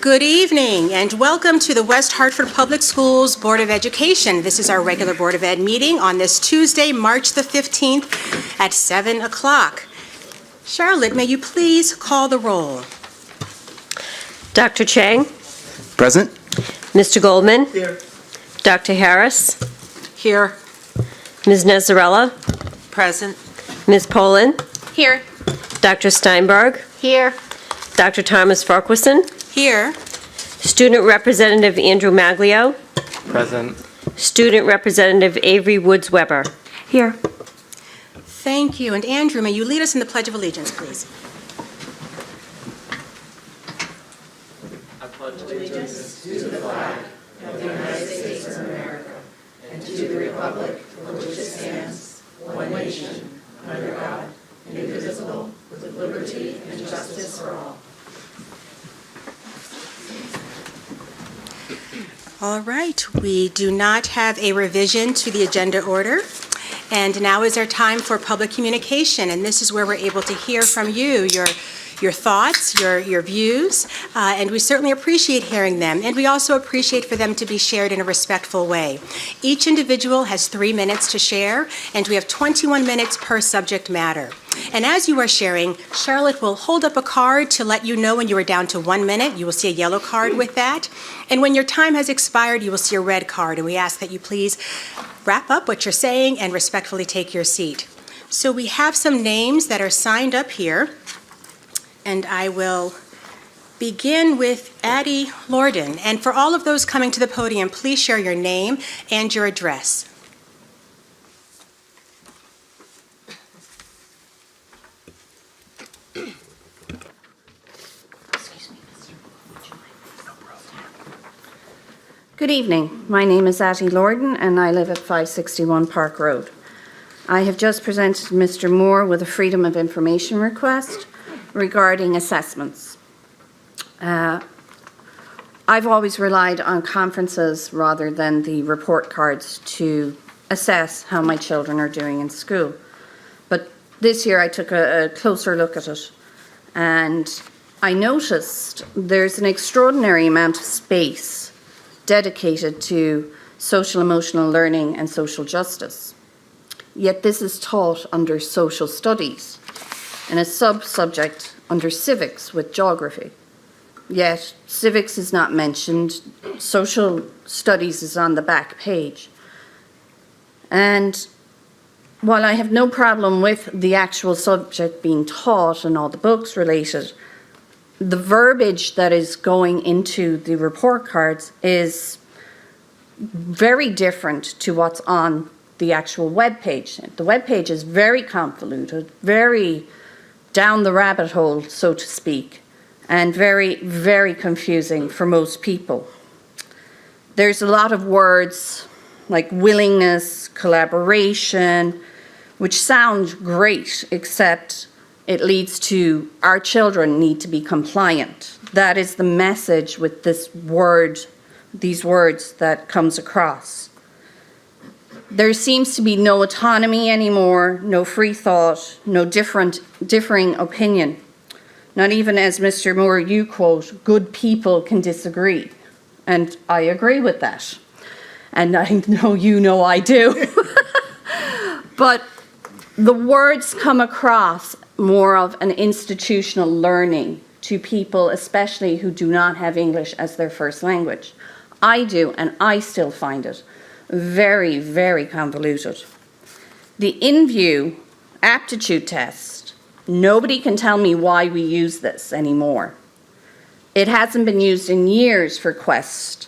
Good evening and welcome to the West Hartford Public Schools Board of Education. This is our regular Board of Ed meeting on this Tuesday, March the 15th at 7 o'clock. Charlotte, may you please call the roll? Dr. Chang? Present. Mr. Goldman? Here. Dr. Harris? Here. Ms. Nezzarella? Present. Ms. Poland? Here. Dr. Steinberg? Here. Dr. Thomas Farquharson? Here. Student Representative Andrew Maglio? Present. Student Representative Avery Woods Weber? Here. Thank you. And Andrew, may you lead us in the Pledge of Allegiance, please? I pledge allegiance to the flag of the United States of America and to the republic for which it stands, one nation, under God, indivisible, with liberty and justice for all. All right, we do not have a revision to the agenda order. And now is our time for public communication, and this is where we're able to hear from you, your thoughts, your views, and we certainly appreciate hearing them, and we also appreciate for them to be shared in a respectful way. Each individual has 3 minutes to share, and we have 21 minutes per subject matter. And as you are sharing, Charlotte will hold up a card to let you know when you are down to 1 minute. You will see a yellow card with that. And when your time has expired, you will see a red card, and we ask that you please wrap up what you're saying and respectfully take your seat. So we have some names that are signed up here, and I will begin with Addie Lorden. And for all of those coming to the podium, please share your name and your address. Good evening. My name is Addie Lorden and I live at 561 Park Road. I have just presented Mr. Moore with a Freedom of Information request regarding assessments. I've always relied on conferences rather than the report cards to assess how my children are doing in school. But this year I took a closer look at it and I noticed there's an extraordinary amount of space dedicated to social emotional learning and social justice. Yet this is taught under social studies and a sub-subject under civics with geography. Yet civics is not mentioned, social studies is on the back page. And while I have no problem with the actual subject being taught and all the books related, the verbiage that is going into the report cards is very different to what's on the actual web page. The web page is very convoluted, very down the rabbit hole, so to speak, and very, very confusing for most people. There's a lot of words like willingness, collaboration, which sound great, except it leads to our children need to be compliant. That is the message with this word, these words that comes across. There seems to be no autonomy anymore, no free thought, no differing opinion. Not even, as Mr. Moore, you quote, good people can disagree. And I agree with that. And I know you know I do. But the words come across more of an institutional learning to people, especially who do not have English as their first language. I do, and I still find it very, very convoluted. The InView aptitude test, nobody can tell me why we use this anymore. It hasn't been used in years for Quest.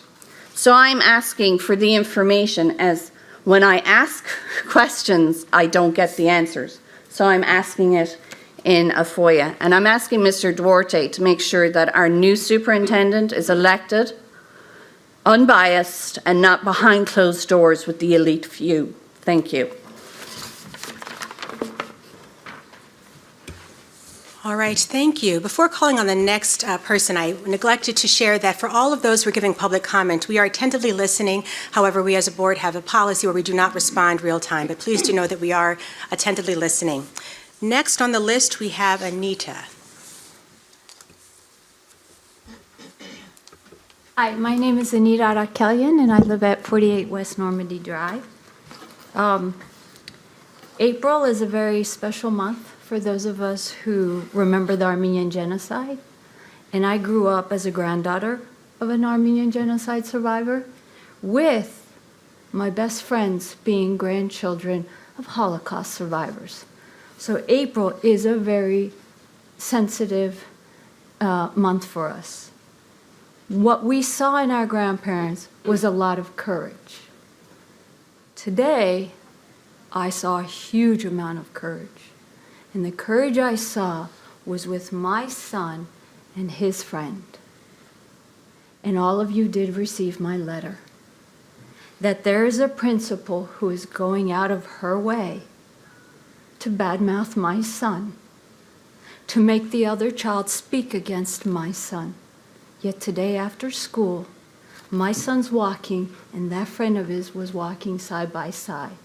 So I'm asking for the information, as when I ask questions, I don't get the answers. So I'm asking it in a FOIA. And I'm asking Mr. Duarte to make sure that our new superintendent is elected, unbiased, and not behind closed doors with the elite few. Thank you. All right, thank you. Before calling on the next person, I neglected to share that for all of those who are giving public comment, we are attentively listening. However, we as a board have a policy where we do not respond real time, but please do know that we are attentively listening. Next on the list, we have Anita. Hi, my name is Anita Arakelian, and I live at 48 West Normandy Drive. April is a very special month for those of us who remember the Armenian genocide. And I grew up as a granddaughter of an Armenian genocide survivor, with my best friends being grandchildren of Holocaust survivors. So April is a very sensitive month for us. What we saw in our grandparents was a lot of courage. Today, I saw a huge amount of courage. And the courage I saw was with my son and his friend. And all of you did receive my letter. That there is a principal who is going out of her way to badmouth my son, to make the other child speak against my son. Yet today after school, my son's walking and that friend of his was walking side by side.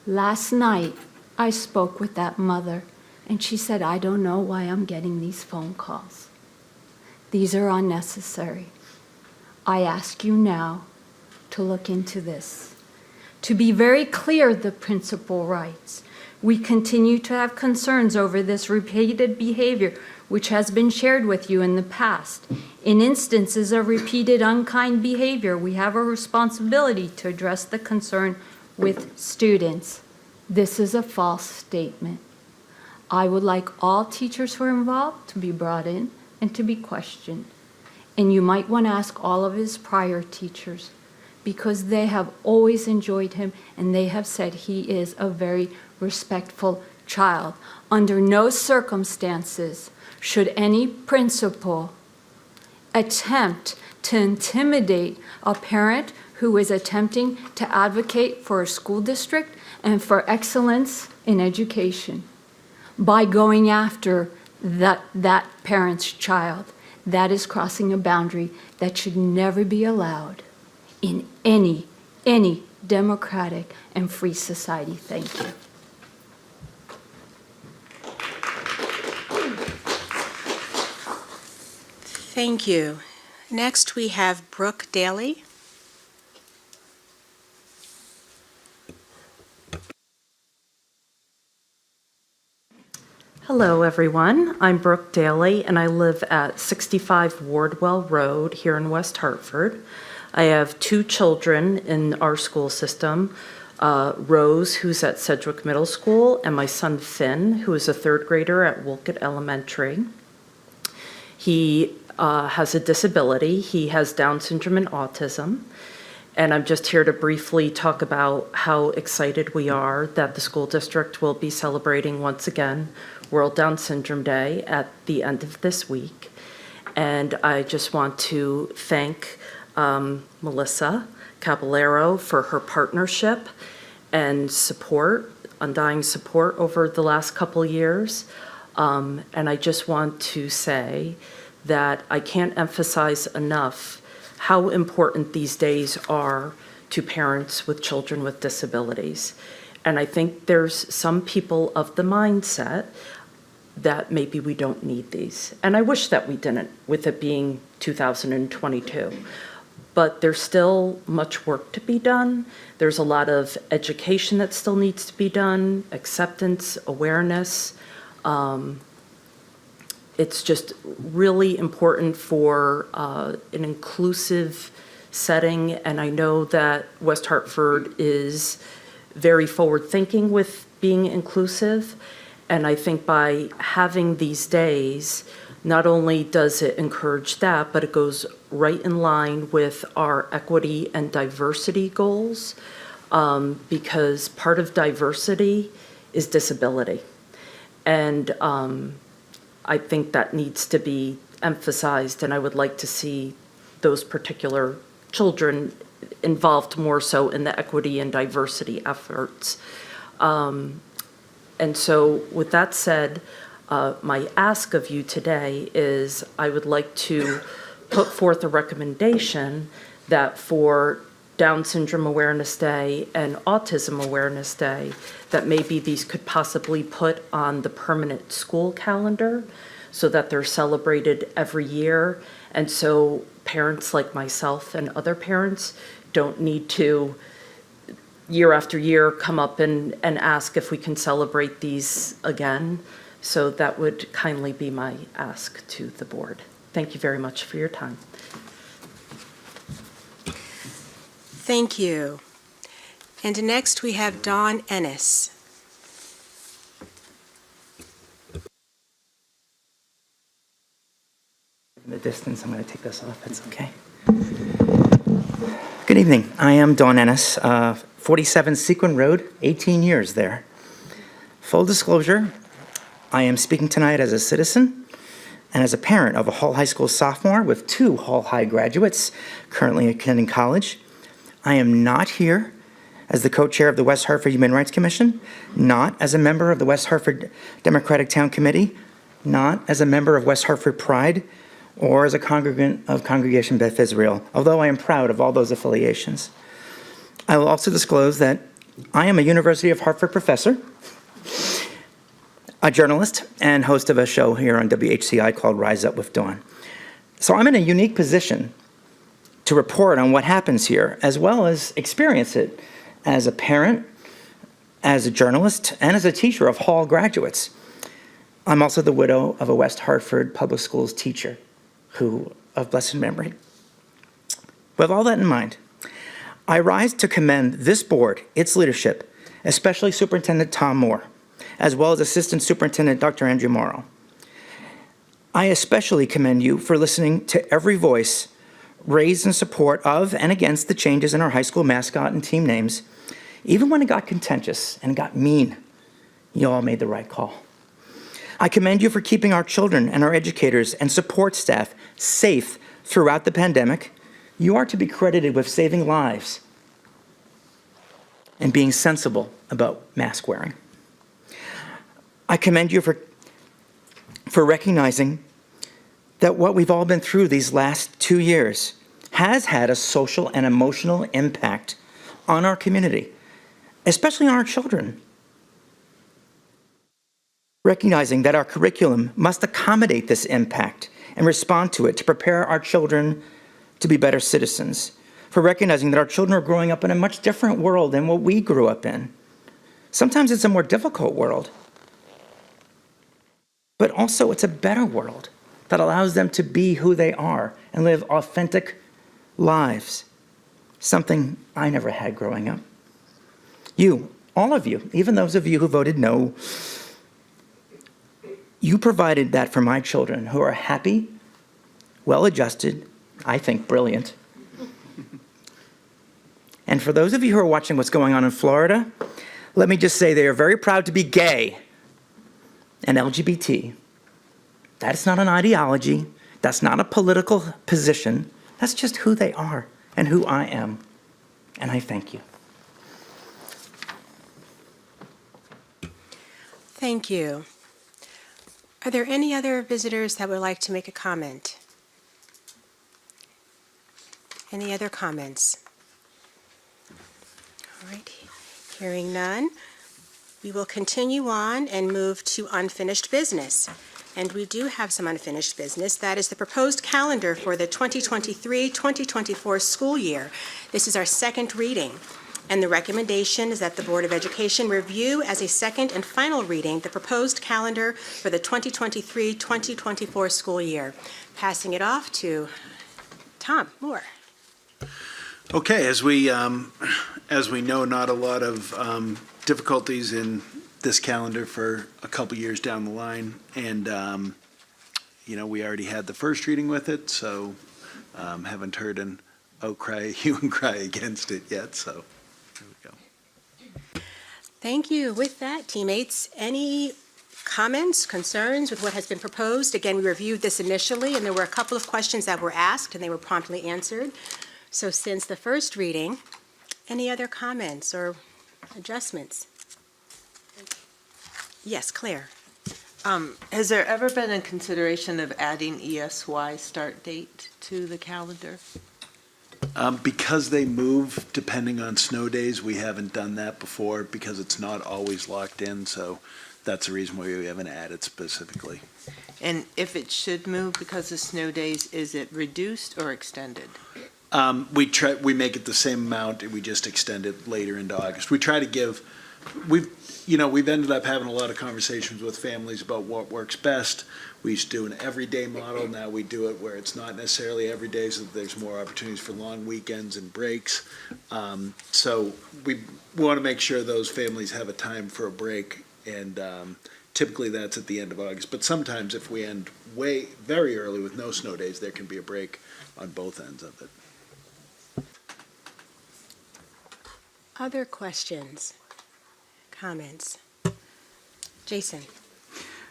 Last night, I spoke with that mother, and she said, I don't know why I'm getting these phone calls. These are unnecessary. I ask you now to look into this. To be very clear, the principal writes, we continue to have concerns over this repeated behavior which has been shared with you in the past. In instances of repeated unkind behavior, we have a responsibility to address the concern with students. This is a false statement. I would like all teachers who are involved to be brought in and to be questioned. And you might want to ask all of his prior teachers, because they have always enjoyed him and they have said he is a very respectful child. Under no circumstances should any principal attempt to intimidate a parent who is attempting to advocate for a school district and for excellence in education by going after that parent's child. That is crossing a boundary that should never be allowed in any democratic and free society. Thank you. Thank you. Next, we have Brooke Daly. Hello, everyone. I'm Brooke Daly, and I live at 65 Wardwell Road here in West Hartford. I have two children in our school system, Rose, who's at Sedgwick Middle School, and my son Finn, who is a third grader at Wolcott Elementary. He has a disability. He has Down syndrome and autism. And I'm just here to briefly talk about how excited we are that the school district will be celebrating once again World Down Syndrome Day at the end of this week. And I just want to thank Melissa Caballero for her partnership and support, undying support over the last couple years. And I just want to say that I can't emphasize enough how important these days are to parents with children with disabilities. And I think there's some people of the mindset that maybe we don't need these. And I wish that we didn't, with it being 2022. But there's still much work to be done. There's a lot of education that still needs to be done, acceptance, awareness. It's just really important for an inclusive setting, and I know that West Hartford is very forward-thinking with being inclusive, and I think by having these days, not only does it encourage that, but it goes right in line with our equity and diversity goals, because part of diversity is disability. And I think that needs to be emphasized, and I would like to see those particular children involved more so in the equity and diversity efforts. And so with that said, my ask of you today is I would like to put forth a recommendation that for Down Syndrome Awareness Day and Autism Awareness Day, that maybe these could possibly put on the permanent school calendar so that they're celebrated every year, And so parents like myself and other parents don't need to, year after year, come up and ask if we can celebrate these again. So that would kindly be my ask to the board. Thank you very much for your time. Thank you. And next, we have Dawn Ennis. In the distance, I'm going to take this off. It's okay. Good evening. I am Dawn Ennis, 47 Sequin Road, 18 years there. Full disclosure, I am speaking tonight as a citizen and as a parent of a Hall High School sophomore with 2 Hall High graduates currently attending college. I am not here as the co-chair of the West Hartford Human Rights Commission, not as a member of the West Hartford Democratic Town Committee, not as a member of West Hartford Pride, or as a congregant of Congregation Beth Israel, although I am proud of all those affiliations. I will also disclose that I am a University of Hartford professor, a journalist, and host of a show here on WHCI called Rise Up with Dawn. So I'm in a unique position to report on what happens here, as well as experience it as a parent, as a journalist, and as a teacher of Hall graduates. I'm also the widow of a West Hartford Public Schools teacher who, of blessed memory. With all that in mind, I rise to commend this board, its leadership, especially Superintendent Tom Moore, as well as Assistant Superintendent Dr. Andrew Morrow. I especially commend you for listening to every voice raised in support of and against the changes in our high school mascot and team names. Even when it got contentious and got mean, you all made the right call. I commend you for keeping our children and our educators and support staff safe throughout the pandemic. You are to be credited with saving lives and being sensible about mask wearing. I commend you for recognizing that what we've all been through these last 2 years has had a social and emotional impact on our community, especially on our children. Recognizing that our curriculum must accommodate this impact and respond to it to prepare our children to be better citizens. For recognizing that our children are growing up in a much different world than what we grew up in. Sometimes it's a more difficult world, but also it's a better world that allows them to be who they are and live authentic lives. Something I never had growing up. You, all of you, even those of you who voted no, you provided that for my children who are happy, well-adjusted, I think brilliant. And for those of you who are watching what's going on in Florida, let me just say they are very proud to be gay and LGBT. That's not an ideology. That's not a political position. That's just who they are and who I am. And I thank you. Thank you. Are there any other visitors that would like to make a comment? Any other comments? All right, hearing none, we will continue on and move to unfinished business. And we do have some unfinished business. That is the proposed calendar for the 2023-2024 school year. This is our second reading. And the recommendation is that the Board of Education review as a second and final reading the proposed calendar for the 2023-2024 school year. Passing it off to Tom Moore. Okay, as we know, not a lot of difficulties in this calendar for a couple years down the line, and we already had the first reading with it, so haven't heard an oh cry, hue and cry against it yet. So there we go. Thank you. With that, teammates, any comments, concerns with what has been proposed? Again, we reviewed this initially, and there were a couple of questions that were asked, and they were promptly answered. So since the first reading, any other comments or adjustments? Yes, Claire. Has there ever been a consideration of adding ESY start date to the calendar? Because they move depending on snow days, we haven't done that before because it's not always locked in. So that's the reason why we haven't added specifically. And if it should move because of snow days, is it reduced or extended? We make it the same amount, and we just extend it later into August. We try to give, we've ended up having a lot of conversations with families about what works best. We used to do an everyday model. Now we do it where it's not necessarily every day, so that there's more opportunities for long weekends and breaks. So we want to make sure those families have a time for a break, and typically that's at the end of August. But sometimes if we end very early with no snow days, there can be a break on both ends of it. Other questions, comments? Jason?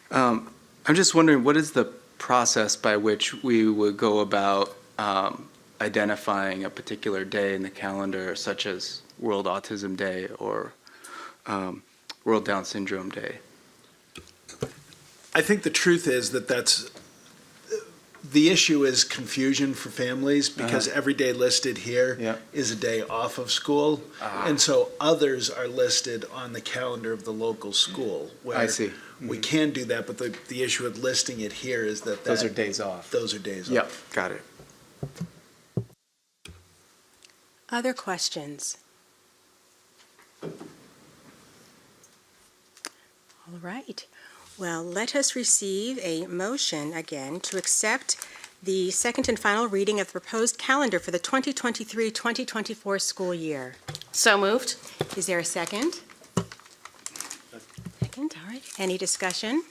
I'm just wondering, what is the process by which we would go about identifying a particular day in the calendar, such as World Autism Day or World Down Syndrome Day? I think the truth is the issue is confusion for families, because every day listed here is a day off of school. And so others are listed on the calendar of the local school. Where I see. We can do that, but the issue with listing it here is that Those are days off. Those are days off. Yep, got it. Other questions? All right. Well, let us receive a motion again to accept the second and final reading of the proposed calendar for the 2023-2024 school year. So moved. Is there a second? Second, all right. Any discussion?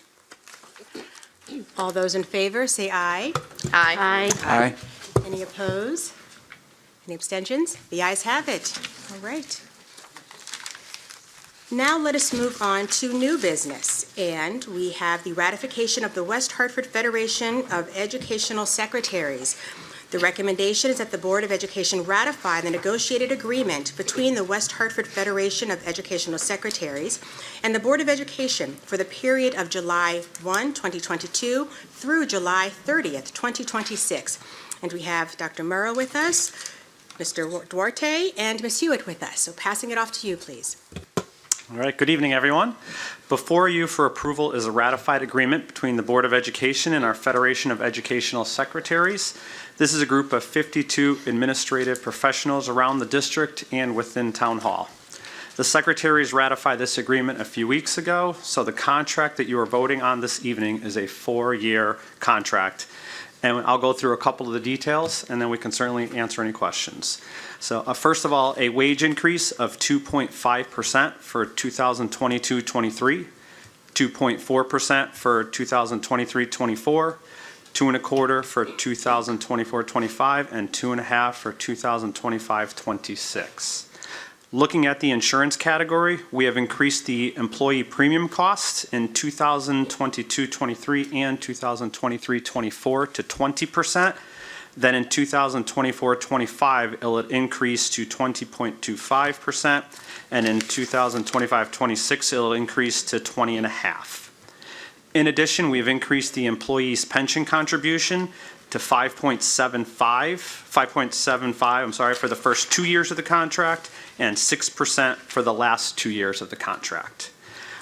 All those in favor, say aye. Aye. Aye. Any opposed? Any abstentions? The ayes have it. All right. Now let us move on to new business, and we have the ratification of the West Hartford Federation of Educational Secretaries. The recommendation is that the Board of Education ratify the negotiated agreement between the West Hartford Federation of Educational Secretaries and the Board of Education for the period of July 1, 2022 through July 30th, 2026. And we have Dr. Murrow with us, Mr. Duarte, and Ms. Hewitt with us. So passing it off to you, please. All right, good evening, everyone. Before you for approval is a ratified agreement between the Board of Education and our Federation of Educational Secretaries. This is a group of 52 administrative professionals around the district and within Town Hall. The Secretaries ratified this agreement a few weeks ago, so the contract that you are voting on this evening is a 4-year contract. And I'll go through a couple of the details, and then we can certainly answer any questions. So first of all, a wage increase of 2.5% for 2022-23, 2.4% for 2023-24, 2.25% for 2024-25, and 2.5% for 2025-26. Looking at the insurance category, we have increased the employee premium costs in 2022-23 and 2023-24 to 20%. Then in 2024-25, it'll increase to 20.25%, and in 2025-26, it'll increase to 20.5%. In addition, we've increased the employee's pension contribution to 5.75 for the first 2 years of the contract, and 6% for the last 2 years of the contract.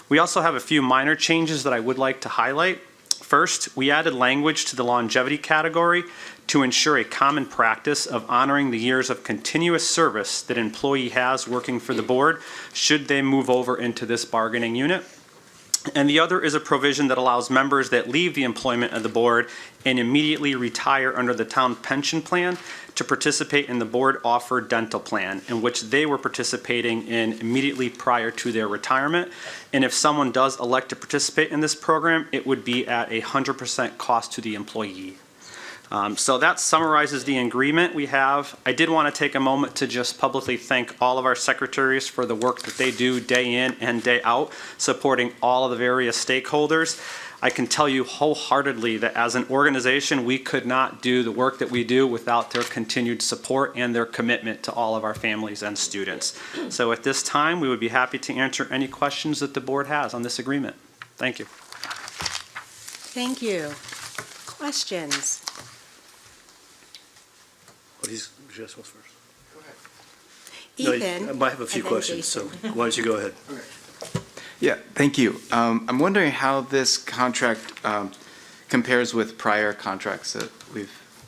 We also have a few minor changes that I would like to highlight. First, we added language to the longevity category to ensure a common practice of honoring the years of continuous service that an employee has working for the board should they move over into this bargaining unit. And the other is a provision that allows members that leave the employment of the board and immediately retire under the town pension plan to participate in the board-offered dental plan, in which they were participating in immediately prior to their retirement. And if someone does elect to participate in this program, it would be at 100% cost to the employee. So that summarizes the agreement we have. I did want to take a moment to just publicly thank all of our secretaries for the work that they do day in and day out, supporting all of the various stakeholders. I can tell you wholeheartedly that as an organization, we could not do the work that we do without their continued support and their commitment to all of our families and students. So at this time, we would be happy to answer any questions that the board has on this agreement. Thank you. Thank you. Questions? Should I ask first? Ethan? I might have a few and then questions, so Jason. why don't you go ahead? Yeah, thank you. I'm wondering how this contract compares with prior contracts that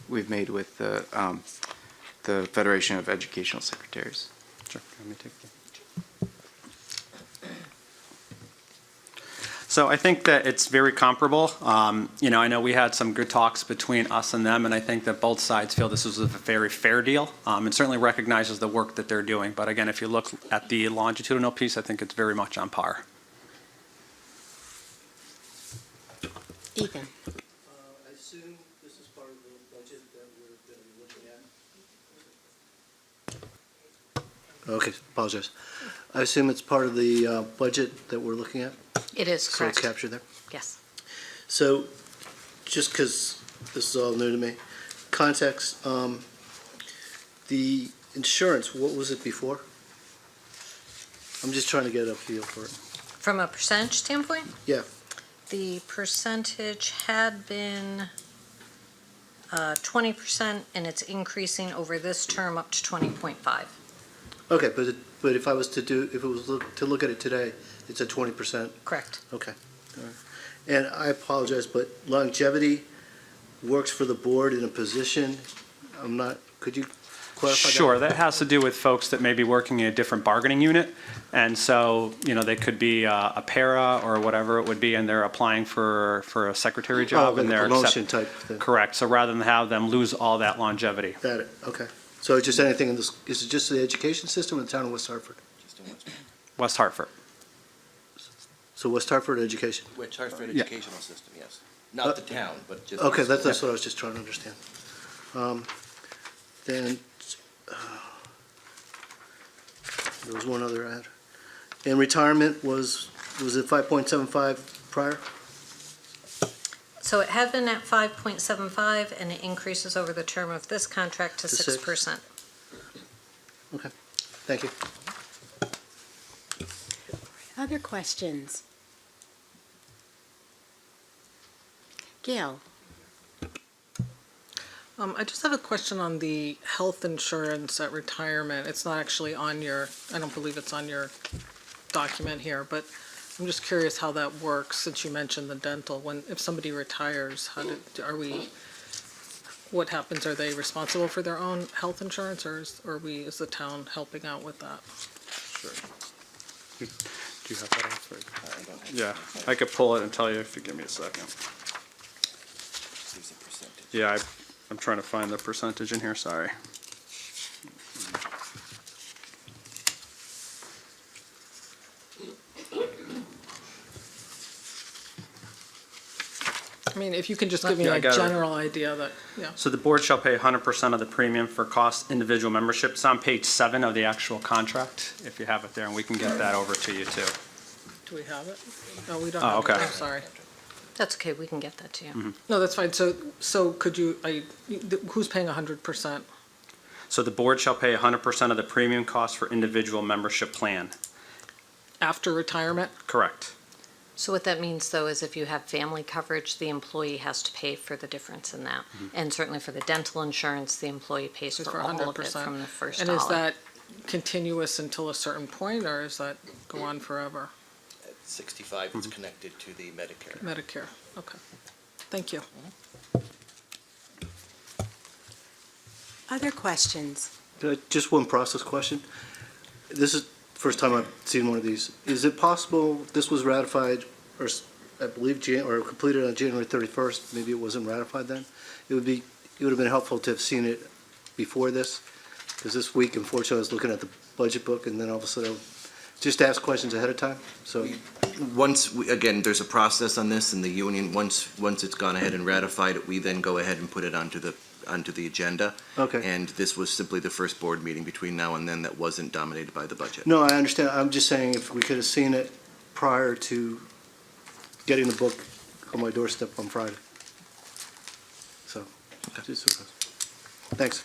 we've made with the Federation of Educational Secretaries. Sure. Let me take that. So I think that it's very comparable. I know we had some good talks between us and them, and I think that both sides feel this is a very fair deal, and certainly recognizes the work that they're doing. But again, if you look at the longitudinal piece, I think it's very much on par. Ethan? I assume this is part of the budget that we're going to be looking at? Okay, apologize. I assume it's part of the budget that we're looking at? It is, So correct. it's captured there? Yes. So, just because this is all new to me, context, the insurance, what was it before? I'm just trying to get a feel for it. From a percentage standpoint? Yeah. The percentage had been 20%, and it's increasing over this term up to 20.5. Okay, but if I was to do, if it was to look at it today, it's at 20%? Correct. Okay. All right. And I apologize, but longevity works for the board in a position, could you clarify that? Sure, that has to do with folks that may be working in a different bargaining unit. And so, they could be a para or whatever it would be, and they're applying for a secretary job. Oh, And like a they're promotion type thing. Correct. So rather than have them lose all that longevity. Got it, okay. So just anything in this, is it just the education system in the town of West Hartford? West Hartford. So West Hartford Education? West Hartford Yeah. Educational System, yes. Not the town, but just. Okay, that's what I was just trying to understand. Then, there was one other ad. And retirement was it 5.75 prior? So it had been at 5.75, and it increases over the term of this contract to To 6? 6%. Okay, thank you. Other questions? Gail? I just have a question on the health insurance at retirement. It's not actually on I don't believe it's on your document here, but I'm just curious how that works, since you mentioned the dental. If somebody retires, what happens? Are they responsible for their own health insurance, or is the town helping out with that? Sure. Do you have that off? Yeah, I could pull it and tell you if you give me a second. Yeah, I'm trying to find the percentage in here, sorry. I mean, if you can just give me Yeah, I a got it. general idea that, yeah. So the board shall pay 100% of the premium for cost individual membership. It's on page 7 of the actual contract, if you have it there, and we can get that over to you too. Do we have it? No, we don't Oh, have it. okay. I'm sorry. That's okay, we can get that to you. No, that's fine. So could you, who's paying 100%? So the board shall pay 100% of the premium cost for individual membership plan. After retirement? Correct. So what that means, though, is if you have family coverage, the employee has to pay for the difference in that. And certainly for the dental insurance, the employee pays Is for for all of it 100%. from the first And dollar. is that continuous until a certain point, or does that go on forever? At 65, it's connected to the Medicare. Medicare, okay. Thank you. Other questions? Just one process question. This is the first time I've seen one of these. Is it possible this was ratified, or I believe, or completed on January 31st? Maybe it wasn't ratified then? It would have been helpful to have seen it before this, because this week, unfortunately, I was looking at the budget book, and then all of a sudden, just ask questions ahead of time, so. Again, there's a process on this, and the union, once it's gone ahead and ratified it, we then go ahead and put it onto the agenda. Okay. And this was simply the first board meeting between now and then that wasn't dominated by the budget. No, I understand. I'm just saying if we could have seen it prior to getting the book on my doorstep on Friday. So, thanks.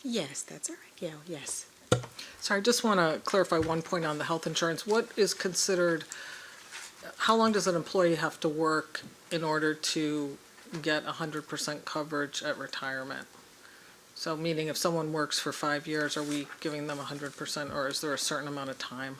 Yes, that's all right. Gail, yes. Sorry, I just want to clarify one point on the health insurance. What is considered, how long does an employee have to work in order to get 100% coverage at retirement? So meaning if someone works for 5 years, are we giving them 100%, or is there a certain amount of time?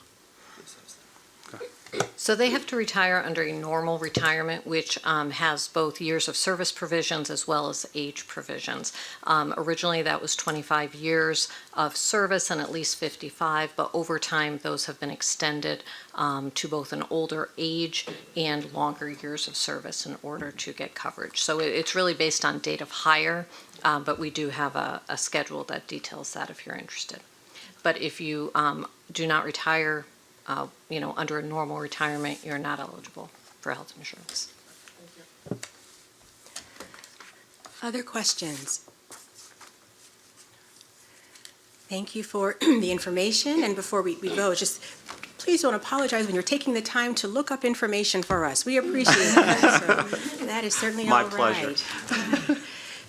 So they have to retire under a normal retirement, which has both years of service provisions as well as age provisions. Originally, that was 25 years of service and at least 55, but over time, those have been extended to both an older age and longer years of service in order to get coverage. So it's really based on date of hire, but we do have a schedule that details that if you're interested. But if you do not retire under a normal retirement, you're not eligible for health insurance. Other questions? Thank you for the information, and before we go, just please don't apologize when you're taking the time to look up information for us. We appreciate that. So that is certainly My all pleasure. right.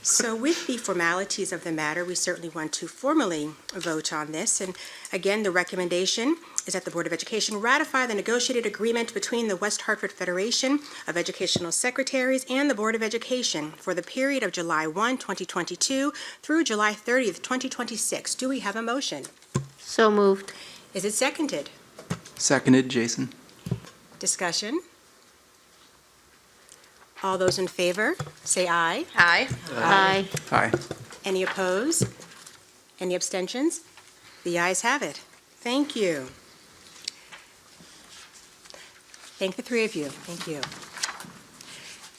So with the formalities of the matter, we certainly want to formally vote on this. And again, the recommendation is that the Board of Education ratify the negotiated agreement between the West Hartford Federation of Educational Secretaries and the Board of Education for the period of July 1, 2022 through July 30th, 2026. Do we have a motion? So moved. Is it seconded? Seconded, Jason. Discussion? All those in favor, say aye. Aye. Aye. Aye. Any opposed? Any abstentions? The ayes have it. Thank you. Thank the three of you. Thank you.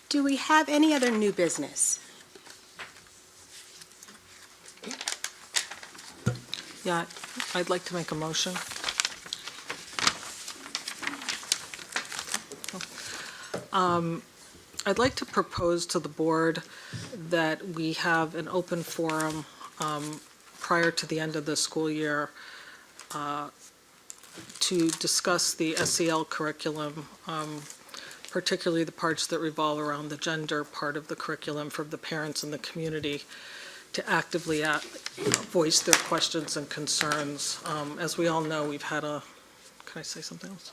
Do we have any other new business? Yeah, I'd like to make a motion. I'd like to propose to the board that we have an open forum prior to the end of the school year to discuss the SEL curriculum, particularly the parts that revolve around the gender part of the curriculum for the parents and the community to actively voice their questions and concerns. As we all know, we've had a, can I say something else?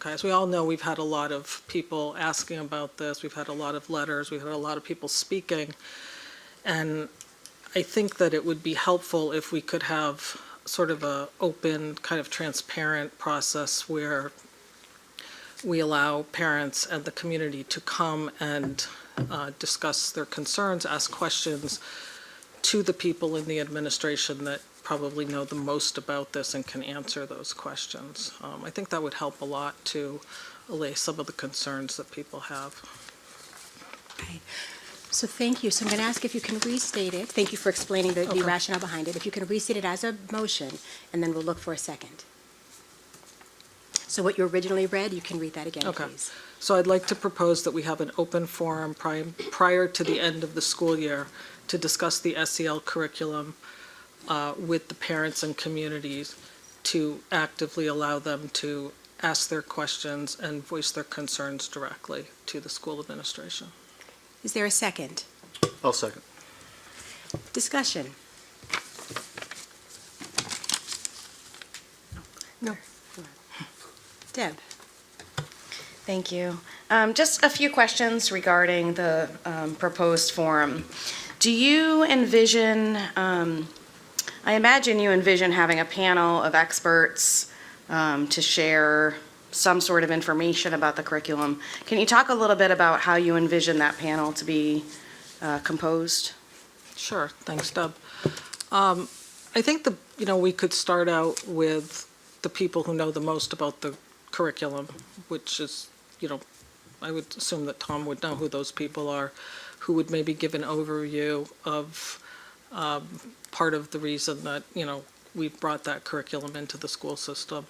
Okay, as we all know, we've had a lot of people asking about this. We've had a lot of letters. We've had a lot of people speaking. And I think that it would be helpful if we could have sort of a open, kind of transparent process where we allow parents and the community to come and discuss their concerns, ask questions to the people in the administration that probably know the most about this and can answer those questions. I think that would help a lot to allay some of the concerns that people have. Okay. So thank you. So I'm going to ask if you can restate it. Thank you for explaining the rationale behind it. If you can restate it as a motion, and then we'll look for a second. So what you originally read, you can read that again, Okay. please. So I'd like to propose that we have an open forum prior to the end of the school year to discuss the SEL curriculum with the parents and communities to actively allow them to ask their questions and voice their concerns directly to the school administration. Is there a second? I'll second. Discussion? No. Deb? Thank you. Just a few questions regarding the proposed forum. Do you envision, I imagine you envision having a panel of experts to share some sort of information about the curriculum. Can you talk a little bit about how you envision that panel to be composed? Sure. Thanks, Deb. I think we could start out with the people who know the most about the curriculum, which is, I would assume that Tom would know who those people are, who would maybe give an overview of part of the reason that, we've brought that curriculum into the school system,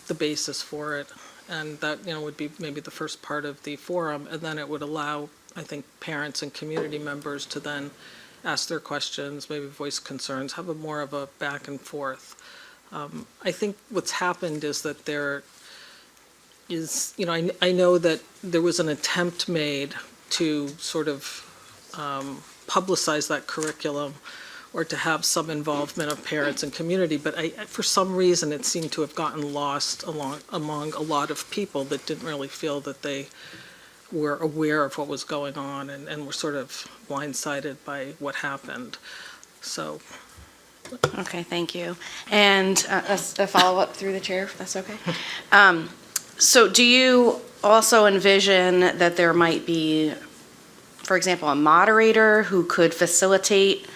the basis for it, and that, would be maybe the first part of the forum, and then it would allow, I think, parents and community members to then ask their questions, maybe voice concerns, have more of a back and forth. I think what's happened is that there is, I know that there was an attempt made to sort of publicize that curriculum or to have some involvement of parents and community, but for some reason it seemed to have gotten lost among a lot of people that didn't really feel that they were aware of what was going on and were sort of blindsided by what happened. So Okay, thank you. And a follow-up through the chair, if that's okay? So do you also envision that there might be, for example, a moderator who could facilitate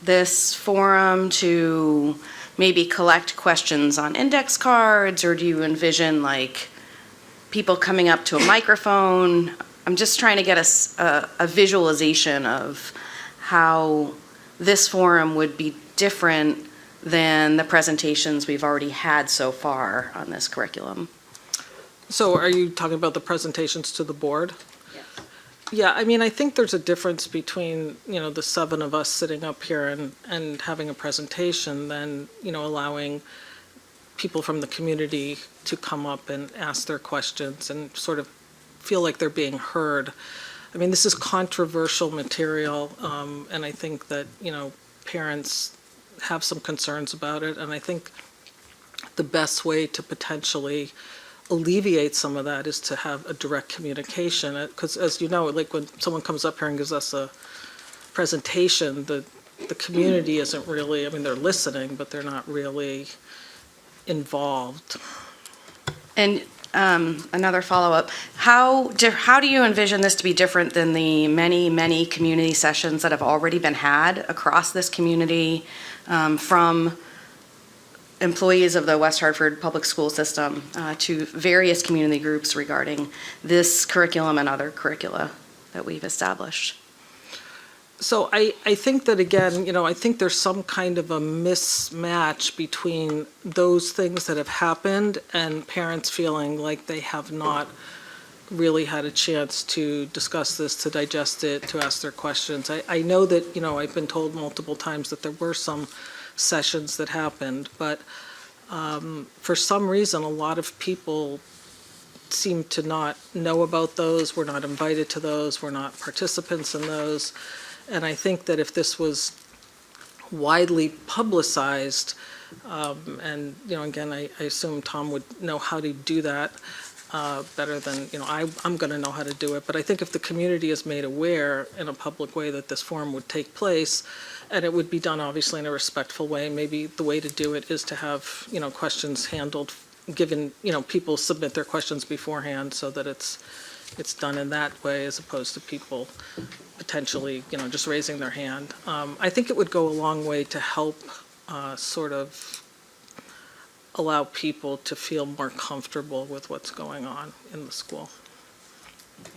this forum to maybe collect questions on index cards, or do you envision like people coming up to a microphone? I'm just trying to get a visualization of how this forum would be different than the presentations we've already had so far on this curriculum. So are you talking about the presentations to the board? Yes. Yeah, I mean, I think there's a difference between, the 7 of us sitting up here and having a presentation than, allowing people from the community to come up and ask their questions and sort of feel like they're being heard. I mean, this is controversial material, and I think that, parents have some concerns about it, and I think the best way to potentially alleviate some of that is to have a direct communication, because as you know, like when someone comes up here and gives us a presentation, the community isn't really, I mean, they're listening, but they're not really involved. And another follow-up, how do you envision this to be different than the many community sessions that have already been had across this community from employees of the West Hartford Public School System to various community groups regarding this curriculum and other curricula that we've established? So I think that, again, I think there's some kind of a mismatch between those things that have happened and parents feeling like they have not really had a chance to discuss this, to digest it, to ask their questions. I know that, I've been told multiple times that there were some sessions that happened, but for some reason, a lot of people seem to not know about those, were not invited to those, were not participants in those. And I think that if this was widely publicized, and, again, I assume Tom would know how to do that better than, I'm going to know how to do it. But I think if the community is made aware in a public way that this forum would take place, and it would be done obviously in a respectful way, maybe the way to do it is to have, questions handled, given, people submit their questions beforehand so that it's done in that way as opposed to people potentially, just raising their hand. I think it would go a long way to help sort of allow people to feel more comfortable with what's going on in the school.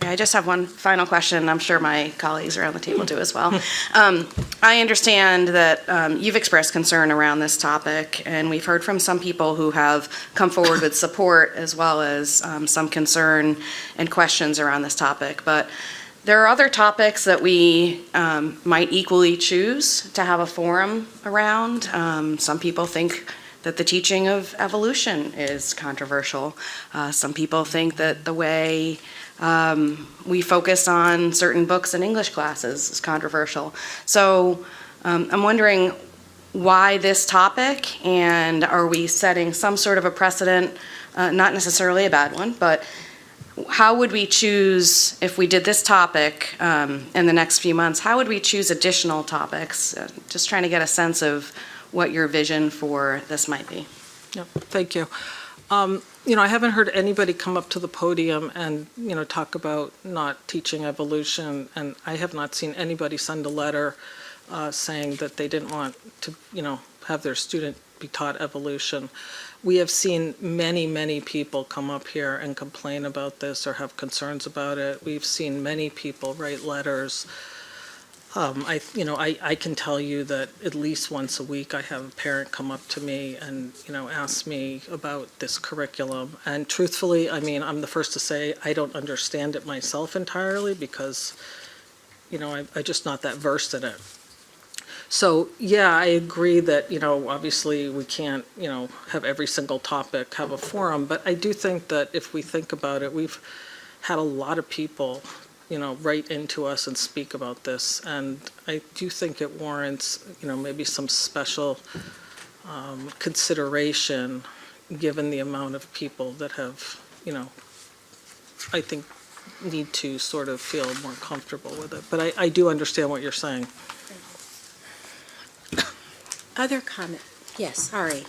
Yeah, I just have one final question. I'm sure my colleagues around the table do as well. I understand that you've expressed concern around this topic, and we've heard from some people who have come forward with support as well as some concern and questions around this topic. But there are other topics that we might equally choose to have a forum around. Some people think that the teaching of evolution is controversial. Some people think that the way we focus on certain books in English classes is controversial. So I'm wondering why this topic, and are we setting some sort of a precedent, not necessarily a bad one, but how would we choose, if we did this topic in the next few months, how would we choose additional topics? Just trying to get a sense of what your vision for this might be. Yep, thank you. I haven't heard anybody come up to the podium and, talk about not teaching evolution, and I have not seen anybody send a letter saying that they didn't want to, have their student be taught evolution. We have seen many people come up here and complain about this or have concerns about it. We've seen many people write letters. I can tell you that at least once a week I have a parent come up to me and, ask me about this curriculum. And truthfully, I mean, I'm the first to say I don't understand it myself entirely because, I'm just not that versed in it. So, yeah, I agree that, obviously we can't, have every single topic have a forum, but I do think that if we think about it, we've had a lot of people write into us and speak about this. And I do think it warrants, maybe some special consideration given the amount of people that have, I think need to sort of feel more comfortable with it. But I do understand what you're saying. Other comment? Yes, Ari.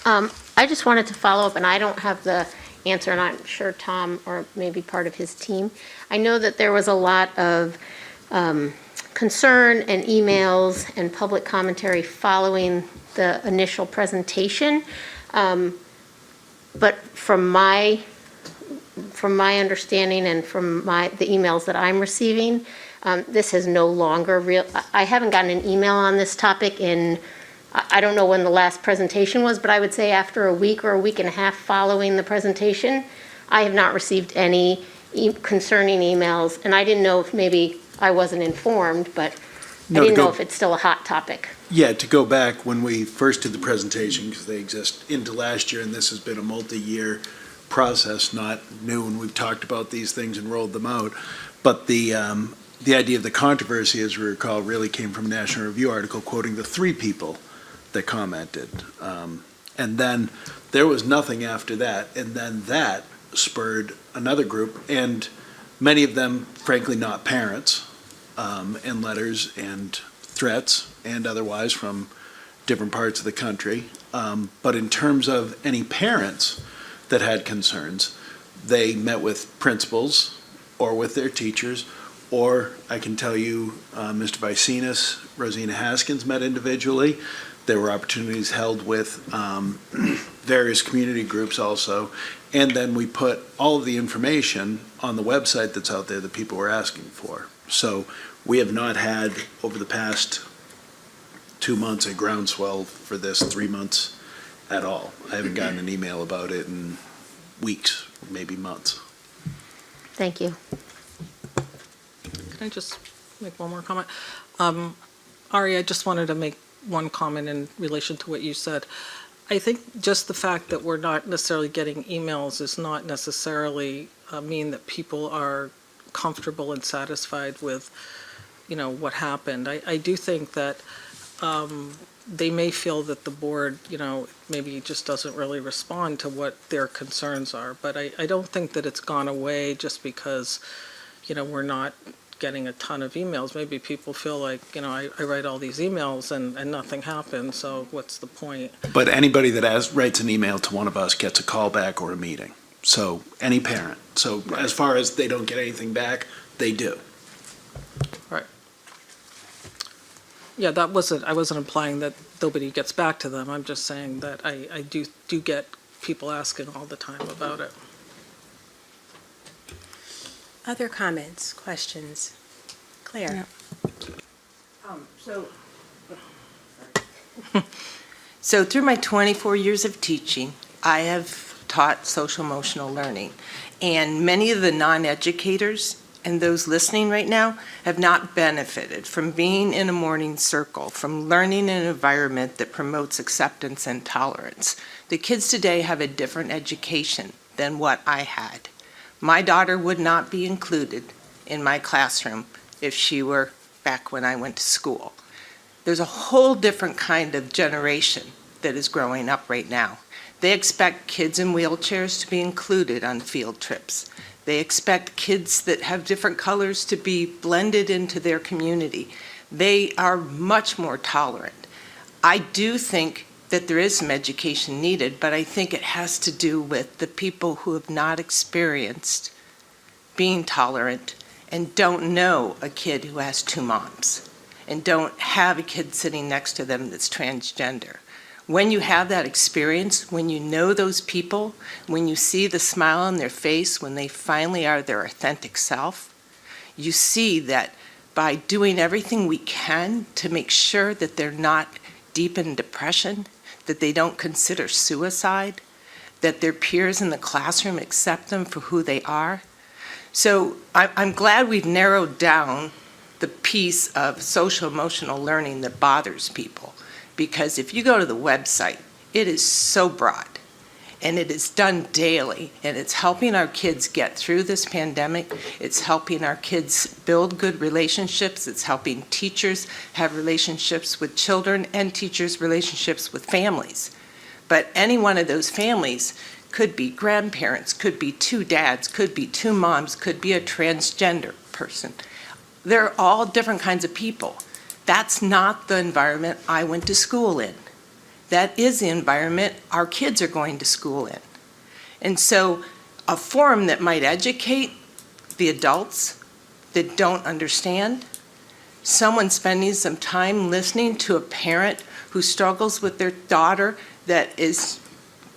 I just wanted to follow up, and I don't have the answer, and I'm sure Tom or maybe part of his team. I know that there was a lot of concern and emails and public commentary following the initial presentation. But from my understanding and from the emails that I'm receiving, this is no longer real. I haven't gotten an email on this topic in, I don't know when the last presentation was, but I would say after a week or a week and a half following the presentation, I have not received any concerning emails, and I didn't know if maybe I wasn't informed, but I didn't know if it's still a hot topic. Yeah, to go back when we first did the presentation, because they exist into last year, and this has been a multi-year process, not new, and we've talked about these things and rolled them out. But the idea of the controversy, as we recall, really came from a National Review article quoting the 3 people that commented. And then there was nothing after that, and then that spurred another group, and many of them, frankly, not parents, and letters and threats and otherwise from different parts of the country. But in terms of any parents that had concerns, they met with principals or with their teachers, or I can tell you, Mr. Vicinas, Rosina Haskins met individually. There were opportunities held with various community groups also. And then we put all of the information on the website that's out there that people were asking for. So we have not had, over the past 2 months, a groundswell for this, 3 months at all. I haven't gotten an email about it in weeks, maybe months. Thank you. Can I just make one more comment? Ari, I just wanted to make one comment in relation to what you said. I think just the fact that we're not necessarily getting emails is not necessarily mean that people are comfortable and satisfied with, what happened. I do think that they may feel that the board, maybe just doesn't really respond to what their concerns are. But I don't think that it's gone away just because, we're not getting a ton of emails. Maybe people feel like, I write all these emails and nothing happens, so what's the point? But anybody that writes an email to one of us gets a call back or a meeting. So any parent. So as far as they don't get anything back, they do. Right. Yeah, I wasn't implying that nobody gets back to them. I'm just saying that I do get people asking all the time about it. Other comments, questions? Claire? So through my 24 years of teaching, I have taught social emotional learning. And many of the non-educators and those listening right now have not benefited from being in a morning circle, from learning in an environment that promotes acceptance and tolerance. The kids today have a different education than what I had. My daughter would not be included in my classroom if she were back when I went to school. There's a whole different kind of generation that is growing up right now. They expect kids in wheelchairs to be included on field trips. They expect kids that have different colors to be blended into their community. They are much more tolerant. I do think that there is some education needed, but I think it has to do with the people who have not experienced being tolerant and don't know a kid who has 2 moms and don't have a kid sitting next to them that's transgender. When you have that experience, when you know those people, when you see the smile on their face, when they finally are their authentic self, you see that by doing everything we can to make sure that they're not deep in depression, that they don't consider suicide, that their peers in the classroom accept them for who they are. So I'm glad we've narrowed down the piece of social emotional learning that bothers people, because if you go to the website, it is so broad and it is done daily, and it's helping our kids get through this pandemic. It's helping our kids build good relationships. It's helping teachers have relationships with children and teachers' relationships with families. But any one of those families could be grandparents, could be 2 dads, could be 2 moms, could be a transgender person. They're all different kinds of people. That's not the environment I went to school in. That is the environment our kids are going to school in. And so a forum that might educate the adults that don't understand, someone spending some time listening to a parent who struggles with their daughter that is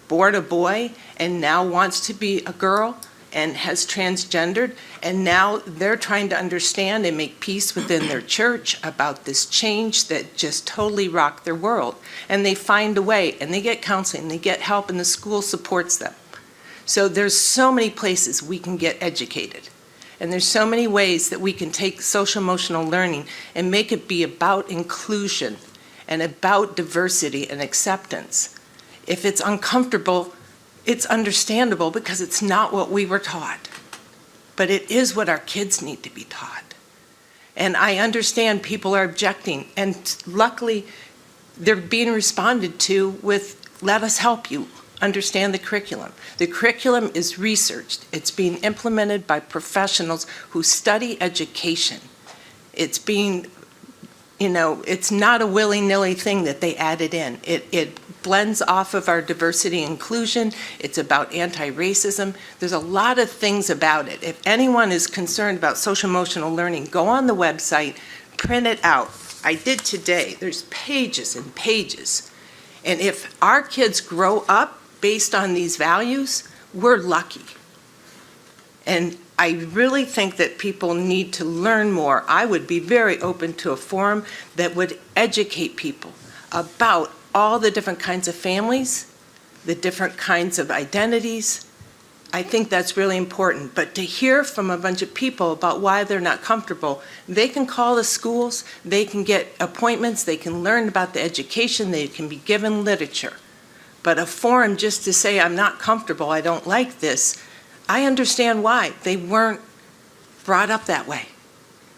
born a boy and now wants to be a girl and has transgendered, and now they're trying to understand and make peace within their church about this change that just totally rocked their world. And they find a way, and they get counseling, they get help, and the school supports them. So there's so many places we can get educated. And there's so many ways that we can take social emotional learning and make it be about inclusion and about diversity and acceptance. If it's uncomfortable, it's understandable because it's not what we were taught. But it is what our kids need to be taught. And I understand people are objecting, and luckily they're being responded to with, let us help you understand the curriculum. The curriculum is researched. It's being implemented by professionals who study education. It's being, it's not a willy-nilly thing that they added in. It blends off of our diversity and inclusion. It's about anti-racism. There's a lot of things about it. If anyone is concerned about social emotional learning, go on the website, print it out. I did today. There's pages and pages. And if our kids grow up based on these values, we're lucky. And I really think that people need to learn more. I would be very open to a forum that would educate people about all the different kinds of families, the different kinds of identities. I think that's really important. But to hear from a bunch of people about why they're not comfortable, they can call the schools, they can get appointments, they can learn about the education, they can be given literature. But a forum just to say, I'm not comfortable, I don't like this, I understand why. They weren't brought up that way.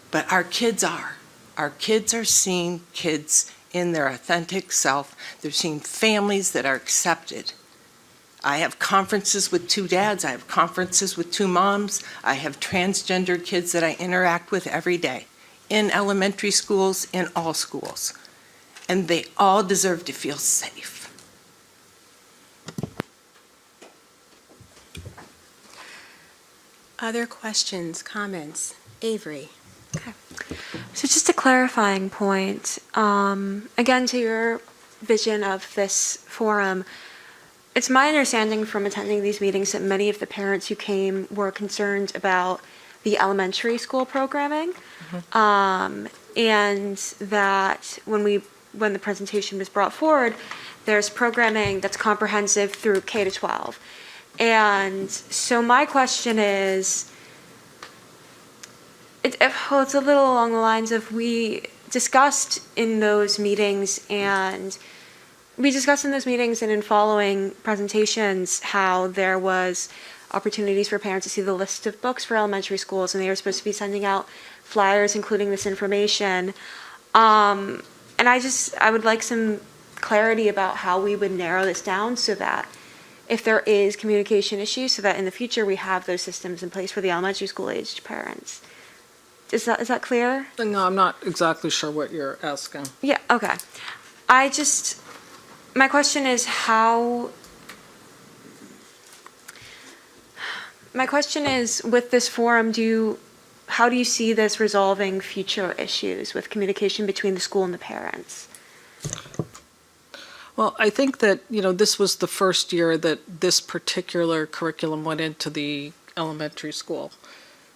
But our kids are. Our kids are seeing kids in their authentic self. They're seeing families that are accepted. I have conferences with 2 dads. I have conferences with 2 moms. I have transgender kids that I interact with every day in elementary schools, in all schools. And they all deserve to feel safe. Other questions, comments? Avery? So just a clarifying point, again, to your vision of this forum, it's my understanding from attending these meetings that many of the parents who came were concerned about the elementary school programming, and that when the presentation was brought forward, there's programming that's comprehensive through K to 12. And so my question is, it's a little along the lines of we discussed in those meetings and in following presentations how there was opportunities for parents to see the list of books for elementary schools, and they were supposed to be sending out flyers including this information. And I would like some clarity about how we would narrow this down so that if there is communication issues, so that in the future we have those systems in place for the elementary school aged parents. Is that clear? No, I'm not exactly sure what you're asking. Yeah, okay. My question is with this forum, how do you see this resolving future issues with communication between the school and the parents? Well, I think that, this was the first year that this particular curriculum went into the elementary school.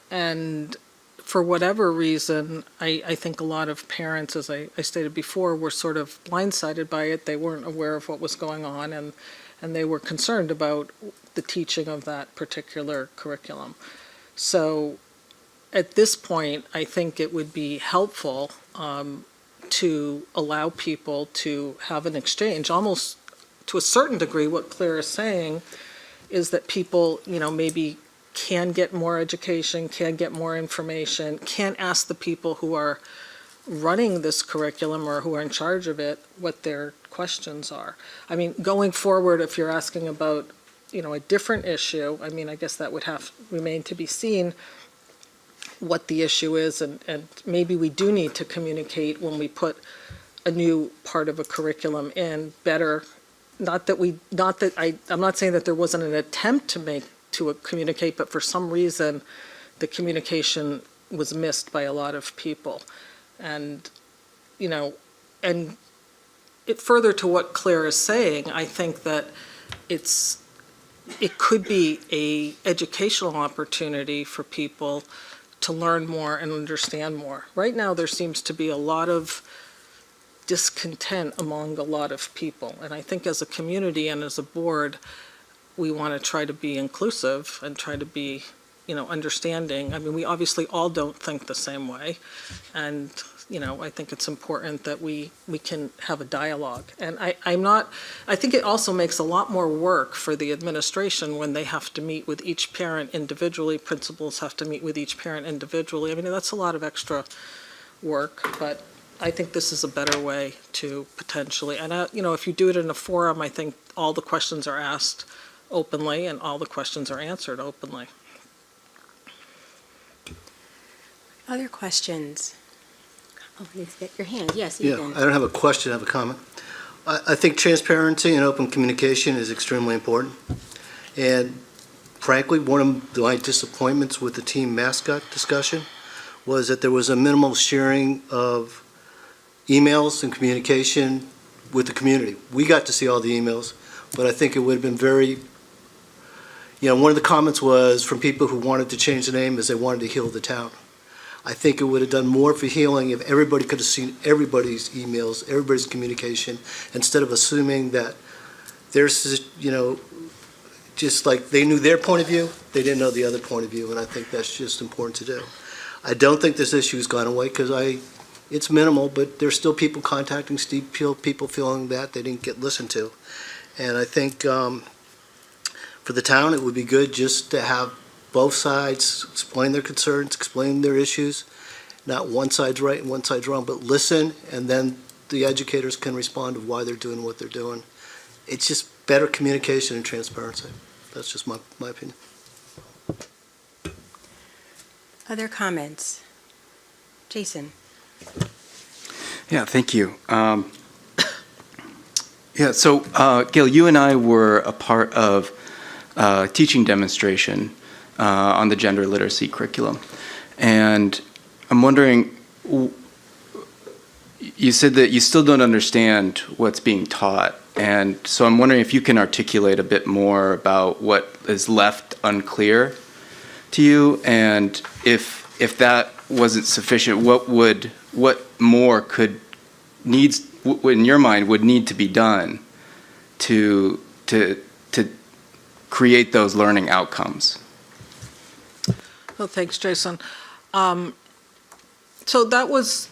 And for whatever reason, I think a lot of parents, as I stated before, were sort of blindsided by it. They weren't aware of what was going on, and they were concerned about the teaching of that particular curriculum. So at this point, I think it would be helpful to allow people to have an exchange. Almost to a certain degree, what Claire is saying is that people, maybe can get more education, can get more information, can ask the people who are running this curriculum or who are in charge of it what their questions are. I mean, going forward, if you're asking about, a different issue, I guess that would remain to be seen. what the issue is, and maybe we do need to communicate when we put a new part of a curriculum in better. I'm not saying that there wasn't an attempt to communicate, but for some reason, the communication was missed by a lot of people. And, and further to what Claire is saying, I think that it could be a educational opportunity for people to learn more and understand more. Right now, there seems to be a lot of discontent among a lot of people. And I think as a community and as a board, we want to try to be inclusive and try to be, understanding. I mean, we obviously all don't think the same way. And, I think it's important that we can have a dialogue. And I think it also makes a lot more work for the administration when they have to meet with each parent individually. Principals have to meet with each parent individually. I mean, that's a lot of extra work, but I think this is a better way to potentially, and if you do it in a forum, I think all the questions are asked openly and all the questions are answered openly. Other questions? Oh, please get your hand. Yes, Yeah, Ethan. I don't have a question, I have a comment. I think transparency and open communication is extremely important. And frankly, one of my disappointments with the team mascot discussion was that there was a minimal sharing of emails and communication with the community. We got to see all the emails, but I think it would have been very, one of the comments was from people who wanted to change the name is they wanted to heal the town. I think it would have done more for healing if everybody could have seen everybody's emails, everybody's communication, instead of assuming that there's, just like they knew their point of view, they didn't know the other point of view, and I think that's just important to do. I don't think this issue's gone away because it's minimal, but there's still people contacting Steve Peel, people feeling that they didn't get listened to. And I think for the town, it would be good just to have both sides explain their concerns, explain their issues. Not one side's right and one side's wrong, but listen, and then the educators can respond to why they're doing what they're doing. It's just better communication and transparency. That's just my opinion. Other comments? Jason? Yeah, thank you. So Gail, you and I were a part of a teaching demonstration on the gender literacy curriculum. And I'm wondering, you said that you still don't understand what's being taught. And so I'm wondering if you can articulate a bit more about what is left unclear to you, and if that wasn't sufficient, what more in your mind would need to be done to create those learning outcomes? Well, thanks, Jason. So that was,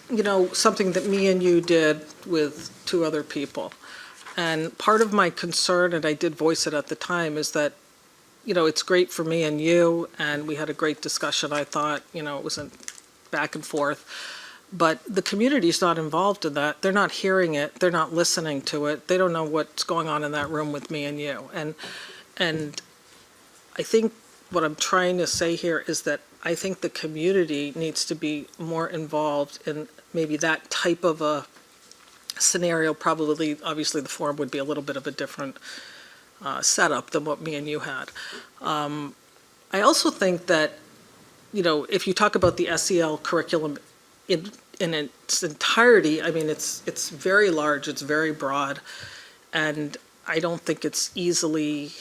something that me and you did with two other people. And part of my concern, and I did voice it at the time, is that, it's great for me and you, and we had a great discussion, I thought, it wasn't back and forth. But the community's not involved in that. They're not hearing it. They're not listening to it. They don't know what's going on in that room with me and you. And I think what I'm trying to say here is that I think the community needs to be more involved in maybe that type of a scenario. Probably, obviously, the forum would be a little bit of a different setup than what me and you had. I also think that, if you talk about the SEL curriculum in its entirety, I mean, it's very large, it's very broad, and I don't think it's easily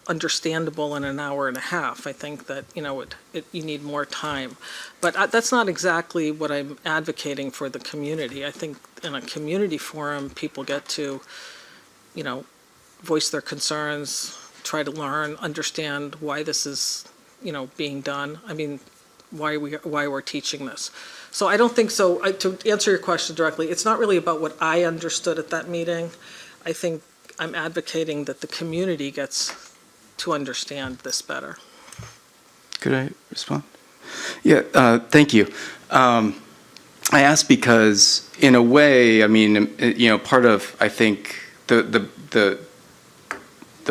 understandable in an hour and a half. I think that, you need more time. But that's not exactly what I'm advocating for the community. I think in a community forum, people get to, voice their concerns, try to learn, understand why this is, being done. I mean, why we're teaching this. So I don't think so. To answer your question directly, it's not really about what I understood at that meeting. I think I'm advocating that the community gets to understand this better. Could I respond? Yeah, thank you. I asked because, in a way, I mean, part of, I think, the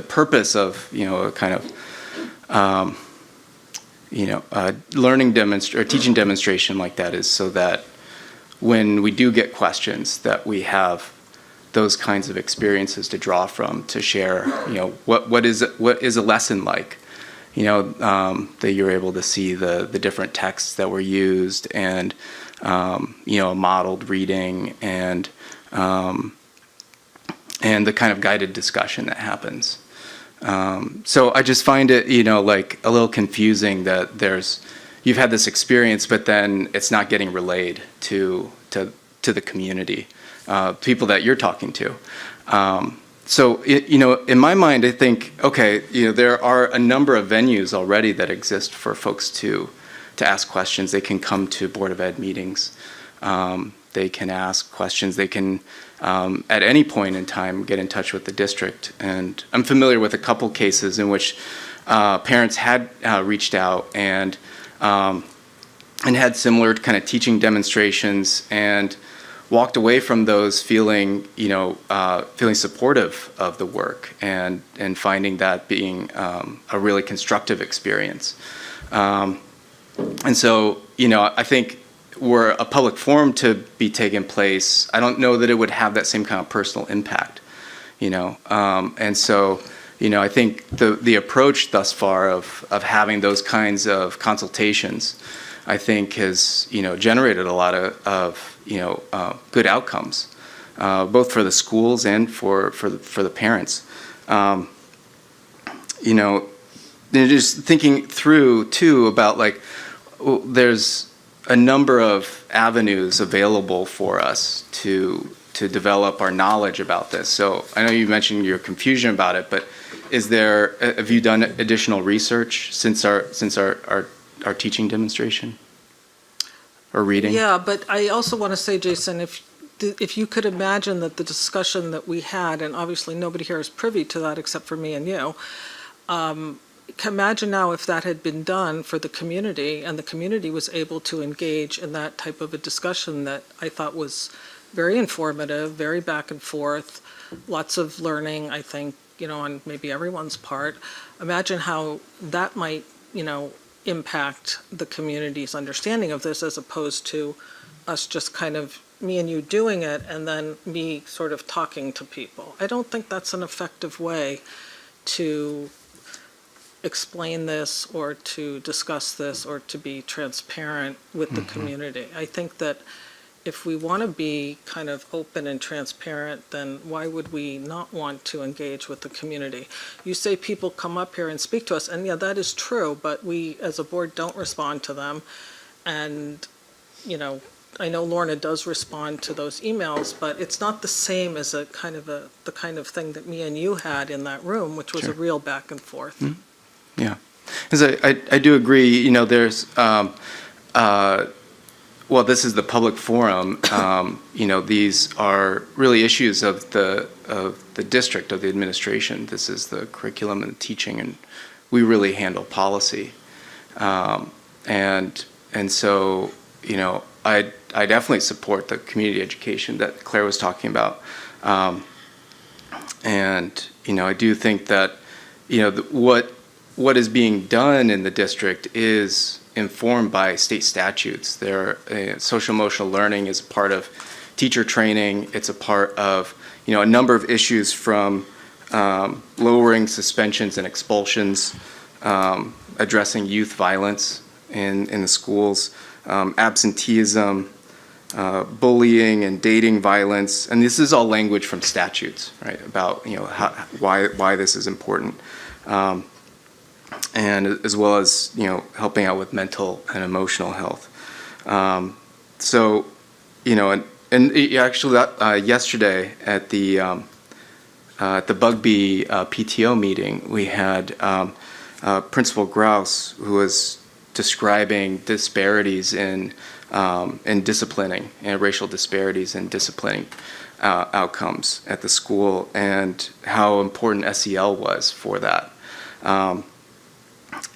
purpose of, a kind of teaching demonstration like that is so that when we do get questions, that we have those kinds of experiences to draw from, to share, what is a lesson like, that you're able to see the different texts that were used and, modeled reading and the kind of guided discussion that happens. So I just find it, like a little confusing that you've had this experience, but then it's not getting relayed to the community, people that you're talking to. So, in my mind, I think, okay, there are a number of venues already that exist for folks to ask questions. They can come to Board of Ed meetings. They can ask questions. They can, at any point in time, get in touch with the district. And I'm familiar with a couple cases in which parents had reached out and had similar kind of teaching demonstrations and walked away from those feeling supportive of the work and finding that being a really constructive experience. And so, I think were a public forum to be taking place, I don't know that it would have that same kind of personal impact, and so, I think the approach thus far of having those kinds of consultations, I think has, generated a lot of good outcomes, both for the schools and for the parents. Just thinking through too about there's a number of avenues available for us to develop our knowledge about this. So I know you mentioned your confusion about it, but have you done additional research since our teaching demonstration or reading? Yeah, but I also want to say, Jason, if you could imagine that the discussion that we had, and obviously nobody here is privy to that except for me and you, imagine now if that had been done for the community and the community was able to engage in that type of a discussion that I thought was very informative, very back and forth, lots of learning, I think, on maybe everyone's part. Imagine how that might, impact the community's understanding of this as opposed to us just kind of, me and you doing it and then me sort of talking to people. I don't think that's an effective way to explain this or to discuss this or to be transparent with the community. I think that if we want to be kind of open and transparent, then why would we not want to engage with the community? You say people come up here and speak to us, and yeah, that is true, but we as a board don't respond to them. And, I know Lorna does respond to those emails, but it's not the same as the kind of thing that me and you had in that room, which was a real back and forth. Mm-hmm. Yeah, because I do agree, there's, well, this is the public forum, these are really issues of the district, of the administration. This is the curriculum and the teaching, and we really handle policy. And so, I definitely support the community education that Claire was talking about. And, I do think that, what is being done in the district is informed by state statutes. Social emotional learning is a part of teacher training. It's a part of, a number of issues from lowering suspensions and expulsions, addressing youth violence in the schools, absenteeism, bullying and dating violence. And this is all language from statutes, right, about, why this is important. And as well as, helping out with mental and emotional health. So, and actually yesterday at the Bugby PTO meeting, we had Principal Grouse, who was describing disparities in disciplining, and racial disparities in disciplining outcomes at the school, and how important SEL was for that.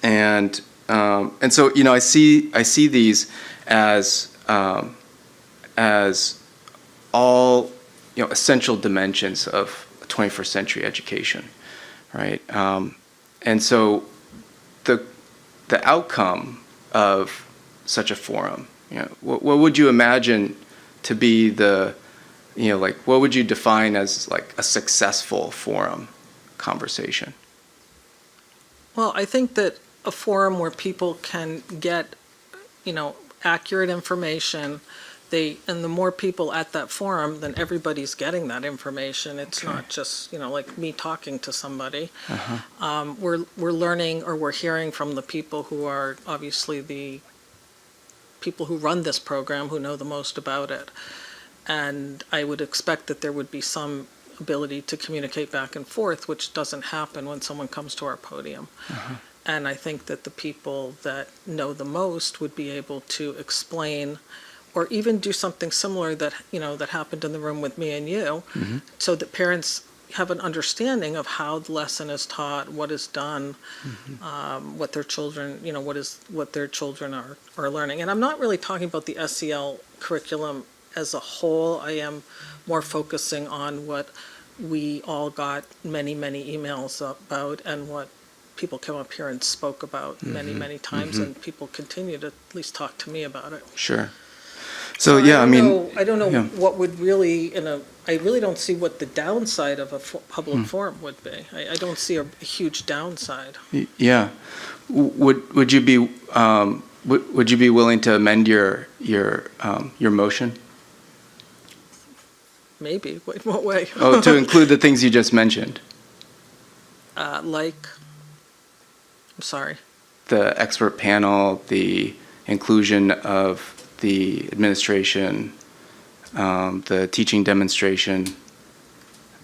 And so, I see these as all, essential dimensions of 21st century education, right? And so the outcome of such a forum? You know, what would you imagine to be the, you know, like, what would you define as like a successful forum conversation? Well, I think that a forum where people can get, you know, accurate information, and the more people at that forum, then everybody's getting that information. It's not just, you know, like me talking to somebody. We're learning, or we're hearing from the people who are obviously the people who run this program, who know the most about it. And I would expect that there would be some ability to communicate back and forth, which doesn't happen when someone comes to our podium. And I think that the people that know the most would be able to explain, or even do something similar that, you know, that happened in the room with me and you, so that parents have an understanding of how the lesson is taught, what is done, what their children, you know, what their children are learning. And I'm not really talking about the SEL curriculum as a whole. I am more focusing on what we all got many, many emails about, and what people come up here and spoke about many times, and people continue to at least talk to me about it. Sure. So yeah, I mean, I don't know yeah. what would really, I really don't see what the downside of a public forum would be. I don't see a huge downside. Yeah. Would you be would you be willing to amend your motion? Maybe. In what way? Oh, to include the things you just mentioned. Like, I'm sorry. The expert panel, the inclusion of the administration, the teaching demonstration,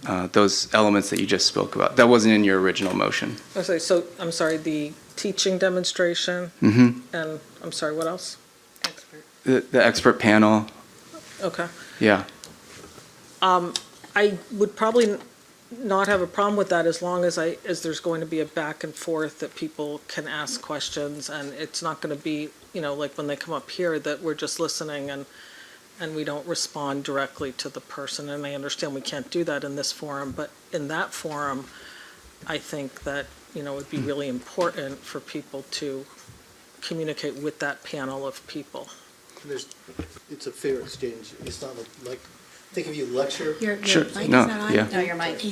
those elements that you just spoke about. That wasn't in your original motion. Okay, so, I'm sorry, the teaching demonstration, and, I'm sorry, what else? The expert panel. Okay. Yeah. I would probably not have a problem with that as long as there's going to be a back and forth, that people can ask questions, and it's not going to be, you know, like when they come up here, that we're just listening and we don't respond directly to the person. And I understand we can't do that in this forum, but in that forum, I think that, you know, it would be really important for people to communicate with that panel of people. It's a fair exchange. It's not like, think of you lecture. Your Sure. mic is No, not on? yeah. No, your mic.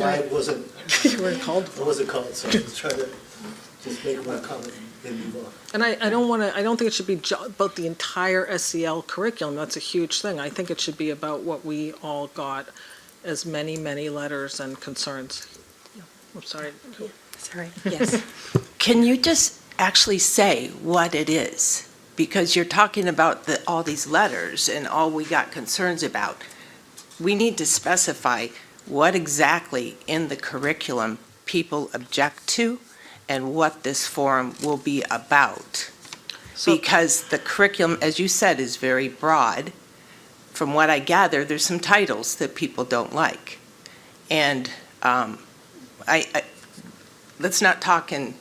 I wasn't, You weren't called. I wasn't called, so I was trying to just make one comment and move on. And I don't think it should be about the entire SEL curriculum. That's a huge thing. I think it should be about what we all got as many letters and concerns. I'm sorry. Sorry, yes. Can you just actually say what it is? Because you're talking about all these letters and all we got concerns about. We need to specify what exactly in the curriculum people object to and what this forum will be about. Because the curriculum, as you said, is very broad. From what I gather, there's some titles that people don't like. And let's not talk in,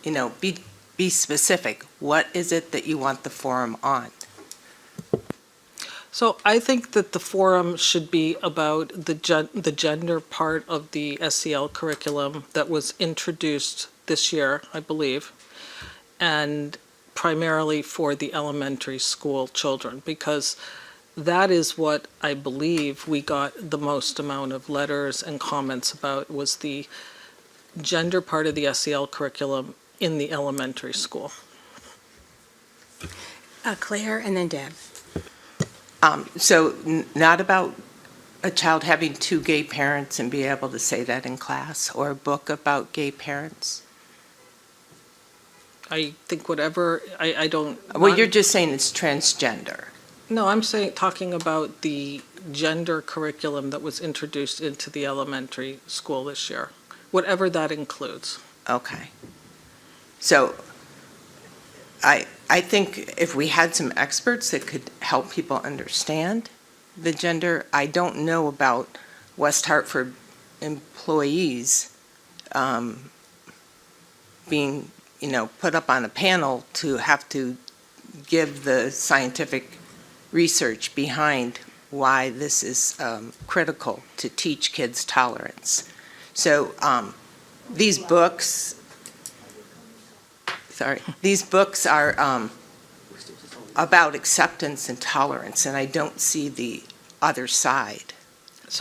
you know, be specific. What is it that you want the forum on? So I think that the forum should be about the gender part of the SEL curriculum that was introduced this year, I believe, and primarily for the elementary school children, because that is what I believe we got the most amount of letters and comments about, was the gender part of the SEL curriculum in the elementary school. Claire and then Deb. So not about a child having two gay parents and be able to say that in class, or a book about gay parents? I think whatever, I don't. Well, you're just saying it's transgender. No, I'm talking about the gender curriculum that was introduced into the elementary school this year, whatever that includes. Okay. So I think if we had some experts that could help people understand the gender, I don't know about West Hartford employees being, you know, put up on a panel to have to give the scientific research behind why this is critical to teach kids tolerance. So these books, sorry, these books are about acceptance and tolerance, and I don't see the other side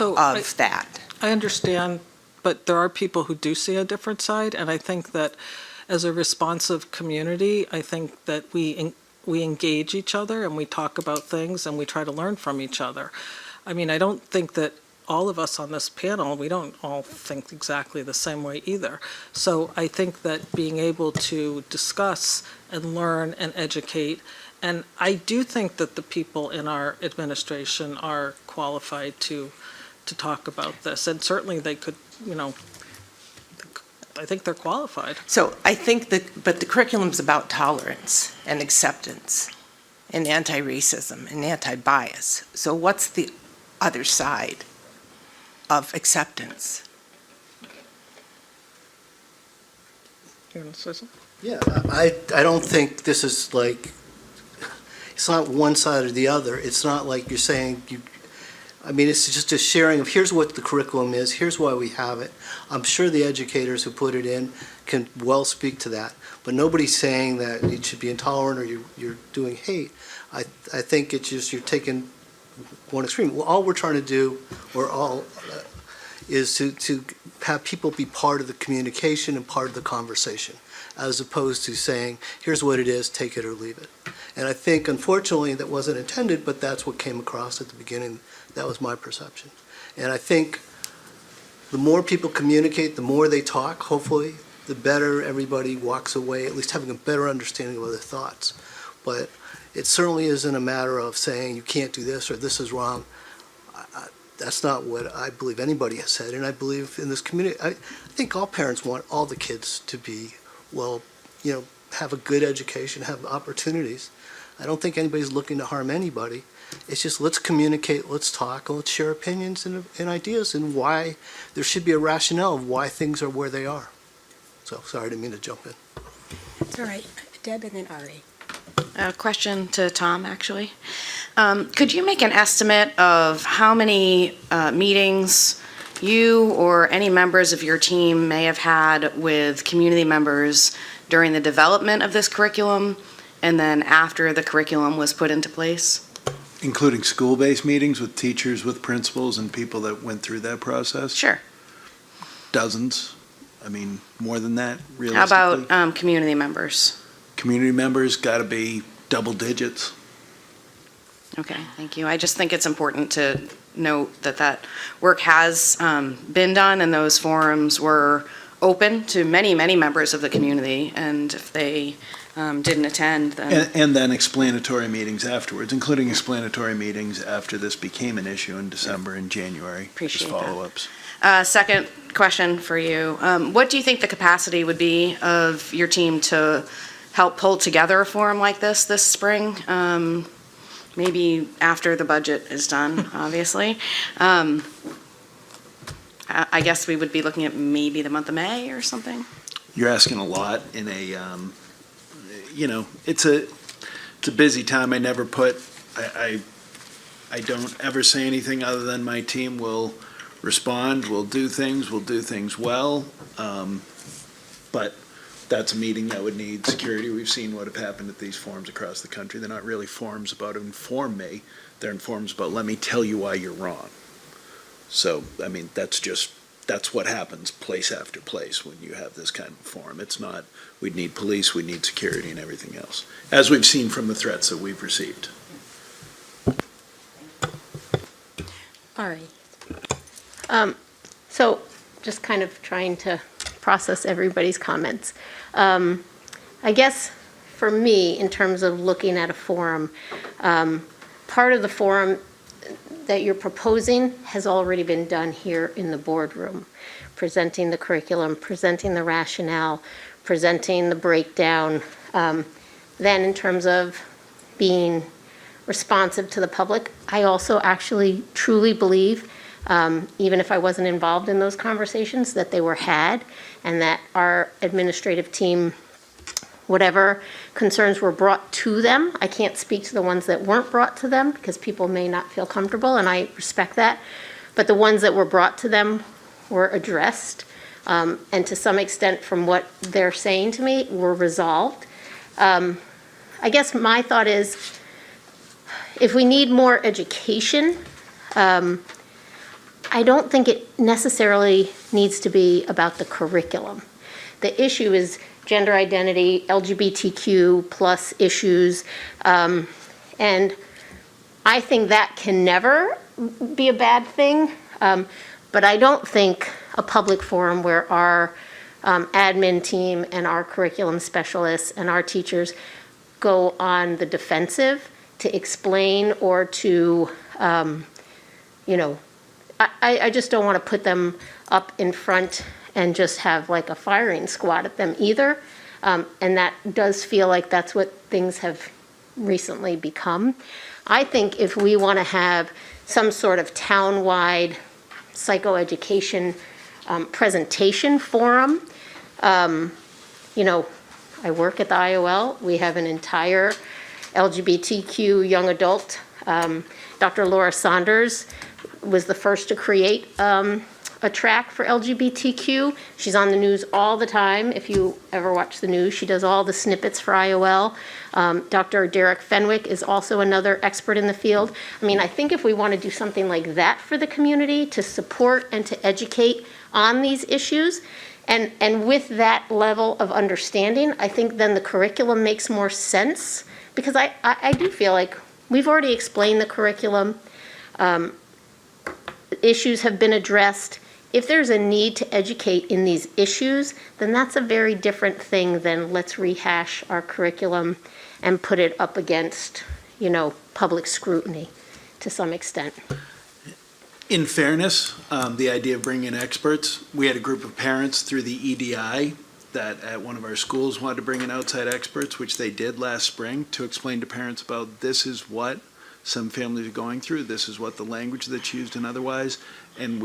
of that. I understand, but there are people who do see a different side, and I think that as a responsive community, I think that we engage each other and we talk about things and we try to learn from each other. I mean, I don't think that all of us on this panel, we don't all think exactly the same way either. So I think that being able to discuss and learn and educate, and I do think that the people in our administration are qualified to talk about this, and certainly they could, I think they're qualified. So I think but the curriculum's about tolerance and acceptance and anti-racism and anti-bias. So what's the other side of acceptance? You want to say something? Yeah, I don't think this is like, it's not one side or the other. It's not like you're saying, it's just a sharing of here's what the curriculum is, here's why we have it. I'm sure the educators who put it in can well speak to that, but nobody's saying that you should be intolerant or you're doing hate. I think it's just you're taking one extreme. Well, all we're trying to do, is to have people be part of the communication and part of the conversation, as opposed to saying, here's what it is, take it or leave it. And I think, unfortunately, that wasn't intended, but that's what came across at the beginning. That was my perception. And I think the more people communicate, the more they talk, hopefully, the better everybody walks away, at least having a better understanding of their thoughts. But it certainly isn't a matter of saying you can't do this or this is wrong. That's not what I believe anybody has said, and I believe in this community. I think all parents want all the kids to be, have a good education, have opportunities. I don't think anybody's looking to harm anybody. It's just let's communicate, let's talk, and let's share opinions and ideas and why there should be a rationale of why things are where they are. So, sorry, I didn't mean to jump in. That's all right. Deb and then Ari. A question to Tom, actually. Could you make an estimate of how many meetings you or any members of your team may have had with community members during the development of this curriculum and then after the curriculum was put into place? Including school-based meetings with teachers, with principals, and people that went through that process? Sure. Dozens. More than that, realistically. How about community members? Community members got to be double digits. Okay, thank you. I just think it's important to note that work has been done and those forums were open to many, many members of the community. And if they didn't attend, then... And then explanatory meetings afterwards, including explanatory meetings after this became an issue in December and January. Appreciate that. Follow-ups. Second question for you. What do you think the capacity would be of your team to help pull together a forum like this spring? Maybe after the budget is done, obviously. I guess we would be looking at maybe the month of May or something. You're asking a lot in a, it's a busy time. I never put, I don't ever say anything other than my team will respond, we'll do things well. But that's a meeting that would need security. We've seen what have happened at these forums across the country. They're not really forums about inform me. They're forums about let me tell you why you're wrong. So, that's what happens place after place when you have this kind of forum. It's not, we'd need police, we'd need security and everything else, as we've seen from the threats that we've received. All right. So just kind of trying to process everybody's comments. I guess for me, in terms of looking at a forum, part of the forum that you're proposing has already been done here in the boardroom, presenting the curriculum, presenting the rationale, presenting the breakdown. Then in terms of being responsive to the public, I also actually truly believe, even if I wasn't involved in those conversations, that they were had, and that our administrative team, whatever concerns were brought to them, I can't speak to the ones that weren't brought to them because people may not feel comfortable, and I respect that, but the ones that were brought to them were addressed. and to some extent from what they're saying to me, were resolved. I guess my thought is, if we need more education, I don't think it necessarily needs to be about the curriculum. The issue is gender identity, LGBTQ plus issues, and I think that can never be a bad thing, but I don't think a public forum where our admin team and our curriculum specialists and our teachers go on the defensive to explain or to, I just don't want to put them up in front and just have like a firing squad at them either. And that does feel like that's what things have recently become. I think if we want to have some sort of town-wide psychoeducation presentation forum, I work at the IOL. We have an entire LGBTQ young adult. Dr. Laura Saunders was the first to create a track for LGBTQ. She's on the news all the time. If you ever watch the news, she does all the snippets for IOL. Dr. Derek Fenwick is also another expert in the field. I mean, I think if we want to do something like that for the community to support and to educate on these issues, and with that level of understanding, I think then the curriculum makes more sense, because I do feel like we've already explained the curriculum. Issues have been addressed. If there's a need to educate in these issues, then that's a very different thing than let's rehash our curriculum and put it up against, public scrutiny to some extent. In fairness, the idea of bringing in experts, we had a group of parents through the EDI that at one of our schools wanted to bring in outside experts, which they did last spring, to explain to parents about this is what some families are going through, this is what the language that's used and otherwise, and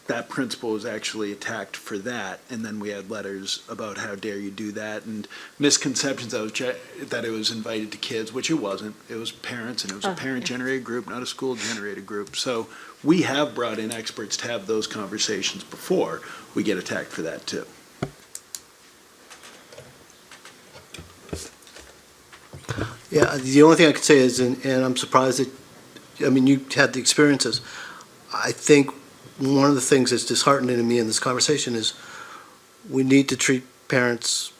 that principal was actually attacked for that, and then we had letters about how dare you do that, and misconceptions that it was invited to kids, which it wasn't. It was parents, and it was a parent-generated group, not a school-generated group. So we have brought in experts to have those conversations before we get attacked for that too. Yeah, the only thing I could say is, and I'm surprised that, you had the experiences. I think one of the things that's disheartening to me in this conversation is we need to treat parents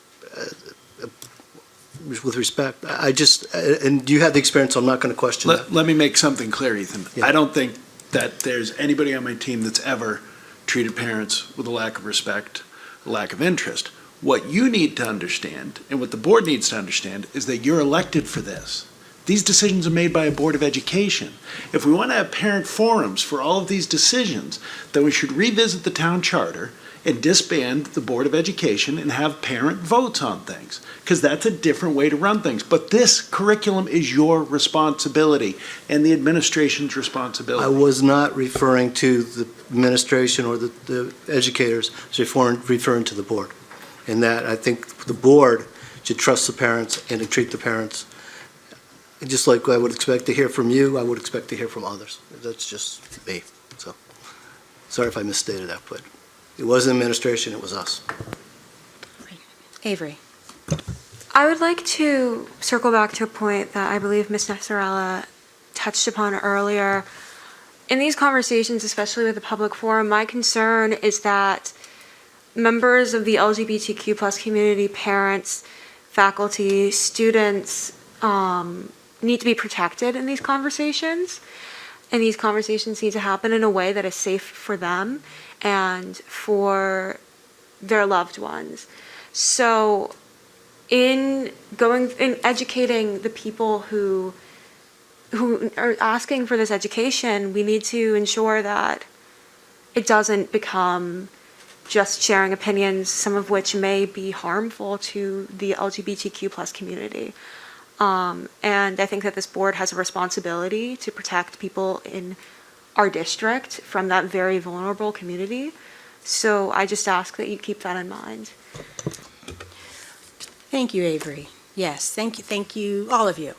with respect. And you had the experience, so I'm not going to question that. Let me make something clear, Ethan. Yeah. I don't think that there's anybody on my team that's ever treated parents with a lack of respect, a lack of interest. What you need to understand, and what the board needs to understand, is that you're elected for this. These decisions are made by a Board of Education. If we want to have parent forums for all of these decisions, then we should revisit the town charter and disband the Board of Education and have parent votes on things, because that's a different way to run things. But this curriculum is your responsibility and the administration's responsibility. I was not referring to the administration or the educators, I was referring to the board. And that I think the board should trust the parents and to treat the parents. And just like I would expect to hear from you, I would expect to hear from others. That's just me. So, sorry if I misstated that, but it wasn't administration, it was us. Avery. I would like to circle back to a point that I believe Ms. Nessarella touched upon earlier. In these conversations, especially with the public forum, my concern is that members of the LGBTQ plus community, parents, faculty, students, need to be protected in these conversations. And these conversations need to happen in a way that is safe for them and for their loved ones. So in educating the people who are asking for this education, we need to ensure that it doesn't become just sharing opinions, some of which may be harmful to the LGBTQ plus community. And I think that this board has a responsibility to protect people in our district from that very vulnerable community. So I just ask that you keep that in mind. Thank you, Avery. Yes, thank you, all of you.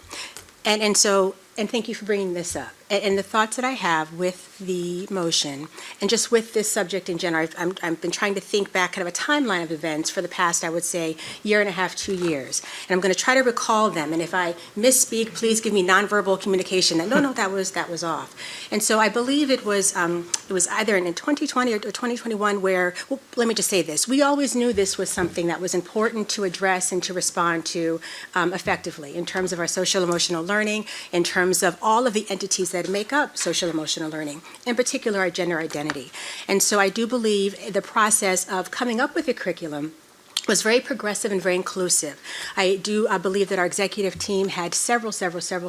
And thank you for bringing this up. and the thoughts that I have with the motion, and just with this subject in general, I've been trying to think back kind of a timeline of events for the past, I would say, year and a half, 2 years. And I'm going to try to recall them, and if I misspeak, please give me nonverbal communication that, no, that was off. And so I believe it was either in 2020 or 2021 where, well, let me just say this, we always knew this was something that was important to address and to respond to effectively in terms of our social emotional learning, in terms of all of the entities that make up social emotional learning, in particular our gender identity. And so I do believe the process of coming up with a curriculum was very progressive and very inclusive. I do believe that our executive team had several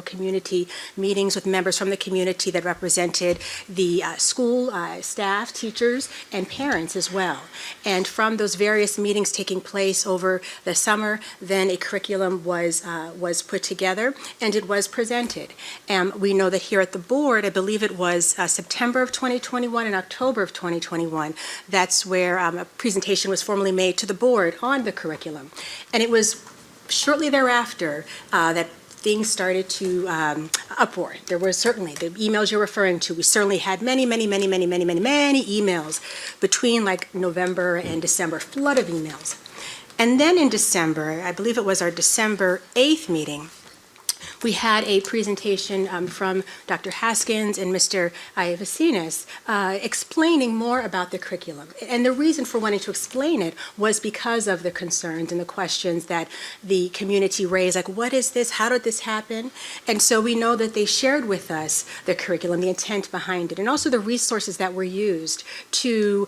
community meetings with members from the community that represented the school staff, teachers, and parents as well. And from those various meetings taking place over the summer, then a curriculum was put together and it was presented. And we know that here at the board, I believe it was September of 2021 and October of 2021, that's where a presentation was formally made to the board on the curriculum. And it was shortly thereafter that things started to uproar. There were certainly the emails you're referring to. We certainly had many emails between like November and December, flood of emails. And then in December, I believe it was our December 8th meeting, we had a presentation from Dr. Haskins and Mr. Iavacinas explaining more about the curriculum. And the reason for wanting to explain it was because of the concerns and the questions that the community raised, like, what is this? How did this happen? And so we know that they shared with us the curriculum, the intent behind it, and also the resources that were used to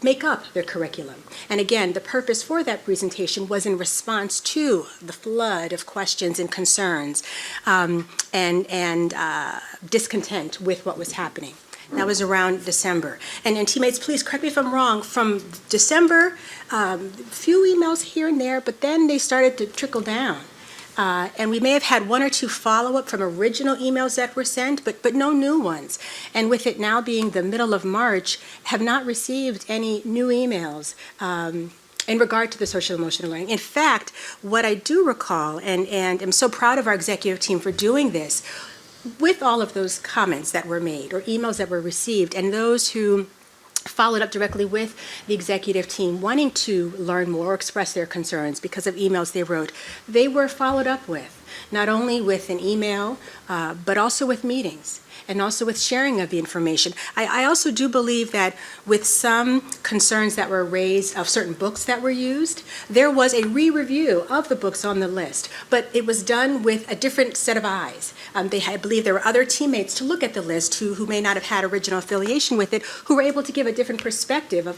make up the curriculum. And again, the purpose for that presentation was in response to the flood of questions and concerns and discontent with what was happening. That was around December. And teammates, please correct me if I'm wrong, from December, few emails here and there, but then they started to trickle down. And we may have had one or two follow-up from original emails that were sent, but no new ones. And with it now being the middle of March, have not received any new emails in regard to the social emotional learning. In fact, what I do recall, and I'm so proud of our executive team for doing this, with all of those comments that were made or emails that were received, and those who followed up directly with the executive team wanting to learn more or express their concerns because of emails they wrote, they were followed up with, not only with an email, but also with meetings, and also with sharing of the information. I also do believe that with some concerns that were raised of certain books that were used, there was a re-review of the books on the list, but it was done with a different set of eyes. I believe there were other teammates to look at the list who may not have had original affiliation with it, who were able to give a different perspective of,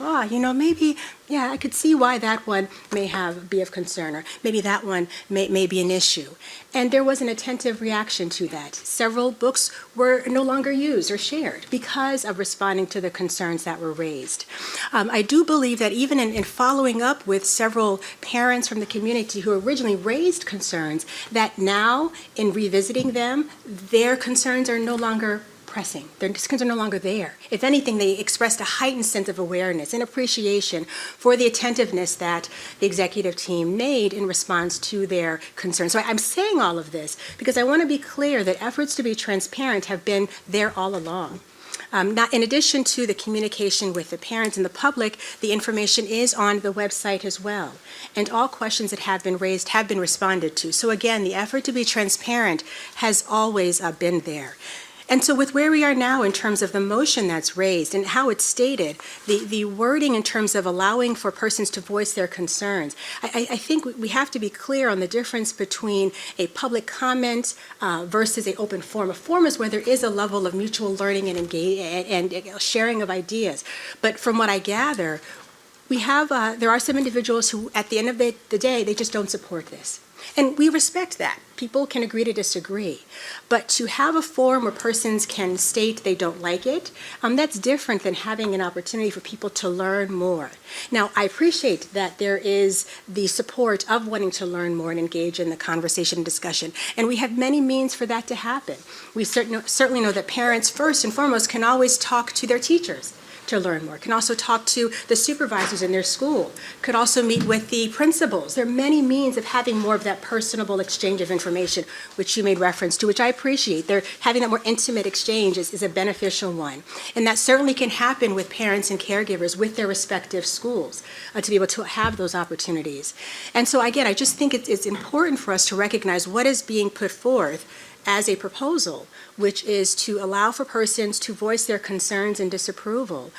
maybe, yeah, I could see why that one may be of concern, or maybe that one may be an issue. And there was an attentive reaction to that. Several books were no longer used or shared because of responding to the concerns that were raised. I do believe that even in following up with several parents from the community who originally raised concerns, that now in revisiting them, their concerns are no longer pressing. Their concerns are no longer there. If anything, they expressed a heightened sense of awareness and appreciation for the attentiveness that the executive team made in response to their concerns. So I'm saying all of this because I want to be clear that efforts to be transparent have been there all along. In addition to the communication with the parents and the public, the information is on the website as well. And all questions that have been raised have been responded to. So again, the effort to be transparent has always been there. And so with where we are now in terms of the motion that's raised and how it's stated, the wording in terms of allowing for persons to voice their concerns, I think we have to be clear on the difference between a public comment versus an open forum. A forum is where there is a level of mutual learning and sharing of ideas. But from what I gather, there are some individuals who, at the end of the day, they just don't support this. And we respect that. People can agree to disagree. But to have a forum where persons can state they don't like it, that's different than having an opportunity for people to learn more. Now, I appreciate that there is the support of wanting to learn more and engage in the conversation and discussion. And we have many means for that to happen. We certainly know that parents, first and foremost, can always talk to their teachers. to learn more, can also talk to the supervisors in their school, could also meet with the principals. There are many means of having more of that personable exchange of information, which you made reference to, which I appreciate. Having that more intimate exchange is a beneficial one. And that certainly can happen with parents and caregivers with their respective schools, to be able to have those opportunities. And so again, I just think it's important for us to recognize what is being put forth as a proposal, which is to allow for persons to voice their concerns and disapproval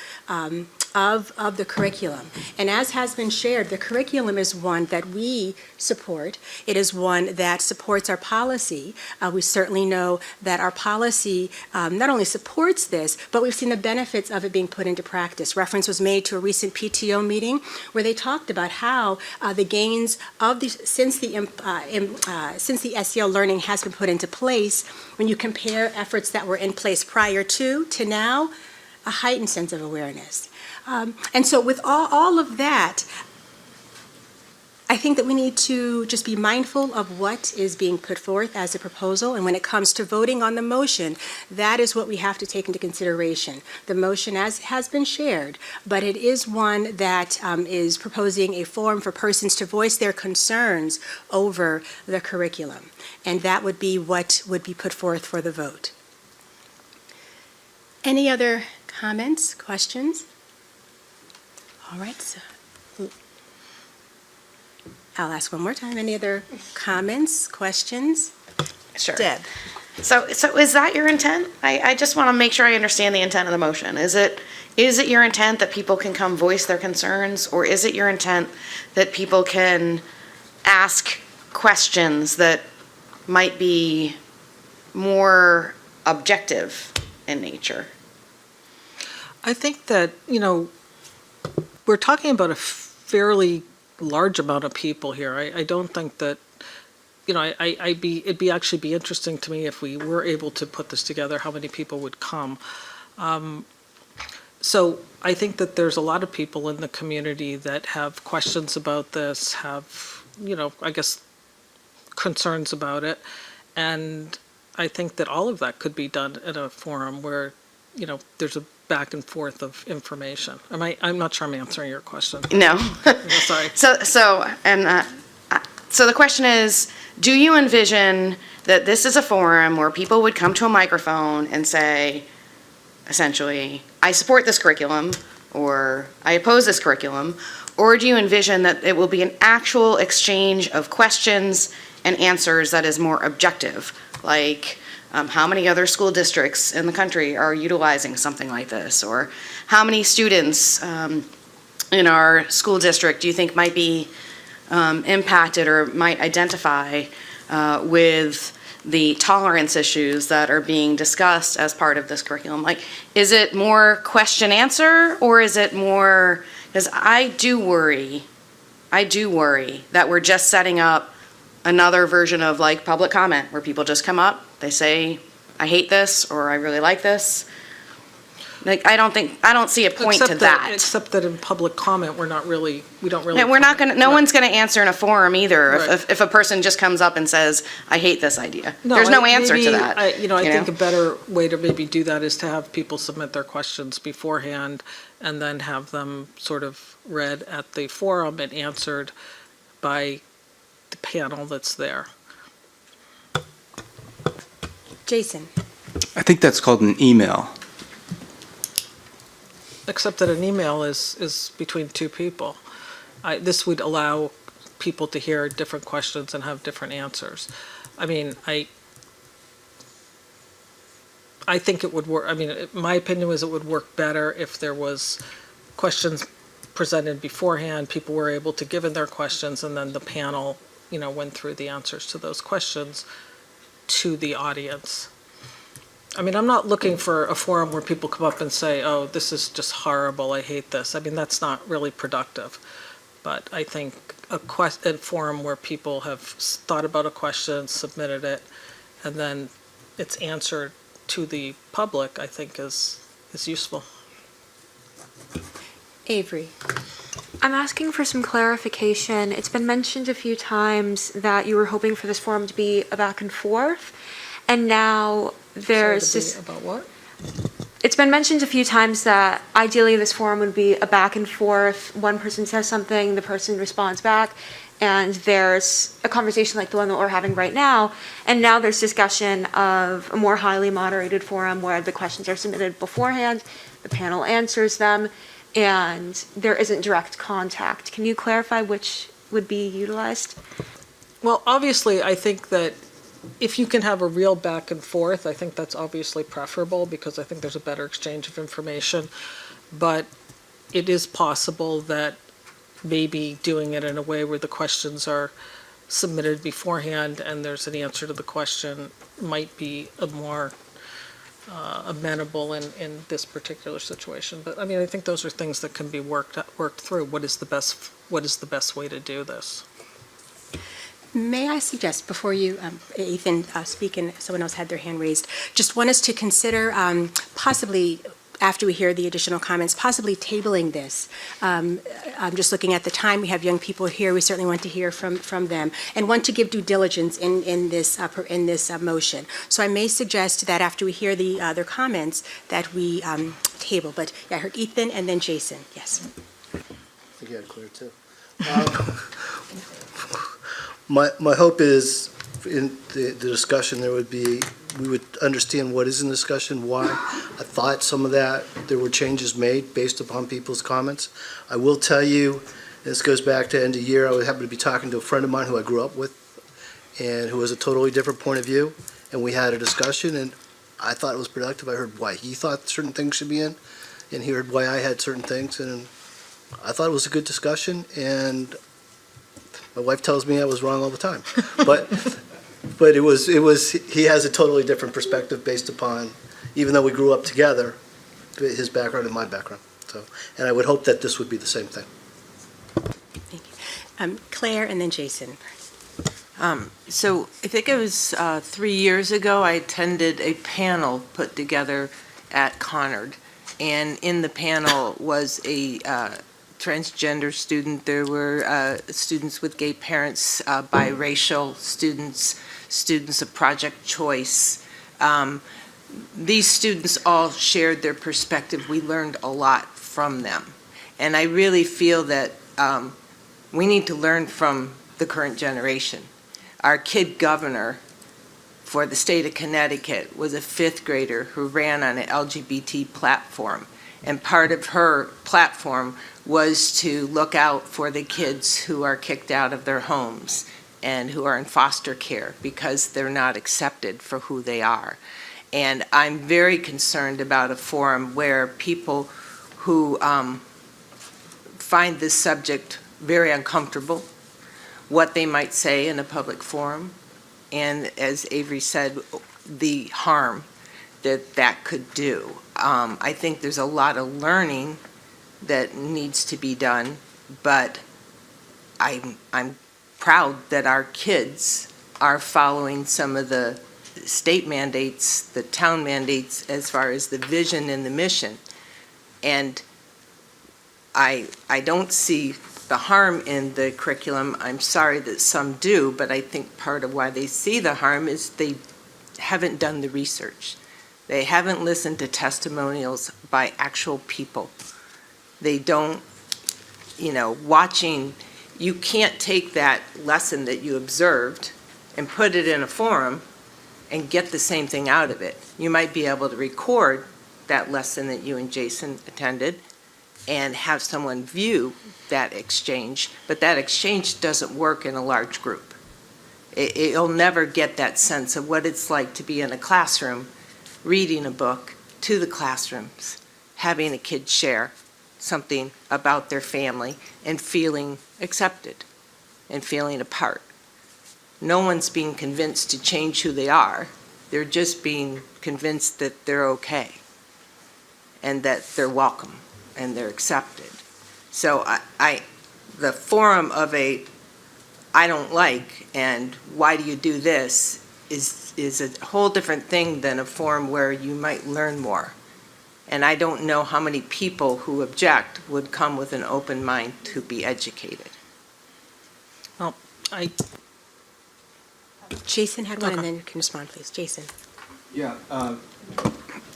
of the curriculum. And as has been shared, the curriculum is one that we support. It is one that supports our policy. We certainly know that our policy not only supports this, but we've seen the benefits of it being put into practice. Reference was made to a recent PTO meeting where they talked about how the gains of since the SEL learning has been put into place, when you compare efforts that were in place prior to now, a heightened sense of awareness. And so with all of that, I think that we need to just be mindful of what is being put forth as a proposal, and when it comes to voting on the motion, that is what we have to take into consideration. The motion as has been shared, but it is one that is proposing a forum for persons to voice their concerns over the curriculum, and that would be what would be put forth for the vote. Any other comments, questions? All right, so I'll ask one more time. Any other comments, questions? Sure. Deb? So is that your intent? I just want to make sure I understand the intent of the motion. Is it your intent that people can come voice their concerns, or is it your intent that people can ask questions that might be more objective in nature? I think that, we're talking about a fairly large amount of people here. I don't think that, it'd actually be interesting to me if we were able to put this together, how many people would come. So I think that there's a lot of people in the community that have questions about this, have, I guess, concerns about it. And I think that all of that could be done at a forum where, there's a back and forth of information. I'm not sure I'm answering your question. No. Sorry. So the question is, do you envision that this is a forum where people would come to a microphone and say, essentially, I support this curriculum, or I oppose this curriculum, or do you envision that it will be an actual exchange of questions and answers that is more objective, like how many other school districts in the country are utilizing something like this, or how many students in our school district do you think might be impacted or might identify with the tolerance issues that are being discussed as part of this curriculum? Like, is it more question answer, or is it more, because I do worry that we're just setting up another version of like public comment where people just come up, they say, I hate this, or I really like this. Like, I don't see a point to that. Except that in public comment, we don't really. Yeah, no one's gonna answer in a forum either, Right. if a person just comes up and says, I hate this idea. There's no answer to that. I think a better way to maybe do that is to have people submit their questions beforehand and then have them sort of read at the forum and answered by the panel that's there. Jason? I think that's called an email. Except that an email is between two people. This would allow people to hear different questions and have different answers. I think it would work. My opinion was it would work better if there was questions presented beforehand, people were able to give in their questions, and then the panel, went through the answers to those questions to the audience. I'm not looking for a forum where people come up and say, oh, this is just horrible, I hate this. That's not really productive. But I think a forum where people have thought about a question, submitted it, and then it's answered to the public, I think is useful. Avery? I'm asking for some clarification. It's been mentioned a few times that you were hoping for this forum to be a back and forth, and now there's About what? It's been mentioned a few times that ideally this forum would be a back and forth. One person says something, the person responds back, and there's a conversation like the one that we're having right now. And now there's discussion of a more highly moderated forum where the questions are submitted beforehand, the panel answers them, and there isn't direct contact. Can you clarify which would be utilized? Well, obviously, I think that if you can have a real back and forth, I think that's obviously preferable because I think there's a better exchange of information. But it is possible that maybe doing it in a way where the questions are submitted beforehand and there's an answer to the question might be a more amenable in this particular situation. But I mean, I think those are things that can be worked through. What is the best way to do this? May I suggest, before you, Ethan, speak and someone else had their hand raised, just want us to consider possibly, after we hear the additional comments, possibly tabling this. I'm just looking at the time. We have young people here. We certainly want to hear from them and want to give due diligence in this motion. So I may suggest that after we hear the other comments that we table. But yeah, I heard Ethan and then Jason. Yes. I think you had it clear too. My hope is in the discussion we would understand what is in discussion, why. I thought some of that, there were changes made based upon people's comments. I will tell you, this goes back to end of year, I happened to be talking to a friend of mine who I grew up with and who has a totally different point of view, and we had a discussion, and I thought it was productive. I heard why he thought certain things should be in, and he heard why I had certain things, and I thought it was a good discussion, and my wife tells me I was wrong all the time. But it was he has a totally different perspective based upon, even though we grew up together, his background and my background. So, and I would hope that this would be the same thing. Thank you. Claire and then Jason. So I think it was 3 years ago, I attended a panel put together at Conard. And in the panel was a transgender student. There were students with gay parents, biracial students, students of Project Choice. These students all shared their perspective. We learned a lot from them. And I really feel that we need to learn from the current generation. Our kid governor for the state of Connecticut was a fifth grader who ran on an LGBT platform. And part of her platform was to look out for the kids who are kicked out of their homes and who are in foster care because they're not accepted for who they are. And I'm very concerned about a forum where people who find this subject very uncomfortable, what they might say in a public forum, and as Avery said, the harm that could do. I think there's a lot of learning that needs to be done, but I'm proud that our kids are following some of the state mandates, the town mandates, as far as the vision and the mission. And I don't see the harm in the curriculum. I'm sorry that some do, but I think part of why they see the harm is they haven't done the research. They haven't listened to testimonials by actual people. They don't, watching, you can't take that lesson that you observed and put it in a forum and get the same thing out of it. You might be able to record that lesson that you and Jason attended and have someone view that exchange, but that exchange doesn't work in a large group. You'll never get that sense of what it's like to be in a classroom, reading a book to the classrooms, having a kid share something about their family and feeling accepted and feeling a part. No one's being convinced to change who they are. They're just being convinced that they're okay and that they're welcome and they're accepted. So the forum of I don't like and why do you do this is a whole different thing than a forum where you might learn more. And I don't know how many people who object would come with an open mind to be educated. Well, Jason had one, and then you can respond, please. Jason. Yeah,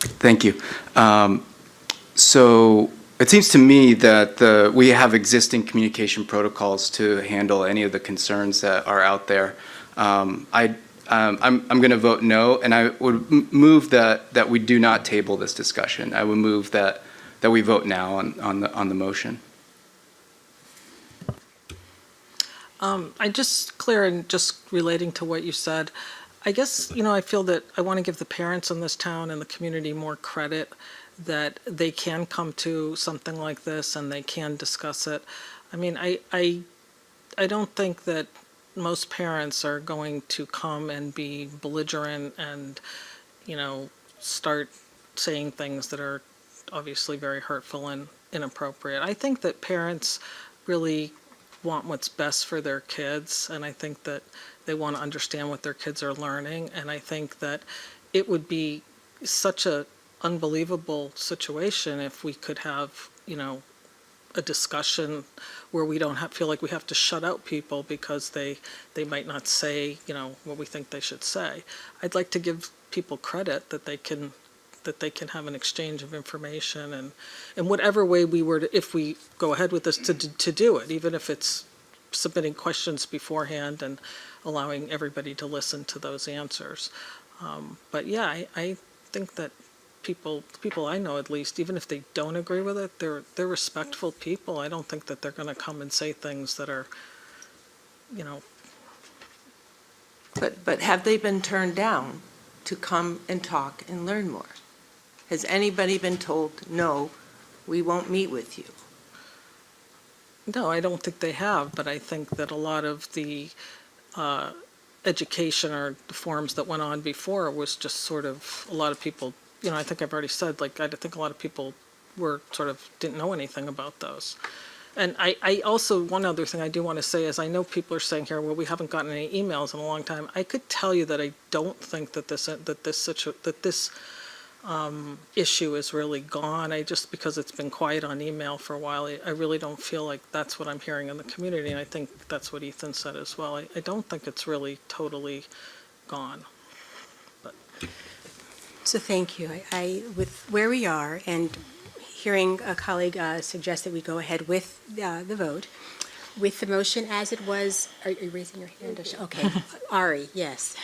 Thank you. So it seems to me that we have existing communication protocols to handle any of the concerns that are out there. I'm going to vote no, and I would move that we do not table this discussion. I would move that we vote now on the motion. I just, Claire, and just relating to what you said, I guess, I feel that I want to give the parents in this town and the community more credit that they can come to something like this and they can discuss it. I mean, I don't think that most parents are going to come and be belligerent and, start saying things that are obviously very hurtful and inappropriate. I think that parents really want what's best for their kids, and I think that they want to understand what their kids are learning, and I think that it would be such a unbelievable situation if we could have, a discussion where we don't feel like we have to shut out people because they might not say, what we think they should say. I'd like to give people credit that they can have an exchange of information and in whatever way we were to, if we go ahead with this, to do it, even if it's submitting questions beforehand and allowing everybody to listen to those answers. But yeah, I think that people I know, at least, even if they don't agree with it, they're respectful people. I don't think that they're going to come and say things that are, But have they been turned down to come and talk and learn more? Has anybody been told, no, we won't meet with you? No, I don't think they have, but I think that a lot of the education or the forums that went on before was just sort of, a lot of people, I think I've already said, I think a lot of people didn't know anything about those. And I also, one other thing I do want to say is, I know people are saying here, well, we haven't gotten any emails in a long time. I could tell you that I don't think that this issue is really gone. Because it's been quiet on email for a while, I really don't feel like that's what I'm hearing in the community, and I think that's what Ethan said as well. I don't think it's really totally gone. So thank you. With where we are and hearing a colleague suggest that we go ahead with the vote, with the motion as it was, are you raising your hand? Okay, Ari, yes.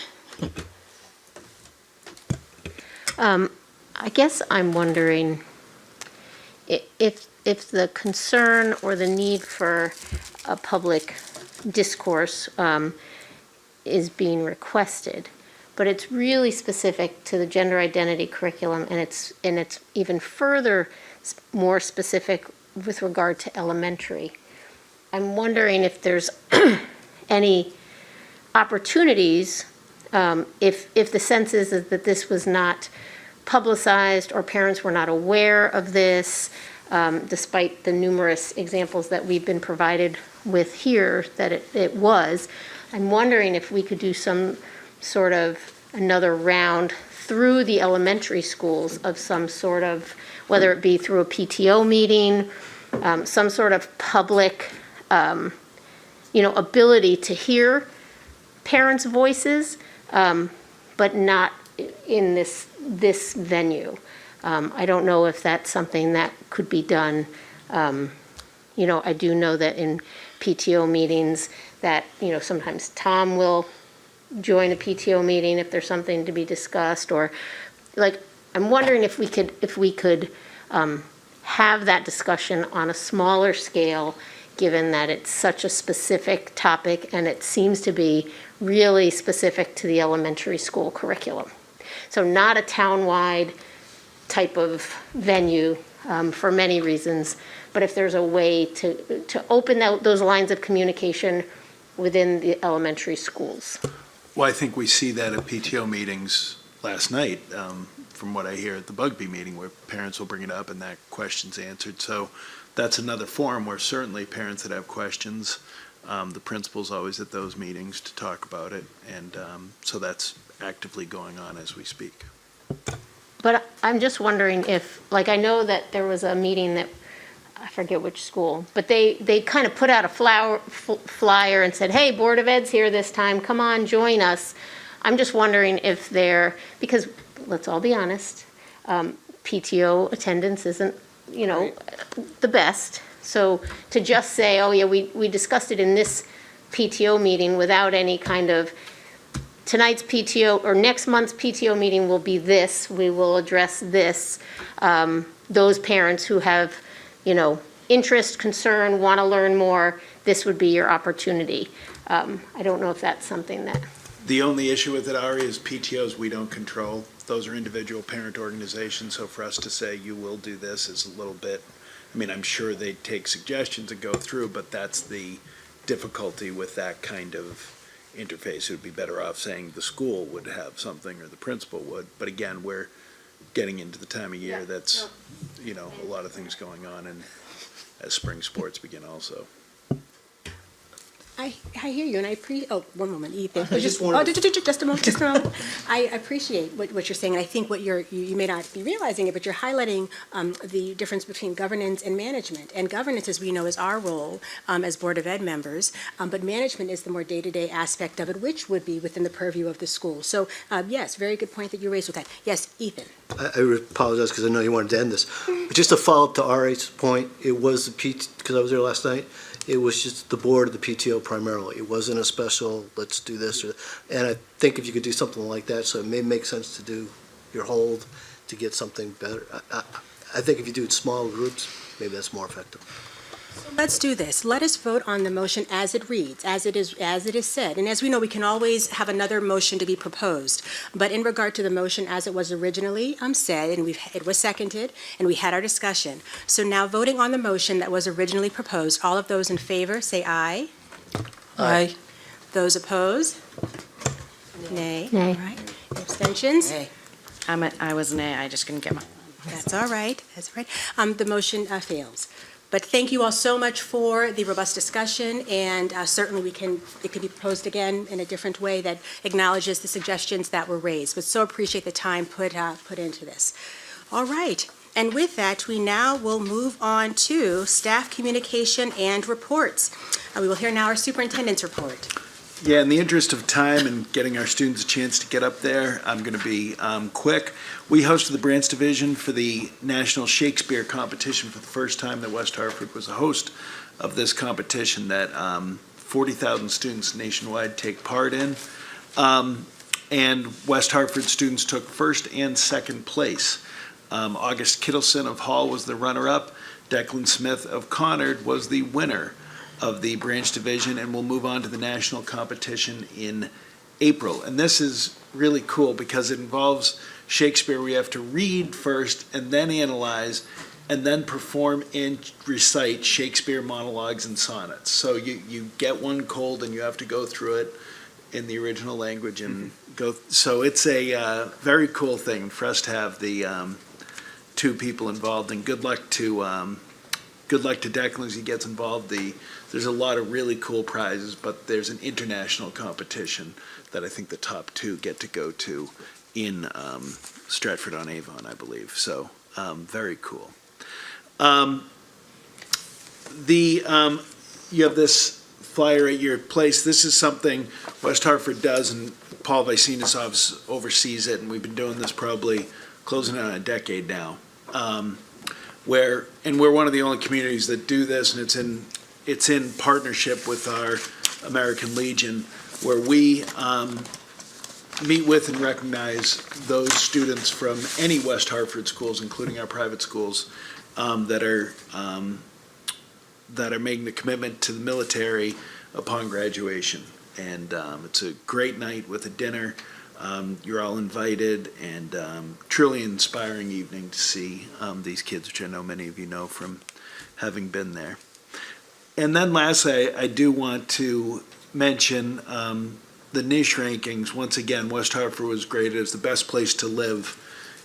I guess I'm wondering if the concern or the need for a public discourse is being requested, but it's really specific to the gender identity curriculum, and it's even further more specific with regard to elementary. I'm wondering if there's any opportunities, if the sense is that this was not publicized or parents were not aware of this, despite the numerous examples that we've been provided with here that it was. I'm wondering if we could do some sort of another round through the elementary schools of some sort of, whether it be through a PTO meeting, some sort of public, ability to hear parents' voices, but not in this venue. I don't know if that's something that could be done. I do know that in PTO meetings that, sometimes Tom will join a PTO meeting if there's something to be discussed, or I'm wondering if we could have that discussion on a smaller scale, given that it's such a specific topic and it seems to be really specific to the elementary school curriculum. So not a town-wide type of venue for many reasons, but if there's a way to open those lines of communication within the elementary schools. Well, I think we see that at PTO meetings last night, from what I hear at the Bugby meeting, where parents will bring it up and that question's answered. So that's another forum where certainly parents that have questions, the principal's always at those meetings to talk about it. And so that's actively going on as we speak. But I'm just wondering if, I know that there was a meeting that, I forget which school, but they kind of put out a flyer and said, hey, Board of Ed's here this time, come on, join us. I'm just wondering if because let's all be honest, PTO attendance isn't, the best. So to just say, oh yeah, we discussed it in this PTO meeting without any kind of, tonight's PTO or next month's PTO meeting will be this, we will address this. Those parents who have, interest, concern, want to learn more, this would be your opportunity. I don't know if that's something that. The only issue with it, Ari, is PTOs we don't control. Those are individual parent organizations, so for us to say you will do this is a little bit, I'm sure they take suggestions and go through, but that's the difficulty with that kind of interface. It would be better off saying the school would have something or the principal would, but again, we're getting into the time of year that's, a lot of things going on, and as spring sports begin also. I hear you, and I one moment, Ethan. I just wanted just a moment. I appreciate what you're saying, and I think what you may not be realizing it, but you're highlighting the difference between governance and management. And governance, as we know, is our role as Board of Ed members, but management is the more day-to-day aspect of it, which would be within the purview of the school. So, yes, very good point that you raised with that. Yes, Ethan. I apologize because I know you wanted to end this. But just to follow up to Ari's point, it was because I was there last night, it was just the board of the PTO primarily. It wasn't a special, let's do this, and I think if you could do something like that, so it may make sense to do your hold to get something better. I think if you do it small groups, maybe that's more effective. Let's do this. Let us vote on the motion as it reads, as it is said. And as we know, we can always have another motion to be proposed. But in regard to the motion as it was originally said, and it was seconded, and we had our discussion. So now voting on the motion that was originally proposed, all of those in favor, say aye. Aye. Those opposed? Nay. Nay. All right. Abstentions? Nay. I was nay, I just couldn't get my. That's all right. That's all right. The motion fails. But thank you all so much for the robust discussion, and certainly it can be proposed again in a different way that acknowledges the suggestions that were raised. But so appreciate the time put into this. All right, and with that, we now will move on to staff communication and reports. We will hear now our superintendent's report. Yeah, in the interest of time and getting our students a chance to get up there, I'm going to be quick. We hosted the Branch Division for the National Shakespeare Competition for the first time that West Hartford was a host of this competition that 40,000 students nationwide take part in. And West Hartford students took first and second place. August Kittleson of Hall was the runner-up. Declan Smith of Conard was the winner of the Branch Division, and we'll move on to the national competition in April. And this is really cool because it involves Shakespeare. We have to read first and then analyze and then perform and recite Shakespeare monologues and sonnets. So you get one cold and you have to go through it in the original language and go. So it's a very cool thing for us to have the two people involved, and good luck to Declan as he gets involved. There's a lot of really cool prizes, but there's an international competition that I think the top two get to go to in Stratford-on-Avon, I believe. So very cool. You have this flyer at your place. This is something West Hartford does, and Paul Vicina's office oversees it, and we've been doing this probably closing on a decade now. We're one of the only communities that do this, and it's in partnership with our American Legion, where we meet with and recognize those students from any West Hartford schools, including our private schools, that are making the commitment to the military upon graduation. And it's a great night with a dinner. You're all invited, and truly inspiring evening to see these kids, which I know many of you know from having been there. And then lastly, I do want to mention the niche rankings. Once again, West Hartford was graded as the best place to live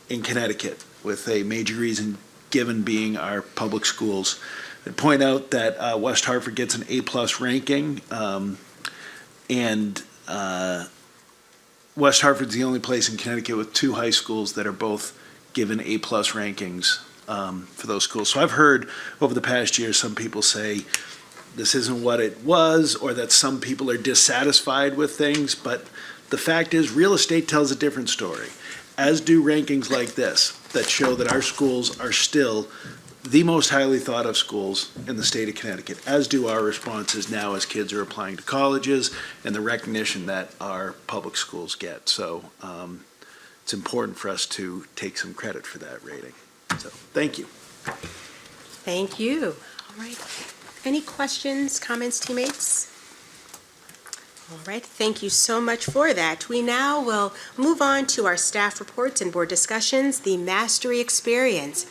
in Connecticut, with a major reason given being our public schools. I'd point out that West Hartford gets an A+ ranking, and West Hartford's the only place in Connecticut with two high schools that are both given A+ rankings for those schools. So I've heard over the past year some people say this isn't what it was, or that some people are dissatisfied with things, but the fact is real estate tells a different story, as do rankings like this. that show that our schools are still the most highly thought of schools in the state of Connecticut, as do our responses now as kids are applying to colleges and the recognition that our public schools get. So it's important for us to take some credit for that rating. So thank you. Thank you. All right. Any questions, comments, teammates? All right, thank you so much for that. We now will move on to our staff reports and board discussions, the mastery experience.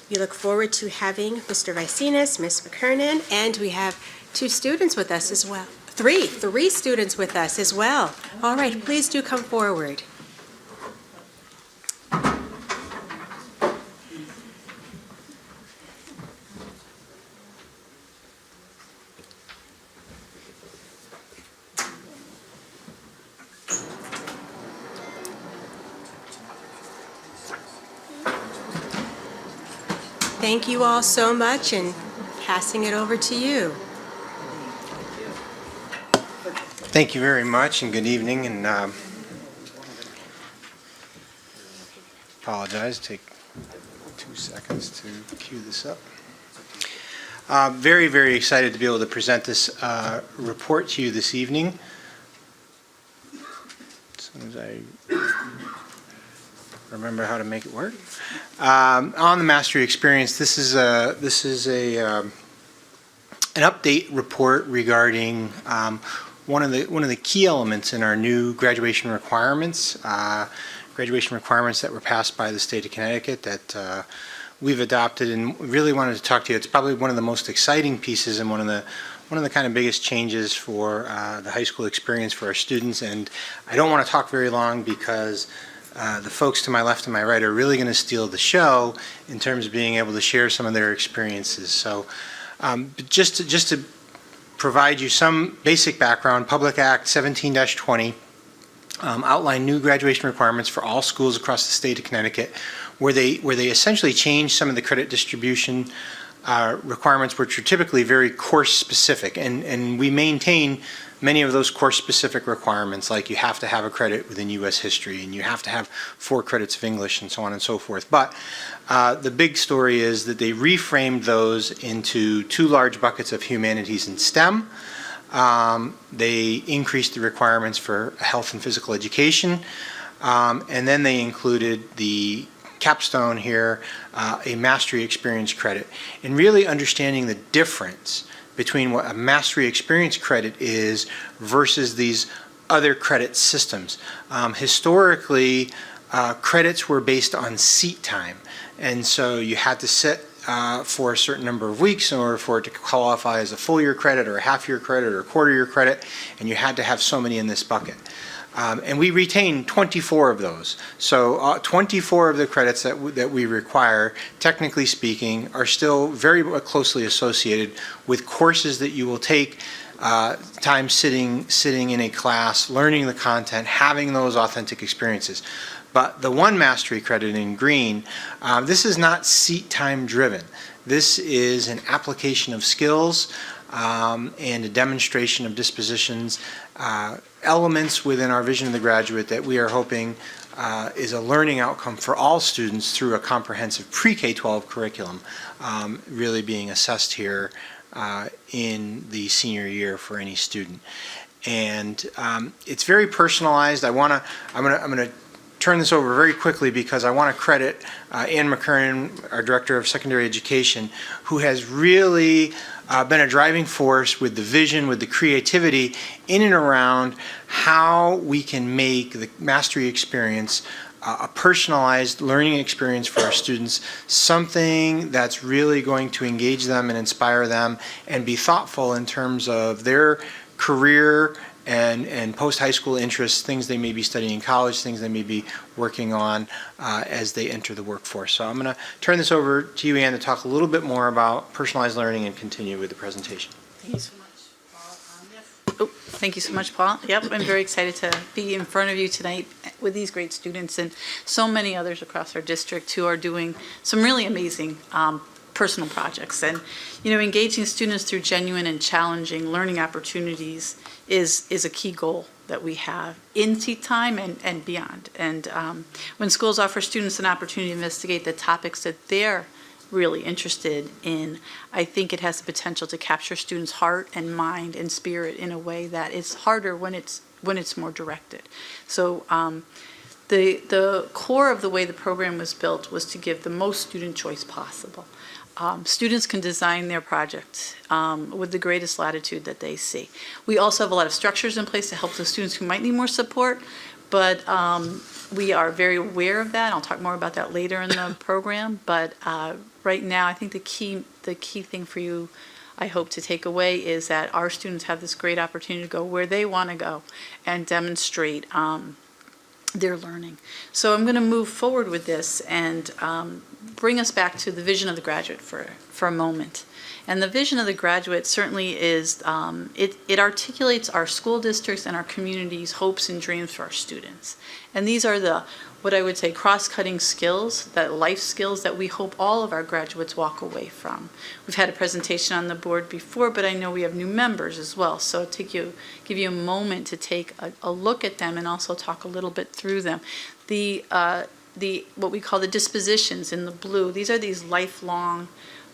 We look forward to having Mr. Vicinas, Ms. McKernan, and we have two students with us as well. Three students with us as well. All right, please do come forward. Thank you all so much, and passing it over to you. Thank you very much, and good evening, and apologize, take 2 seconds to cue this up. Very, very excited to be able to present this report to you this evening. As soon as I remember how to make it work. On the mastery experience, this is an update report regarding one of the key elements in our new graduation requirements that were passed by the state of Connecticut that we've adopted, and really wanted to talk to you. It's probably one of the most exciting pieces and one of the kind of biggest changes for the high school experience for our students. And I don't want to talk very long because the folks to my left and my right are really going to steal the show in terms of being able to share some of their experiences. So just to provide you some basic background, Public Act 17-20 outlined new graduation requirements for all schools across the state of Connecticut, where they essentially changed some of the credit distribution requirements, which are typically very course specific, and we maintain many of those course specific requirements, like you have to have a credit within U.S. history and you have to have 4 credits of English and so on and so forth. But the big story is that they reframed those into 2 large buckets of humanities and STEM. They increased the requirements for health and physical education, and then they included the capstone here, a mastery experience credit, and really understanding the difference between what a mastery experience credit is versus these other credit systems. Historically, credits were based on seat time, and so you had to sit for a certain number of weeks in order for it to qualify as a full year credit or a half year credit or a quarter year credit, and you had to have so many in this bucket. And we retain 24 of those. So 24 of the credits that we require, technically speaking, are still very closely associated with courses that you will take, time sitting in a class, learning the content, having those authentic experiences. But the one mastery credit in green, this is not seat time driven. This is an application of skills and a demonstration of dispositions, elements within our vision of the graduate that we are hoping is a learning outcome for all students through a comprehensive pre-K-12 curriculum, really being assessed here in the senior year for any student. And it's very personalized. I'm gonna turn this over very quickly because I want to credit Ann McKernan, our Director of Secondary Education, who has really been a driving force with the vision, with the creativity in and around how we can make the mastery experience a personalized learning experience for our students, something that's really going to engage them and inspire them and be thoughtful in terms of their career and post-high school interests, things they may be studying in college, things they may be working on as they enter the workforce. So I'm going to turn this over to you, Ann, to talk a little bit more about personalized learning and continue with the presentation. Thank you so much, Paul. Thank you so much, Paul. Yep, I'm very excited to be in front of you tonight with these great students and so many others across our district who are doing some really amazing personal projects. And, you know, engaging students through genuine and challenging learning opportunities is a key goal that we have in seat time and beyond. And when schools offer students an opportunity to investigate the topics that they're really interested in, I think it has the potential to capture students' heart and mind and spirit in a way that is harder when it's more directed. So the core of the way the program was built was to give the most student choice possible. Students can design their project with the greatest latitude that they see. We also have a lot of structures in place to help the students who might need more support, but we are very aware of that. I'll talk more about that later in the program, but right now I think the key thing for you, I hope, to take away is that our students have this great opportunity to go where they want to go and demonstrate their learning. So I'm going to move forward with this and bring us back to the vision of the graduate for a moment. And the vision of the graduate certainly is, it articulates our school districts and our community's hopes and dreams for our students. And these are what I would say, cross-cutting skills, that life skills that we hope all of our graduates walk away from. We've had a presentation on the board before, but I know we have new members as well. So I'll give you a moment to take a look at them and also talk a little bit through them. What we call the dispositions in the blue, these are these lifelong,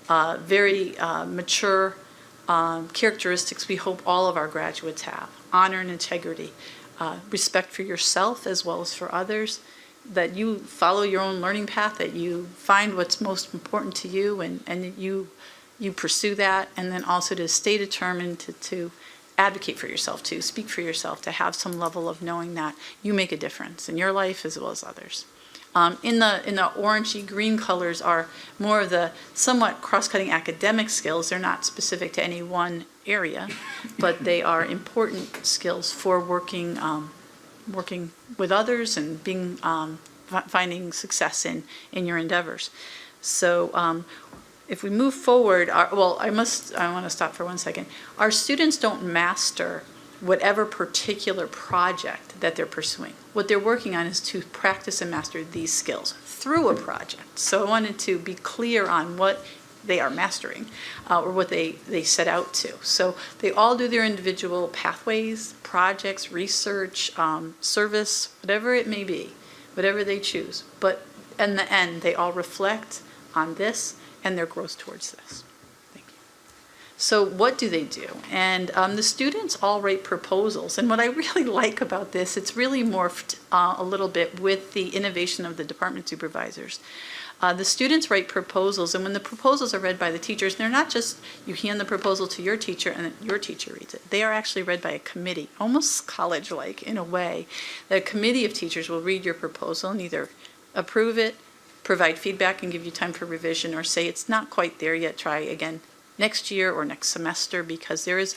very mature characteristics we hope all of our graduates have. Honor and integrity, respect for yourself as well as for others, that you follow your own learning path, that you find what's most important to you and you pursue that, and then also to stay determined to advocate for yourself, to speak for yourself, to have some level of knowing that you make a difference in your life as well as others. In the orangey green colors are more of the somewhat cross-cutting academic skills. They're not specific to any one area, but they are important skills for working with others and finding success in your endeavors. So if we move forward, I want to stop for 1 second. Our students don't master whatever particular project that they're pursuing. What they're working on is to practice and master these skills through a project. So I wanted to be clear on what they are mastering or what they set out to. So they all do their individual pathways, projects, research, service, whatever it may be, whatever they choose. But in the end, they all reflect on this and their growth towards this. So what do they do? And the students all write proposals. And what I really like about this, it's really morphed a little bit with the innovation of the department supervisors. The students write proposals, and when the proposals are read by the teachers, they're not just you hand the proposal to your teacher and then your teacher reads it. They are actually read by a committee, almost college-like in a way. The committee of teachers will read your proposal and either approve it, provide feedback and give you time for revision, or say it's not quite there yet, try again next year or next semester, because there is,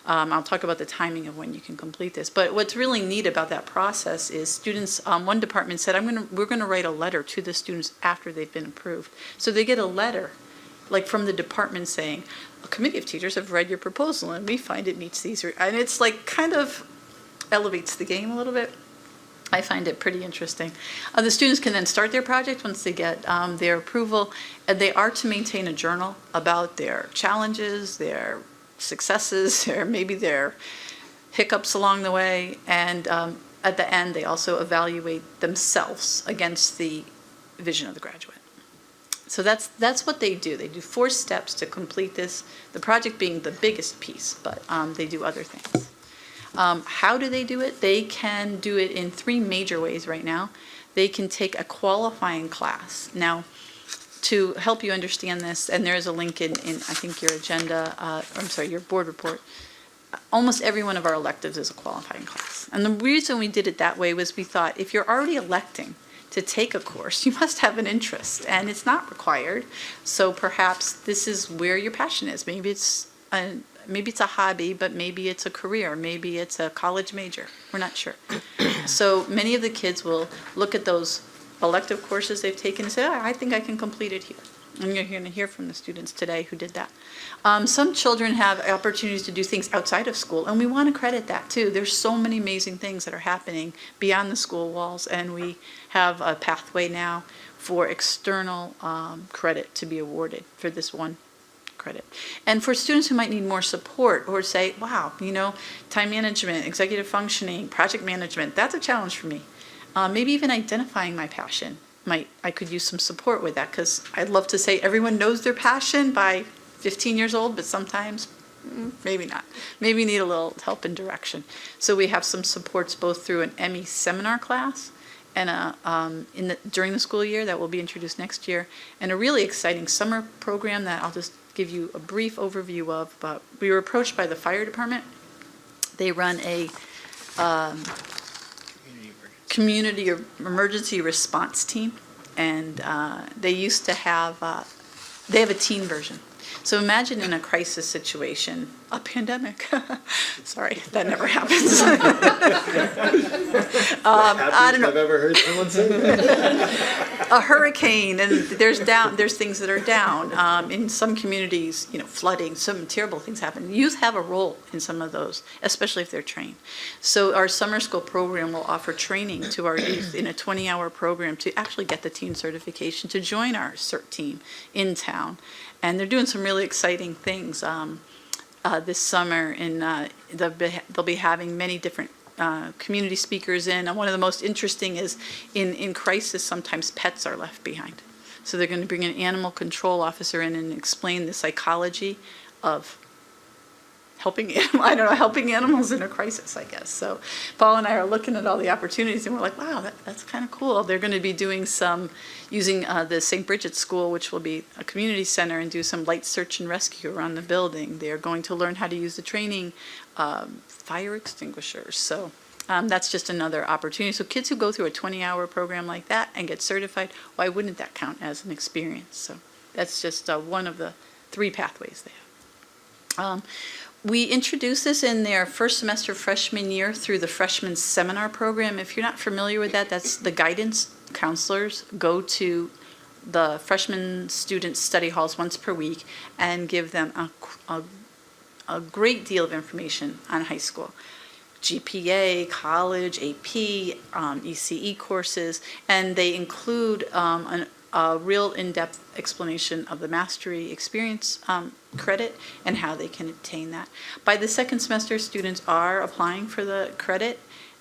I'll talk about the timing of when you can complete this. But what's really neat about that process is students, one department said, we're going to write a letter to the students after they've been approved. So they get a letter, like from the department saying, a committee of teachers have read your proposal and we find it meets these, and it's like kind of elevates the game a little bit. I find it pretty interesting. The students can then start their project once they get their approval, and they are to maintain a journal about their challenges, their successes, maybe their hiccups along the way, and at the end they also evaluate themselves against the vision of the graduate. So that's what they do. They do 4 steps to complete this, the project being the biggest piece, but they do other things. How do they do it? They can do it in 3 major ways right now. They can take a qualifying class. Now, to help you understand this, and there is a link in I think your agenda, your board report, almost every one of our electives is a qualifying class. And the reason we did it that way was we thought if you're already electing to take a course, you must have an interest, and it's not required. So perhaps this is where your passion is. Maybe it's a hobby, but maybe it's a career. Maybe it's a college major. We're not sure. So many of the kids will look at those elective courses they've taken and say, I think I can complete it here. And you're going to hear from the students today who did that. Some children have opportunities to do things outside of school, and we want to credit that too. There's so many amazing things that are happening beyond the school walls, and we have a pathway now for external credit to be awarded for this one credit. And for students who might need more support or say, wow, time management, executive functioning, project management, that's a challenge for me. Maybe even identifying my passion. I could use some support with that, because I'd love to say everyone knows their passion by 15 years old, but sometimes maybe not. Maybe need a little help and direction. So we have some supports both through an ME seminar class and during the school year that will be introduced next year, and a really exciting summer program that I'll just give you a brief overview of. But we were approached by the fire department. They run a community emergency response team, and they used to have, they have a teen version. So imagine in a crisis situation, a pandemic. Sorry, that never happens. I don't know. I've ever heard someone say that. A hurricane, and there's things that are down. In some communities, flooding, some terrible things happen. Youth have a role in some of those, especially if they're trained. So our summer school program will offer training to our youth in a 20-hour program to actually get the teen certification to join our CERT team in town. And they're doing some really exciting things this summer. They'll be having many different community speakers in. And one of the most interesting is in crisis, sometimes pets are left behind. So they're going to bring an animal control officer in and explain the psychology of helping animals in a crisis, I guess. So Paul and I are looking at all the opportunities, and we're like, wow, that's kind of cool. They're going to be doing some, using the St. Bridget's School, which will be a community center, and do some light search and rescue around the building. They're going to learn how to use the training fire extinguishers. So that's just another opportunity. So kids who go through a 20-hour program like that and get certified, why wouldn't that count as an experience? So that's just one of the 3 pathways they have. We introduced this in their first semester freshman year through the freshman seminar program. If you're not familiar with that, that's the guidance counselors go to the freshman student study halls once per week and give them a great deal of information on high school. GPA, college, AP, ECE courses, and they include a real in-depth explanation of the mastery experience credit and how they can attain that. By the second semester, students are applying for the credit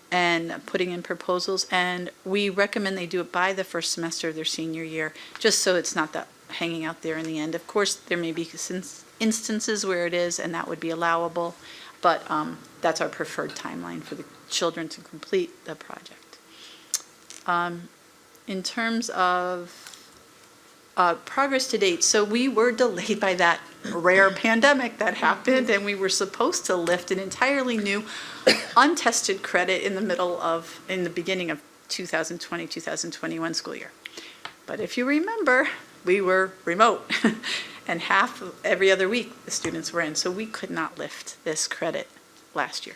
and putting in proposals, and we recommend they do it by the first semester of their senior year, just so it's not that hanging out there in the end. Of course, there may be instances where it is, and that would be allowable, but that's our preferred timeline for the children to complete the project. In terms of progress to date, so we were delayed by that rare pandemic that happened, and we were supposed to lift an entirely new untested credit in the beginning of 2020-2021 school year. But if you remember, we were remote, and every other week the students were in, so we could not lift this credit last year.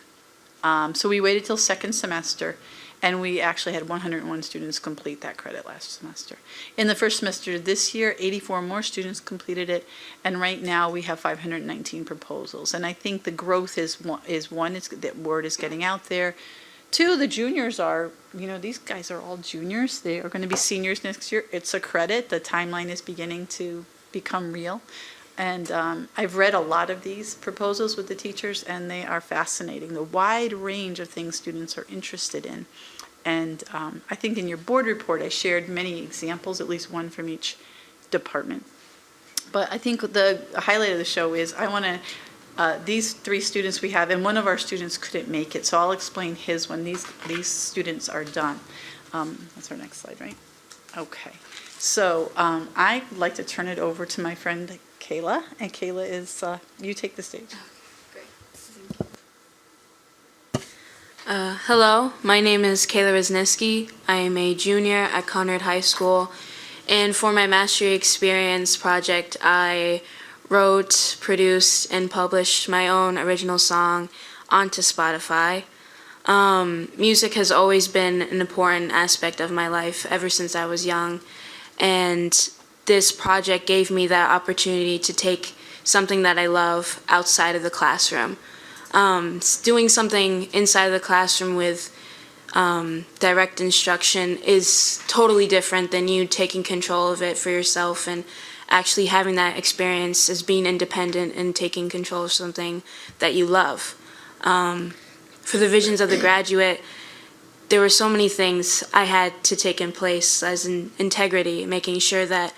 So we waited till second semester, and we actually had 101 students complete that credit last semester. In the first semester this year, 84 more students completed it, and right now we have 519 proposals. And I think the growth is that word is getting out there. 2, the juniors are, these guys are all juniors. They are going to be seniors next year. It's a credit. The timeline is beginning to become real. And I've read a lot of these proposals with the teachers, and they are fascinating. The wide range of things students are interested in. And I think in your board report, I shared many examples, at least one from each department. But I think the highlight of the show is I want to, these 3 students we have, and one of our students couldn't make it, so I'll explain his when these students are done. That's our next slide, right? Okay. So I'd like to turn it over to my friend Kayla, and Kayla is, you take the stage. Hello, my name is Kayla Wisniewski. I am a junior at Conrad High School, and for my Mastery Experience project, I wrote, produced, and published my own original song onto Spotify. Music has always been an important aspect of my life ever since I was young, and this project gave me that opportunity to take something that I love outside of the classroom. Doing something inside of the classroom with direct instruction is totally different than you taking control of it for yourself and actually having that experience as being independent and taking control of something that you love. For the visions of the graduate, there were so many things I had to take in place, as in integrity, making sure that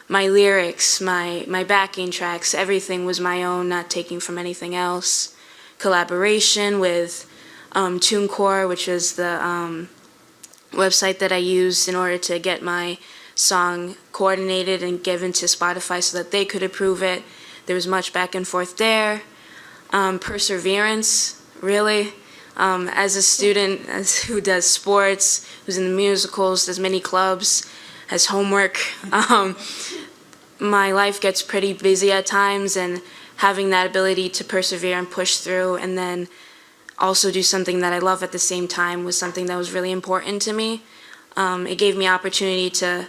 my lyrics, my backing tracks, everything was my own, not taking from anything else. Collaboration with TuneCore, which was the website that I used in order to get my song coordinated and given to Spotify so that they could approve it. There was much back and forth there. Perseverance, really. As a student who does sports, who's in the musicals, does many clubs, has homework, my life gets pretty busy at times, and having that ability to persevere and push through and then also do something that I love at the same time was something that was really important to me. It gave me opportunity to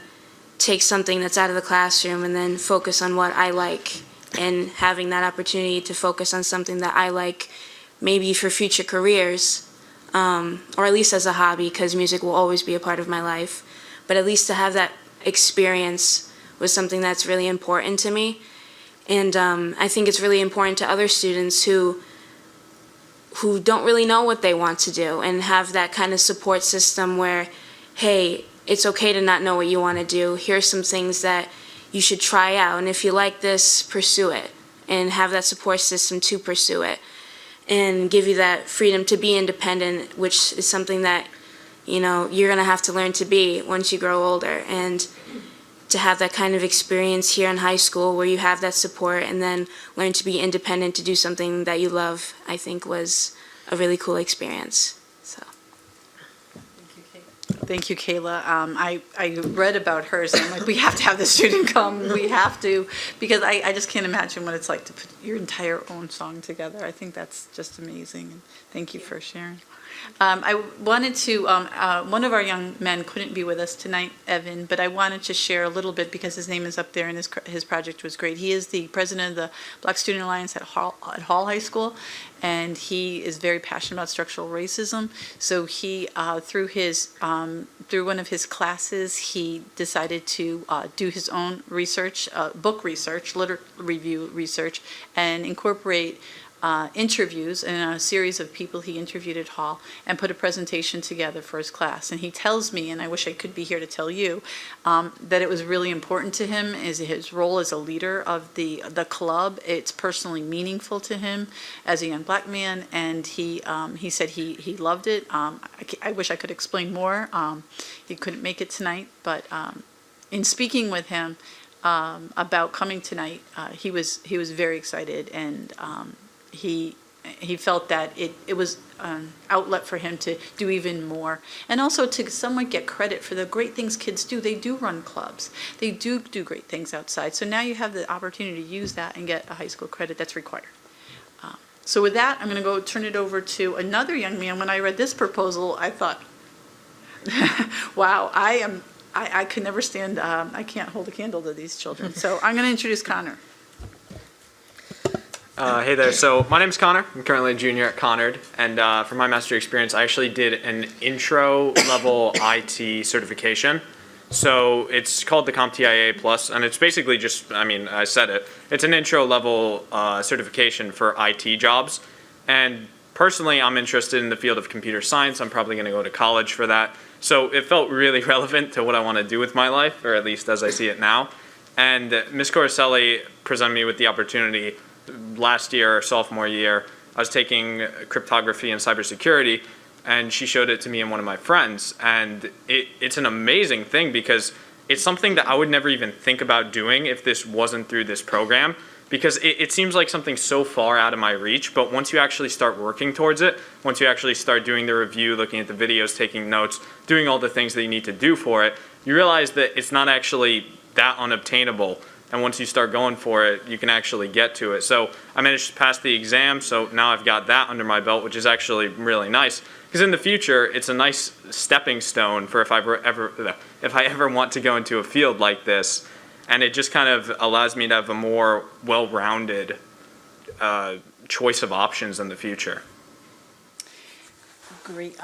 take something that's out of the classroom and then focus on what I like, and having that opportunity to focus on something that I like maybe for future careers, or at least as a hobby, because music will always be a part of my life. But at least to have that experience was something that's really important to me. And I think it's really important to other students who don't really know what they want to do, and have that kind of support system where, hey, it's okay to not know what you want to do. Here's some things that you should try out, and if you like this, pursue it, and have that support system to pursue it, and give you that freedom to be independent, which is something that, you know, you're going to have to learn to be once you grow older. And to have that kind of experience here in high school where you have that support and then learn to be independent to do something that you love, I think was a really cool experience. So. Thank you, Kayla. I read about hers, and I'm like, we have to have this student come. We have to, because I just can't imagine what it's like to put your entire own song together. I think that's just amazing. And thank you for sharing. I wanted to, one of our young men couldn't be with us tonight, Evan, but I wanted to share a little bit because his name is up there and his project was great. He is the president of the Black Student Alliance at Hall High School, and he is very passionate about structural racism. So he, through one of his classes, he decided to do his own research, book research, literature review research, and incorporate interviews and a series of people he interviewed at Hall, and put a presentation together for his class. And he tells me, and I wish I could be here to tell you, that it was really important to him is his role as a leader of the club. It's personally meaningful to him as a young Black man, and he said he loved it. I wish I could explain more. He couldn't make it tonight, but in speaking with him about coming tonight, he was very excited, and he felt that it was an outlet for him to do even more, and also to somewhat get credit for the great things kids do. They do run clubs. They do great things outside. So now you have the opportunity to use that and get a high school credit that's required. So with that, I'm going to go turn it over to another young man. When I read this proposal, I thought, wow, I could never stand, I can't hold a candle to these children. So I'm going to introduce Connor. Hey there, so my name's Connor. I'm currently a junior at Conard, and for my master's experience, I actually did an intro level IT certification. So it's called the CompTIA Plus, and it's basically just, I mean, I said it, it's an intro level certification for IT jobs. And personally, I'm interested in the field of computer science. I'm probably going to go to college for that. So it felt really relevant to what I want to do with my life, or at least as I see it now. And Ms. Coricelli presented me with the opportunity last year, sophomore year. I was taking cryptography and cybersecurity, and she showed it to me and one of my friends. And it's an amazing thing because it's something that I would never even think about doing if this wasn't through this program, because it seems like something so far out of my reach. But once you actually start working towards it, once you actually start doing the review, looking at the videos, taking notes, doing all the things that you need to do for it, you realize that it's not actually that unobtainable. And once you start going for it, you can actually get to it. So I managed to pass the exam, so now I've got that under my belt, which is actually really nice. Because in the future, it's a nice stepping stone for if I ever want to go into a field like this. And it just kind of allows me to have a more well-rounded choice of options in the future. Great.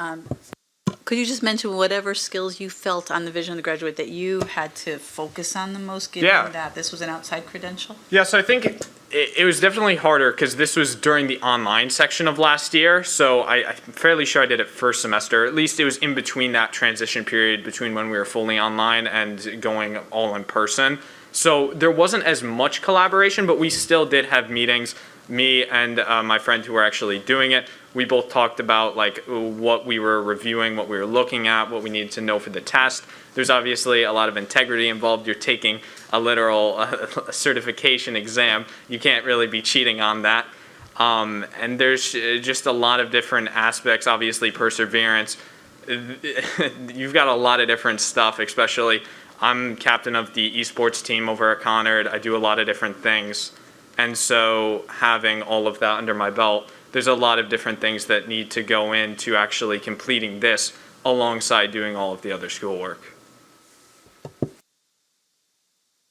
Could you just mention whatever skills you felt on the vision of the graduate that you had to focus on the most, given Yeah. that this was an outside credential? Yeah, so I think it was definitely harder because this was during the online section of last year. So I'm fairly sure I did it first semester. At least it was in between that transition period between when we were fully online and going all in person. So there wasn't as much collaboration, but we still did have meetings. Me and my friend who were actually doing it, we both talked about like what we were reviewing, what we were looking at, what we needed to know for the test. There's obviously a lot of integrity involved. You're taking a literal certification exam. You can't really be cheating on that. And there's just a lot of different aspects, obviously perseverance. You've got a lot of different stuff, especially I'm captain of the esports team over at Conard. I do a lot of different things. And so having all of that under my belt, there's a lot of different things that need to go into actually completing this alongside doing all of the other schoolwork.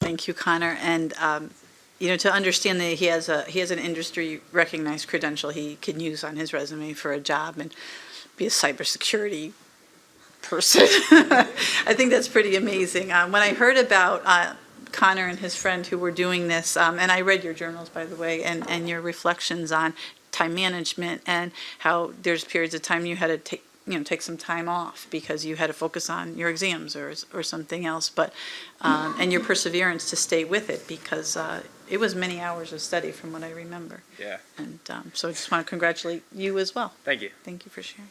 Thank you, Connor. And, to understand that he has an industry recognized credential he can use on his resume for a job and be a cybersecurity person. I think that's pretty amazing. When I heard about Connor and his friend who were doing this, and I read your journals, by the way, and your reflections on time management and how there's periods of time you had to take some time off because you had to focus on your exams or something else, but and your perseverance to stay with it because it was many hours of study from what I remember. Yeah. And so I just want to congratulate you as well. Thank you. Thank you for sharing.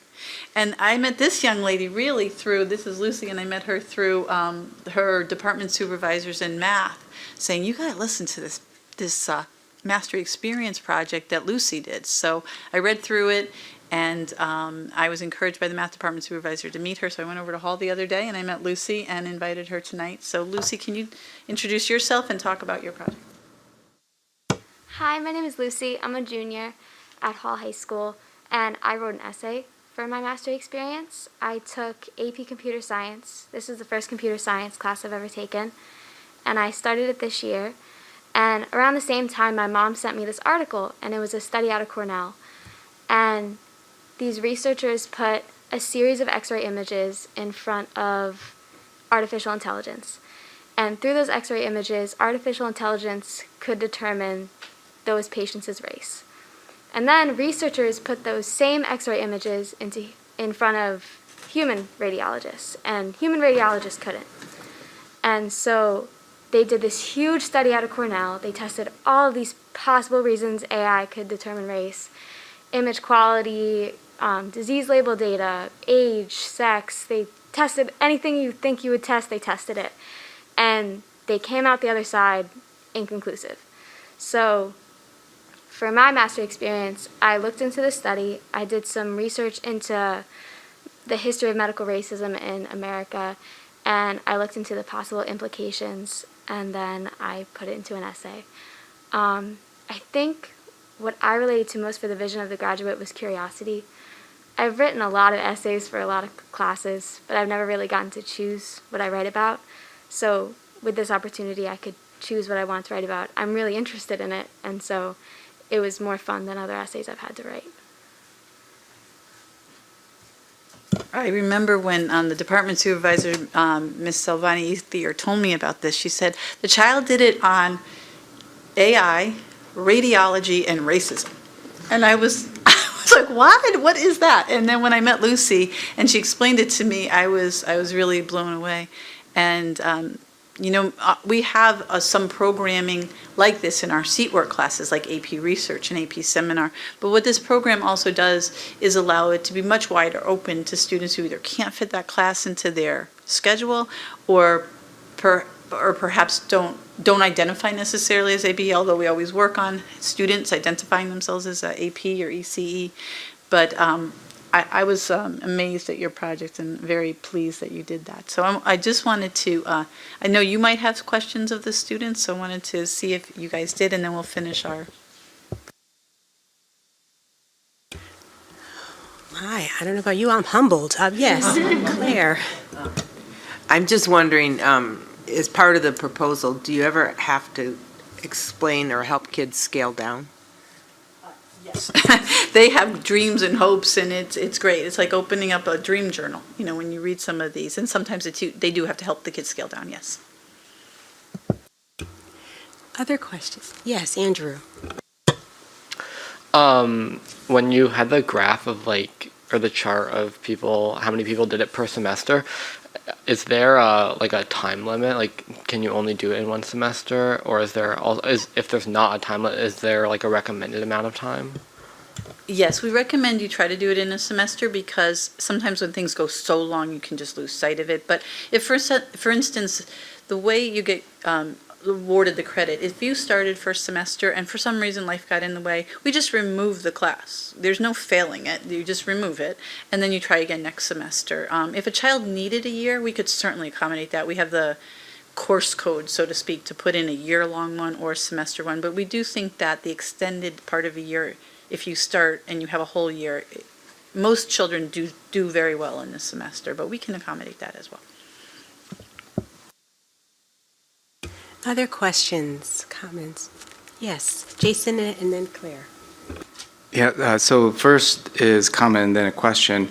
And I met this young lady really through, this is Lucy, and I met her through her department supervisors in math saying, you got to listen to this Mastery Experience project that Lucy did. So I read through it, and I was encouraged by the math department supervisor to meet her, so I went over to Hall the other day, and I met Lucy and invited her tonight. So Lucy, can you introduce yourself and talk about your project? Hi, my name is Lucy. I'm a junior at Hall High School, and I wrote an essay for my Mastery Experience. I took AP Computer Science. This is the first computer science class I've ever taken, and I started it this year. And around the same time, my mom sent me this article, and it was a study out of Cornell. And these researchers put a series of X-ray images in front of artificial intelligence. And through those X-ray images, artificial intelligence could determine those patients' race. And then researchers put those same X-ray images in front of human radiologists, and human radiologists couldn't. And so they did this huge study out of Cornell. They tested all of these possible reasons AI could determine race: image quality, disease label data, age, sex. They tested anything you think you would test, they tested it. And they came out the other side inconclusive. So for my Mastery Experience, I looked into the study. I did some research into the history of medical racism in America, and I looked into the possible implications, and then I put it into an essay. I think what I related to most for the vision of the graduate was curiosity. I've written a lot of essays for a lot of classes, but I've never really gotten to choose what I write about. So with this opportunity, I could choose what I want to write about. I'm really interested in it, and so it was more fun than other essays I've had to write. I remember when the department supervisor, Ms. Salvani Ethier, told me about this. She said the child did it on AI, radiology, and racism. And I was like, what? What is that? And then when I met Lucy and she explained it to me, I was really blown away. And we have some programming like this in our seat work classes, like AP Research and AP Seminar. But what this program also does is allow it to be much wider open to students who either can't fit that class into their schedule or perhaps don't identify necessarily as AP, although we always work on students identifying themselves as AP or ECE. But I was amazed at your project and very pleased that you did that. So I just wanted to, I know you might have questions of the students, so I wanted to see if you guys did, and then we'll finish our. Hi, I don't know about you, I'm humbled. Yes, Claire. I'm just wondering, as part of the proposal, do you ever have to explain or help kids scale down? Yes. They have dreams and hopes, and it's great. It's like opening up a dream journal, when you read some of these. And sometimes they do have to help the kids scale down, yes. Other questions? Yes, Andrew. When you had the graph of or the chart of how many people did it per semester, is there a time limit? Can you only do it in one semester, or is there if there's not a time limit, is there a recommended amount of time? Yes, we recommend you try to do it in a semester because sometimes when things go so long, you can just lose sight of it. But if, for instance, the way you get awarded the credit, if you started first semester and for some reason life got in the way, we just remove the class. There's no failing it. You just remove it, and then you try again next semester. If a child needed a year, we could certainly accommodate that. We have the course code, so to speak, to put in a year-long one or a semester one. But we do think that the extended part of a year, if you start and you have a whole year, most children do very well in this semester, but we can accommodate that as well. Other questions, comments? Yes, Jason and then Claire. Yeah, so first is comment and then a question.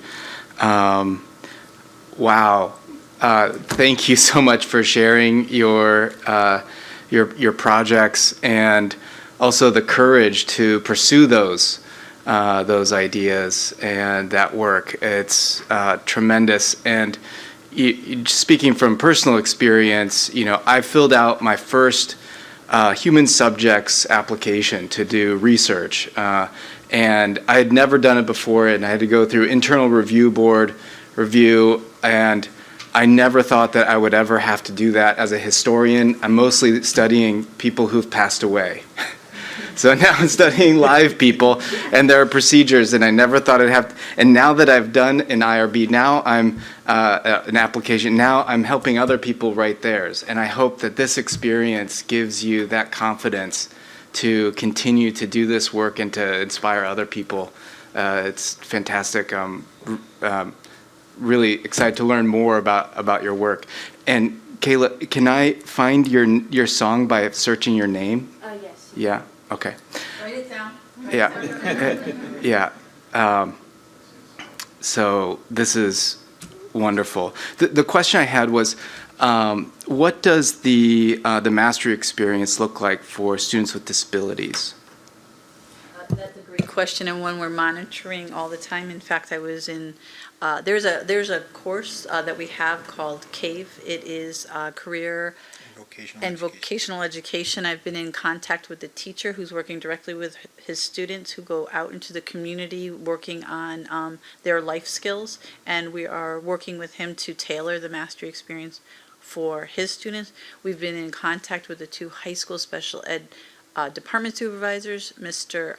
Wow. Thank you so much for sharing your projects and also the courage to pursue those ideas and that work. It's tremendous. And speaking from personal experience, I filled out my first human subjects application to do research. And I had never done it before, and I had to go through internal review board review, and I never thought that I would ever have to do that as a historian. I'm mostly studying people who've passed away. So now I'm studying live people and their procedures, and I never thought I'd have to, and now that I've done an IRB, now I'm an application, now I'm helping other people write theirs. And I hope that this experience gives you that confidence to continue to do this work and to inspire other people. It's fantastic. Really excited to learn more about your work. And Kayla, can I find your song by searching your name? Yes. Yeah. Okay. Write it down. Yeah. So this is wonderful. The question I had was, what does the mastery experience look like for students with disabilities? That's a great question, and one we're monitoring all the time. In fact, I was in, there's a course that we have called CAVE. It is career and vocational education. I've been in contact with the teacher who's working directly with his students who go out into the community working on their life skills, and we are working with him to tailor the mastery experience for his students. We've been in contact with the two high school special ed department supervisors, Mr.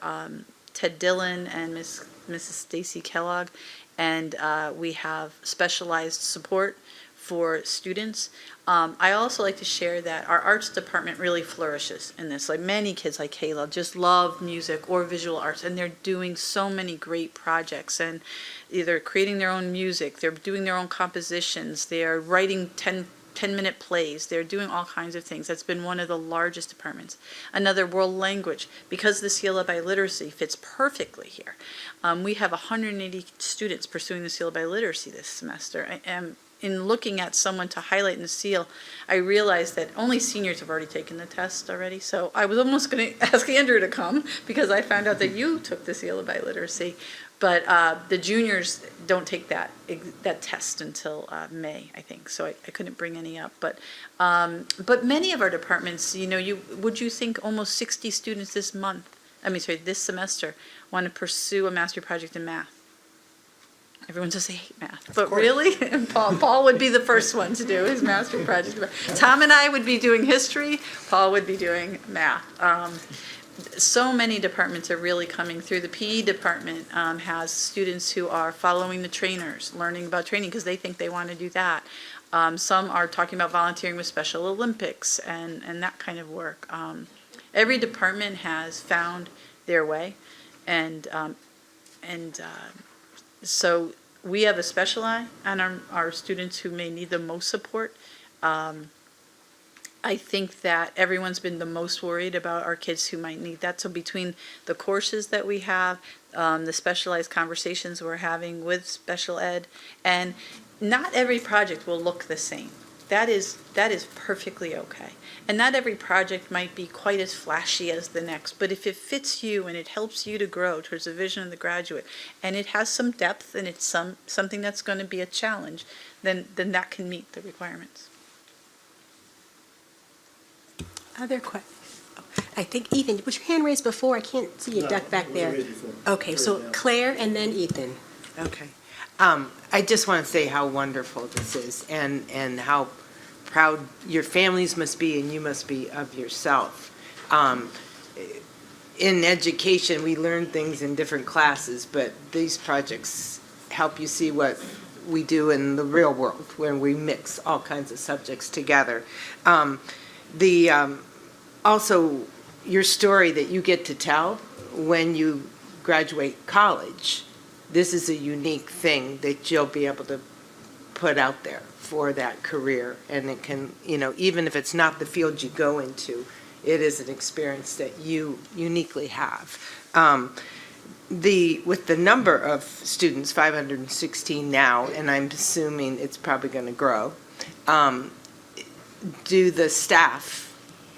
Ted Dillon and Mrs. Stacy Kellogg, and we have specialized support for students. I also like to share that our arts department really flourishes in this. Like many kids like Kayla just love music or visual arts, and they're doing so many great projects, and either creating their own music, they're doing their own compositions, they're writing 10-minute plays, they're doing all kinds of things. That's been one of the largest departments. Another, world language, because the CLA by literacy fits perfectly here. We have 180 students pursuing the CLA by literacy this semester. In looking at someone to highlight in the seal, I realized that only seniors have already taken the test already. So I was almost going to ask Andrew to come because I found out that you took the CLA by literacy. But the juniors don't take that test until May, I think. So I couldn't bring any up. But many of our departments, would you think almost 60 students this semester want to pursue a mastery project in math? Everyone says they hate math, but really? And Paul would be the first one to do his mastery project. Tom and I would be doing history. Paul would be doing math. So many departments are really coming through. The PE department has students who are following the trainers, learning about training because they think they want to do that. Some are talking about volunteering with Special Olympics and that kind of work. Every department has found their way, and so we have a special eye on our students who may need the most support. I think that everyone's been the most worried about our kids who might need that. So between the courses that we have, the specialized conversations we're having with special ed, and not every project will look the same. That is perfectly okay. And not every project might be quite as flashy as the next, but if it fits you and it helps you to grow towards the vision of the graduate, and it has some depth and it's something that's going to be a challenge, then that can meet the requirements. Other questions? I think Ethan, was your hand raised before? I can't see you duck back there. Okay, so Claire and then Ethan. Okay. I just want to say how wonderful this is and how proud your families must be and you must be of yourself. In education, we learn things in different classes, but these projects help you see what we do in the real world when we mix all kinds of subjects together. Also, your story that you get to tell when you graduate college, this is a unique thing that you'll be able to put out there for that career. And it can, even if it's not the field you go into, it is an experience that you uniquely have. With the number of students, 516 now, and I'm assuming it's probably going to grow, do the staff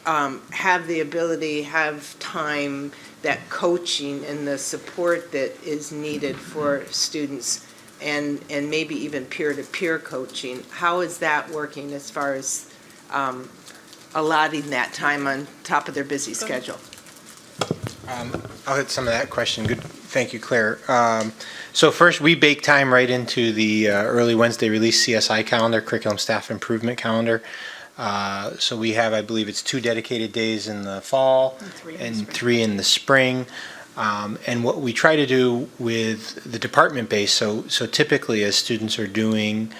have the ability, have time, that coaching and the support that is needed for students and maybe even peer-to-peer coaching? How is that working as far as allotting that time on top of their busy schedule? I'll hit some of that question. Good, thank you, Claire. So first, we bake time right into the early Wednesday release CSI calendar, curriculum staff improvement calendar. So we have, I believe it's 2 dedicated days in the fall and 3 in the spring. And what we try to do with the department base, so typically as students are doing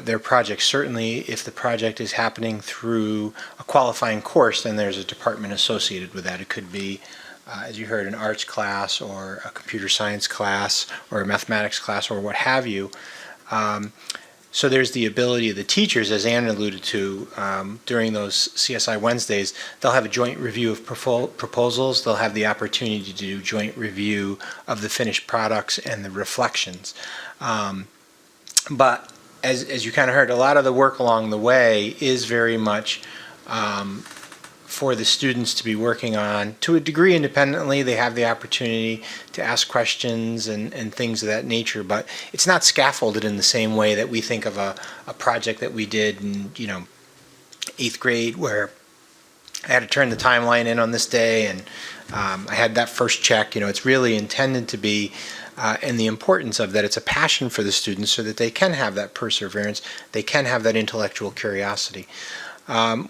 their projects, certainly if the project is happening through a qualifying course, then there's a department associated with that. It could be, as you heard, an arts class or a computer science class or a mathematics class or what have you. So there's the ability of the teachers, as Ann alluded to, during those CSI Wednesdays, they'll have a joint review of proposals. They'll have the opportunity to do joint review of the finished products and the reflections. But as you kind of heard, a lot of the work along the way is very much for the students to be working on, to a degree independently. They have the opportunity to ask questions and things of that nature, but it's not scaffolded in the same way that we think of a project that we did in 8th grade, where I had to turn the timeline in on this day and I had that first check. It's really intended to be, and the importance of that, it's a passion for the students so that they can have that perseverance, they can have that intellectual curiosity.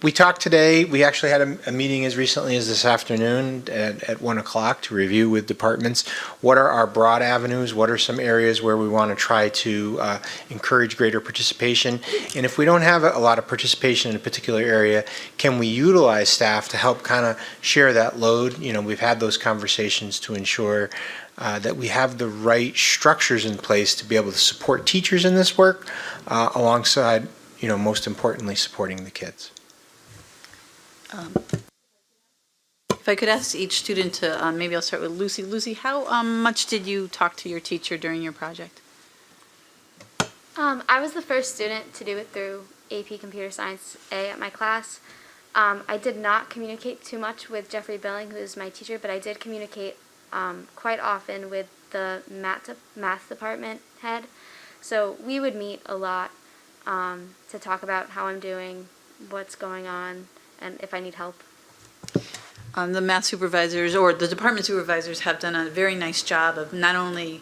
We talked today, we actually had a meeting as recently as this afternoon at 1 o'clock to review with departments what are our broad avenues, what are some areas where we want to try to encourage greater participation, and if we don't have a lot of participation in a particular area, can we utilize staff to help kind of share that load? We've had those conversations to ensure that we have the right structures in place to be able to support teachers in this work alongside most importantly, supporting the kids. If I could ask each student to, maybe I'll start with Lucy. Lucy, how much did you talk to your teacher during your project? I was the first student to do it through AP Computer Science A at my class. I did not communicate too much with Jeffrey Billing, who is my teacher, but I did communicate quite often with the math department head. So we would meet a lot to talk about how I'm doing, what's going on, and if I need help. The math supervisors or the department supervisors have done a very nice job of not only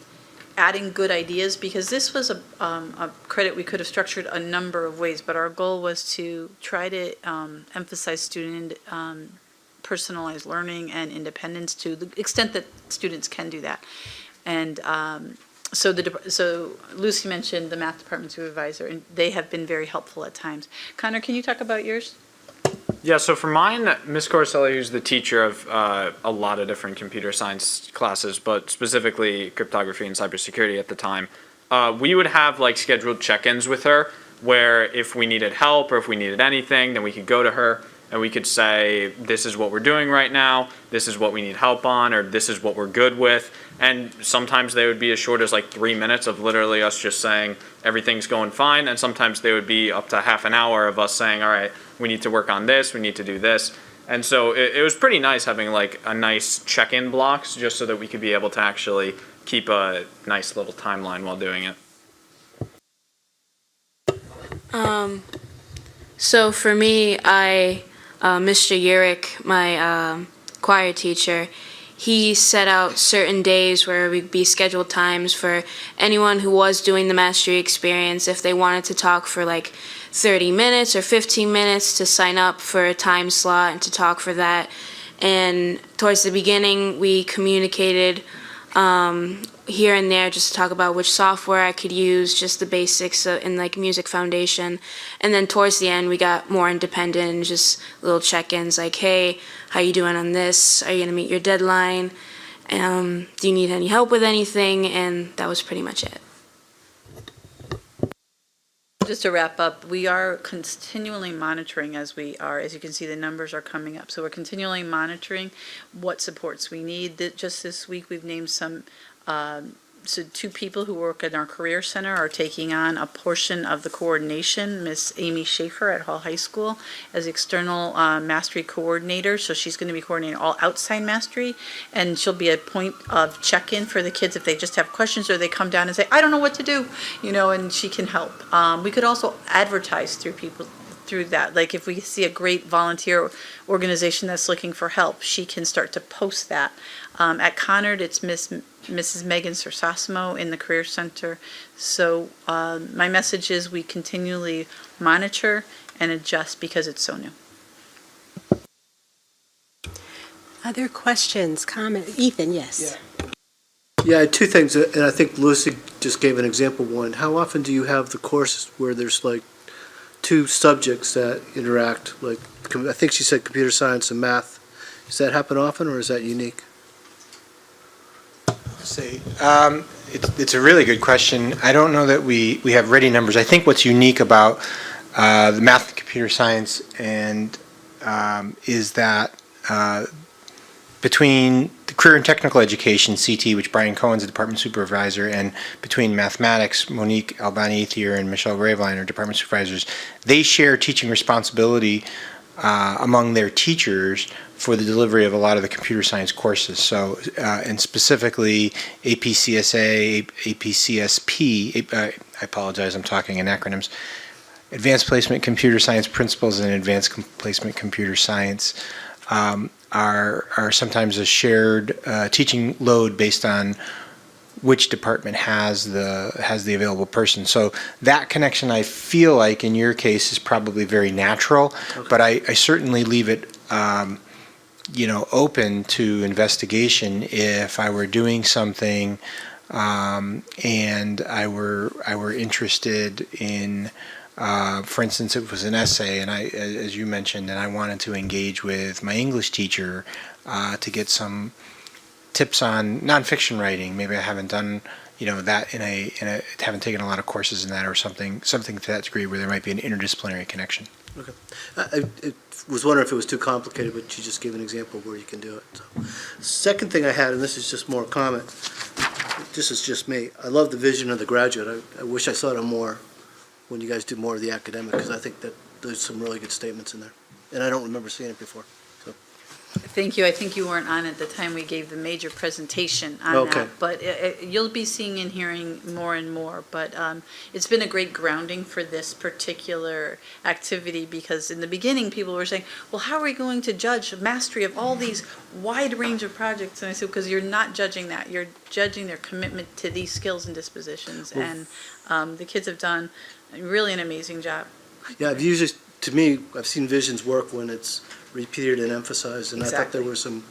adding good ideas, because this was a credit we could have structured a number of ways, but our goal was to try to emphasize student personalized learning and independence to the extent that students can do that. And so Lucy mentioned the math department supervisor, and they have been very helpful at times. Connor, can you talk about yours? Yeah, so for mine, Ms. Corselli, who's the teacher of a lot of different computer science classes, but specifically cryptography and cybersecurity at the time, we would have scheduled check-ins with her where if we needed help or if we needed anything, then we could go to her and we could say, this is what we're doing right now, this is what we need help on, or this is what we're good with. And sometimes they would be as short as like 3 minutes of literally us just saying everything's going fine, and sometimes they would be up to half an hour of us saying, all right, we need to work on this, we need to do this. And so it was pretty nice having like a nice check-in blocks just so that we could be able to actually keep a nice little timeline while doing it. So for me, Mr. Urick, my choir teacher, he set out certain days where we'd be scheduled times for anyone who was doing the mastery experience, if they wanted to talk for like 30 minutes or 15 minutes, to sign up for a time slot and to talk for that. And towards the beginning, we communicated here and there just to talk about which software I could use, just the basics in like Music Foundation. And then towards the end, we got more independent and just little check-ins like, hey, how you doing on this? Are you going to meet your deadline? Do you need any help with anything? And that was pretty much it. Just to wrap up, we are continually monitoring as you can see, the numbers are coming up. So we're continually monitoring what supports we need. Just this week, we've named so 2 people who work in our Career Center are taking on a portion of the coordination. Miss Amy Schaefer at Hall High School as external mastery coordinator. So she's going to be coordinating all outside mastery, and she'll be a point of check-in for the kids if they just have questions or they come down and say, I don't know what to do, and she can help. We could also advertise through that. Like if we see a great volunteer organization that's looking for help, she can start to post that. At Conard, it's Mrs. Megan Sersasimo in the Career Center. So my message is we continually monitor and adjust because it's so new. Other questions, comments? Ethan, yes. Yeah, I had 2 things, and I think Lucy just gave an example one. How often do you have the courses where there's like 2 subjects that interact? Like, I think she said computer science and math. Does that happen often, or is that unique? It's a really good question. I don't know that we have ready numbers. I think what's unique about the math and computer science and is that between the career and technical education, CT, which Brian Cohen's the department supervisor, and between mathematics, Monique Albani-Ethier and Michelle Graveline are department supervisors, they share teaching responsibility among their teachers for the delivery of a lot of the computer science courses. So, and specifically APCSA, APCSP, I apologize, I'm talking in acronyms, Advanced Placement Computer Science Principles and Advanced Placement Computer Science are sometimes a shared teaching load based on which department has the available person. So that connection, I feel like in your case, is probably very natural, okay. But I certainly leave it open to investigation if I were doing something and I were interested in, for instance, it was an essay, and I, as you mentioned, and I wanted to engage with my English teacher to get some tips on nonfiction writing. Maybe I haven't done that haven't taken a lot of courses in that, or something to that degree where there might be an interdisciplinary connection. Okay. I was wondering if it was too complicated, but you just gave an example where you can do it. So. Second thing I had, and this is just more a comment, this is just me. I love the vision of the graduate. I wish I saw it more when you guys do more of the academic, because I think that there's some really good statements in there. And I don't remember seeing it before. So. Thank you. I think you weren't on at the time we gave the major presentation on that. But you'll be seeing and hearing more and more. But it's been a great grounding for this particular activity, because in the beginning people were saying, well, how are we going to judge mastery of all these wide range of projects? And I said, because you're not judging that. You're judging their commitment to these skills and dispositions. And the kids have done really an amazing job. Yeah, to me, I've seen visions work when it's repeated and emphasized, and exactly. I thought there were some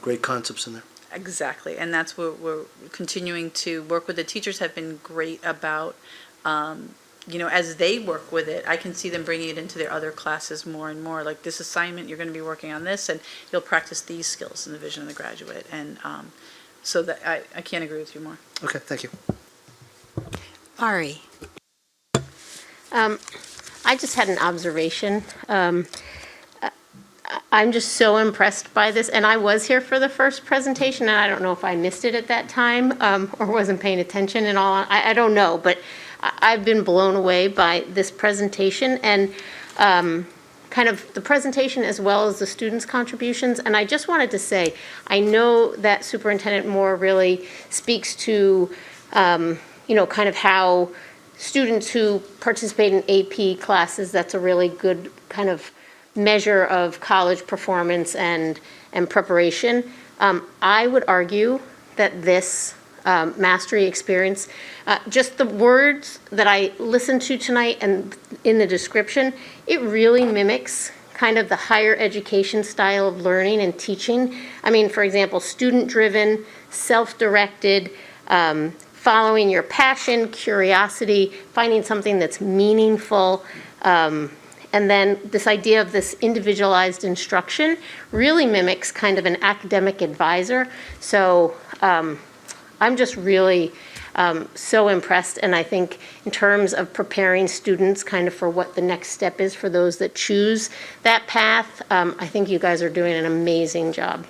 great concepts in there. Exactly, and that's what we're continuing to work with. The teachers have been great about, as they work with it, I can see them bringing it into their other classes more and more. Like this assignment, you're going to be working on this, and you'll practice these skills in the vision of the graduate. And so that I can't agree with you more. Okay, thank you. Ari. I just had an observation. I'm just so impressed by this, and I was here for the first presentation, and I don't know if I missed it at that time, or wasn't paying attention and all. I don't know, but I've been blown away by this presentation and kind of the presentation as well as the students' contributions. And I just wanted to say, I know that Superintendent Moore really speaks to, you know, kind of how students who participate in AP classes, that's a really good kind of measure of college performance and preparation. I would argue that this mastery experience, just the words that I listened to tonight and in the description, it really mimics kind of the higher education style of learning and teaching. I mean, for example, student-driven, self-directed, following your passion, curiosity, finding something that's meaningful, and then this idea of this individualized instruction really mimics kind of an academic advisor. So I'm just really so impressed, and I think in terms of preparing students kind of for what the next step is for those that choose that path, I think you guys are doing an amazing job.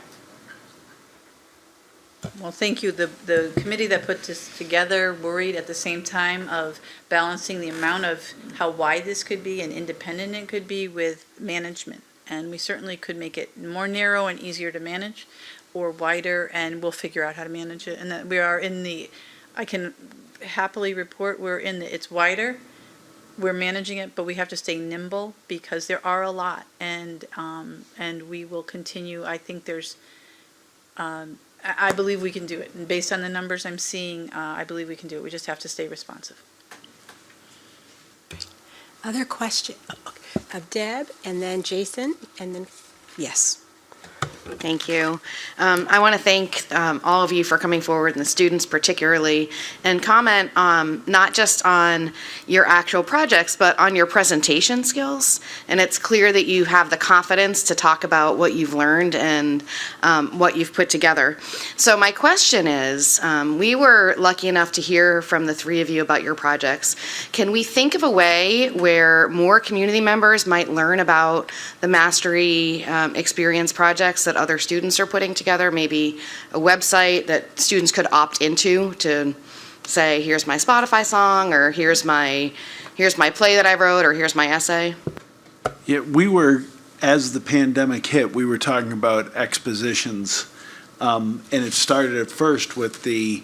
Well, thank you. The committee that put this together worried at the same time of balancing the amount of how wide this could be and independent it could be with management. And we certainly could make it more narrow and easier to manage, or wider, and we'll figure out how to manage it. And that we are in the, I can happily report we're in the, it's wider, we're managing it, but we have to stay nimble because there are a lot, and we will continue. I think there's, I believe we can do it. And based on the numbers I'm seeing, I believe we can do it. We just have to stay responsive. Other question of Deb, and then Jason, and then, yes. Thank you. I want to thank all of you for coming forward, and the students particularly, and comment not just on your actual projects, but on your presentation skills. And it's clear that you have the confidence to talk about what you've learned and what you've put together. So my question is, we were lucky enough to hear from the three of you about your projects. Can we think of a way where more community members might learn about the Mastery Experience projects that other students are putting together? Maybe a website that students could opt into to say, here's my Spotify song, or here's my play that I wrote, or here's my essay. Yeah, we were, as the pandemic hit, we were talking about expositions, and it started at first with the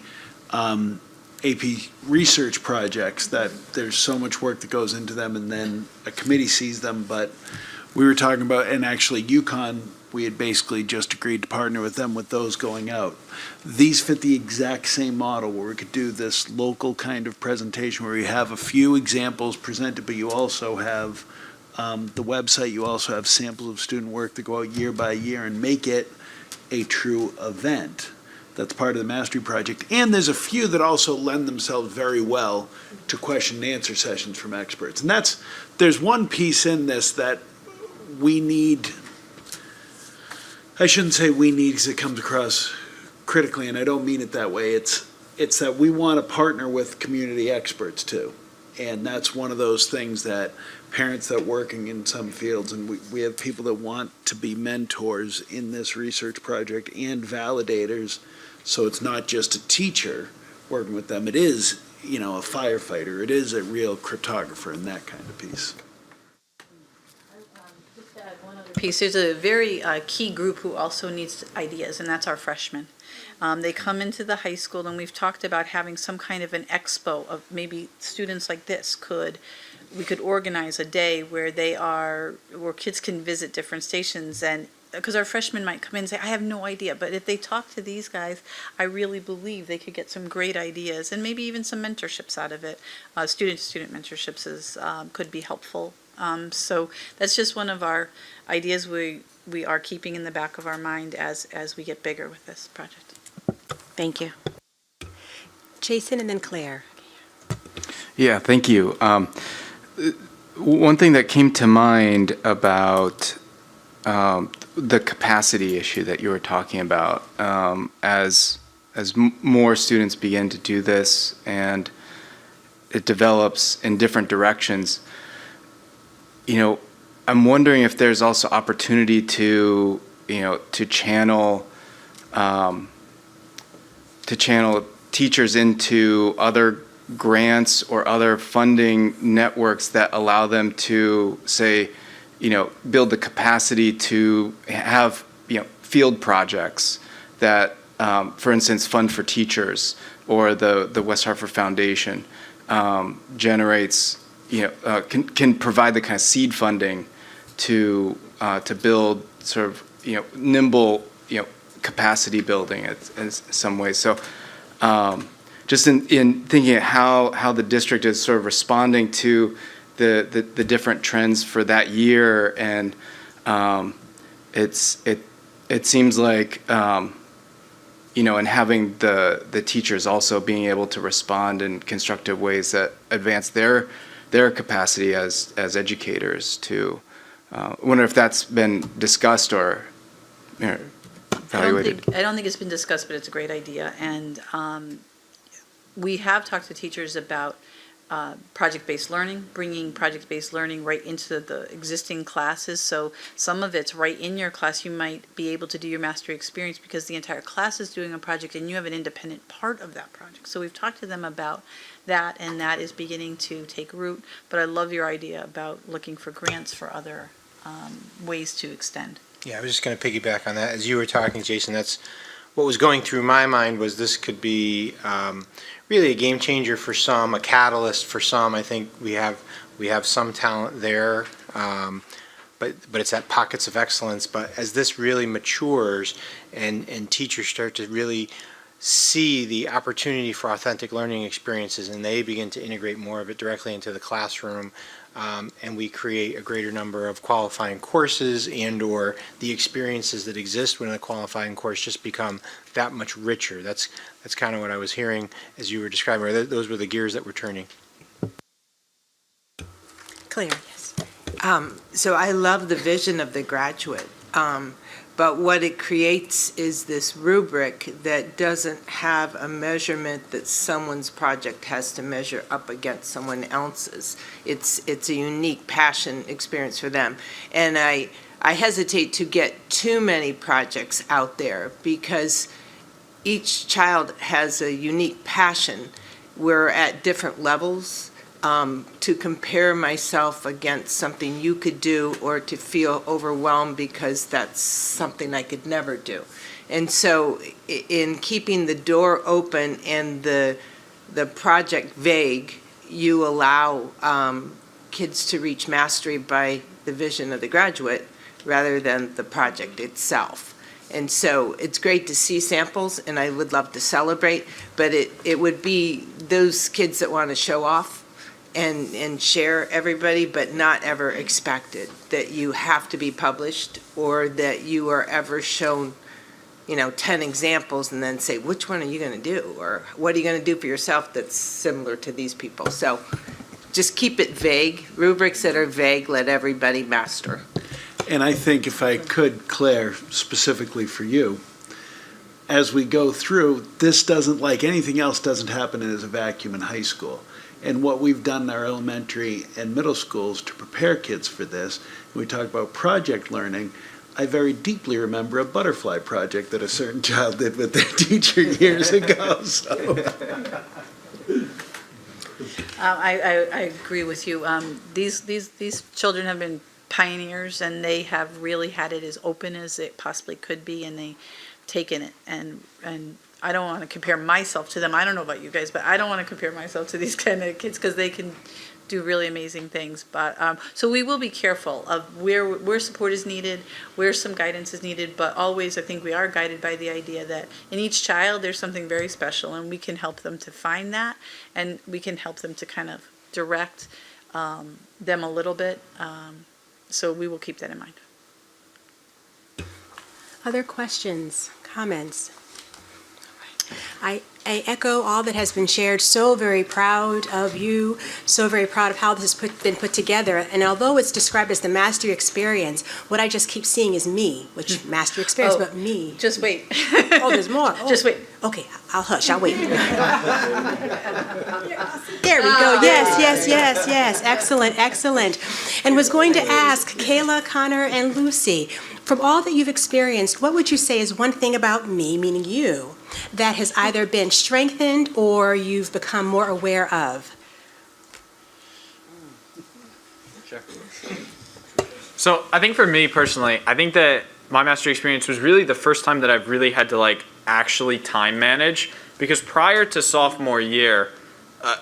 AP research projects, that there's so much work that goes into them, and then a committee sees them. But we were talking about, and actually UConn, we had basically just agreed to partner with them with those going out. These fit the exact same model where we could do this local kind of presentation where you have a few examples presented, but you also have the website, you also have samples of student work that go out year by year and make it a true event. That's part of the Mastery Project. And there's a few that also lend themselves very well to question and answer sessions from experts. And there's one piece in this that we need. I shouldn't say we need, because it comes across critically, and I don't mean it that way. It's that we want to partner with community experts too. And that's one of those things that parents that working in some fields, and we have people that want to be mentors in this research project and validators. So it's not just a teacher working with them. It is, a firefighter. It is a real cryptographer and that kind of piece. Piece. There's a very key group who also needs ideas, and that's our freshmen. They come into the high school, and we've talked about having some kind of an expo of maybe students like this we could organize a day where where kids can visit different stations, and because our freshmen might come in and say, I have no idea, but if they talk to these guys, I really believe they could get some great ideas, and maybe even some mentorships out of it. Student-to-student mentorships could be helpful. So that's just one of our ideas we are keeping in the back of our mind as we get bigger with this project. Thank you. Jason, and then Claire. Yeah, thank you. One thing that came to mind about the capacity issue that you were talking about, as more students begin to do this and it develops in different directions, I'm wondering if there's also opportunity to, to channel teachers into other grants or other funding networks that allow them to, say, build the capacity to have, field projects that, for instance, Fund for Teachers or the West Hartford Foundation generates, can provide the kind of seed funding to build sort of, nimble, capacity building in some ways. So just in thinking of how the district is sort of responding to the different trends for that year, and it seems like and having the teachers also being able to respond in constructive ways that advance their capacity as educators too. I wonder if that's been discussed or evaluated. I don't think it's been discussed, but it's a great idea. And we have talked to teachers about project-based learning, bringing project-based learning right into the existing classes. So some of it's right in your class. You might be able to do your mastery experience because the entire class is doing a project and you have an independent part of that project. So we've talked to them about that, and that is beginning to take root. But I love your idea about looking for grants for other ways to extend. Yeah, I was just going to piggyback on that. As you were talking, Jason, that's what was going through my mind was this could be really a game changer for some, a catalyst for some. I think we have some talent there, but it's at pockets of excellence. But as this really matures and teachers start to really see the opportunity for authentic learning experiences and they begin to integrate more of it directly into the classroom, and we create a greater number of qualifying courses and or the experiences that exist within a qualifying course just become that much richer. That's kind of what I was hearing as you were describing. Those were the gears that were turning. Claire, yes. So I love the vision of the graduate, but what it creates is this rubric that doesn't have a measurement that someone's project has to measure up against someone else's. It's a unique passion experience for them. And I hesitate to get too many projects out there because each child has a unique passion. We're at different levels. To compare myself against something you could do or to feel overwhelmed because that's something I could never do. And so in keeping the door open and the project vague, you allow kids to reach mastery by the vision of the graduate rather than the project itself. And so it's great to see samples, and I would love to celebrate, but it would be those kids that want to show off and share everybody, but not ever expected that you have to be published or that you are ever shown, 10 examples and then say, which one are you going to do? Or what are you going to do for yourself that's similar to these people? So just keep it vague. Rubrics that are vague, let everybody master. And I think if I could, Claire, specifically for you, as we go through, this doesn't, like anything else, doesn't happen as a vacuum in high school. And what we've done in our elementary and middle schools to prepare kids for this, we talk about project learning. I very deeply remember a butterfly project that a certain child did with their teacher years ago. So. I agree with you. These children have been pioneers, and they have really had it as open as it possibly could be, and they've taken it and I don't want to compare myself to them. I don't know about you guys, but I don't want to compare myself to these kind of kids because they can do really amazing things. But so we will be careful of where support is needed, where some guidance is needed, but always I think we are guided by the idea that in each child there's something very special, and we can help them to find that, and we can help them to kind of direct them a little bit. So we will keep that in mind. Other questions, comments? I echo all that has been shared. So very proud of you, so very proud of how this has been put together. And although it's described as the mastery experience, what I just keep seeing is me, which mastery experience, but me. Just wait. Oh, there's more. Oh. Just wait. Okay, I'll hush, I'll wait. There we go, yes. Excellent, excellent. And was going to ask Kayla, Connor, and Lucy, from all that you've experienced, what would you say is one thing about me, meaning you, that has either been strengthened or you've become more aware of? Sure. So I think for me personally, I think that my mastery experience was really the first time that I've really had to like actually time manage, because prior to sophomore year,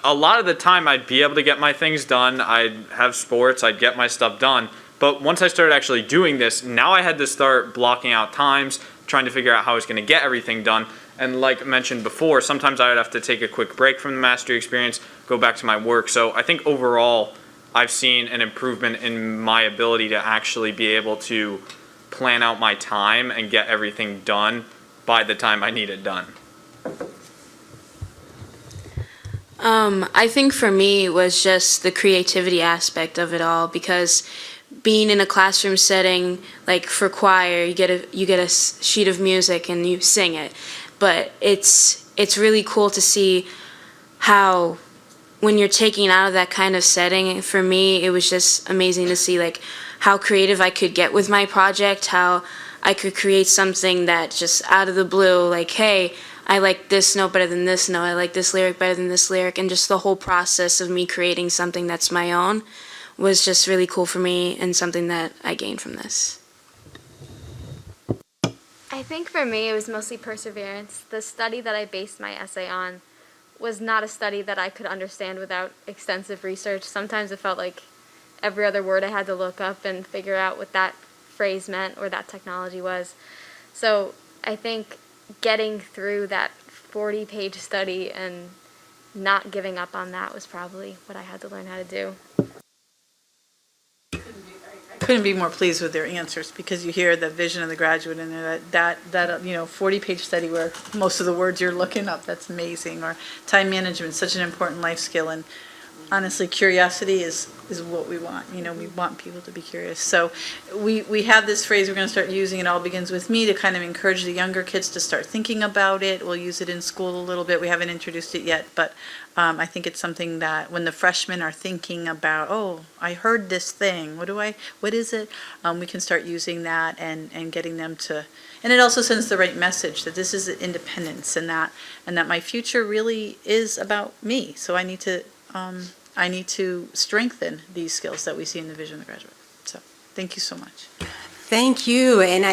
a lot of the time I'd be able to get my things done, I'd have sports, I'd get my stuff done. But once I started actually doing this, now I had to start blocking out times, trying to figure out how I was going to get everything done. And like mentioned before, sometimes I would have to take a quick break from the mastery experience, go back to my work. So I think overall, I've seen an improvement in my ability to actually be able to plan out my time and get everything done by the time I need it done. I think for me was just the creativity aspect of it all, because being in a classroom setting, like for choir, you get a sheet of music and you sing it, but it's really cool to see how when you're taking out of that kind of setting. For me, it was just amazing to see like how creative I could get with my project, how I could create something that just out of the blue, like, hey, I like this note better than this note, I like this lyric better than this lyric, and just the whole process of me creating something that's my own was just really cool for me and something that I gained from this. I think for me it was mostly perseverance. The study that I based my essay on was not a study that I could understand without extensive research. Sometimes it felt like every other word I had to look up and figure out what that phrase meant or that technology was. So I think getting through that 40-page study and not giving up on that was probably what I had to learn how to do. Couldn't be more pleased with their answers, because you hear the vision of the graduate in there, that 40-page study where most of the words you're looking up, that's amazing. Or time management, such an important life skill, and honestly, curiosity is what we want. We want people to be curious. So we have this phrase we're going to start using, it all begins with me, to kind of encourage the younger kids to start thinking about it. We'll use it in school a little bit. We haven't introduced it yet, but I think it's something that when the freshmen are thinking about, oh, I heard this thing, what is it? We can start using that and getting them to, and it also sends the right message that this is independence, and that my future really is about me. So I need to strengthen these skills that we see in the vision of the graduate. So thank you so much. Thank you. And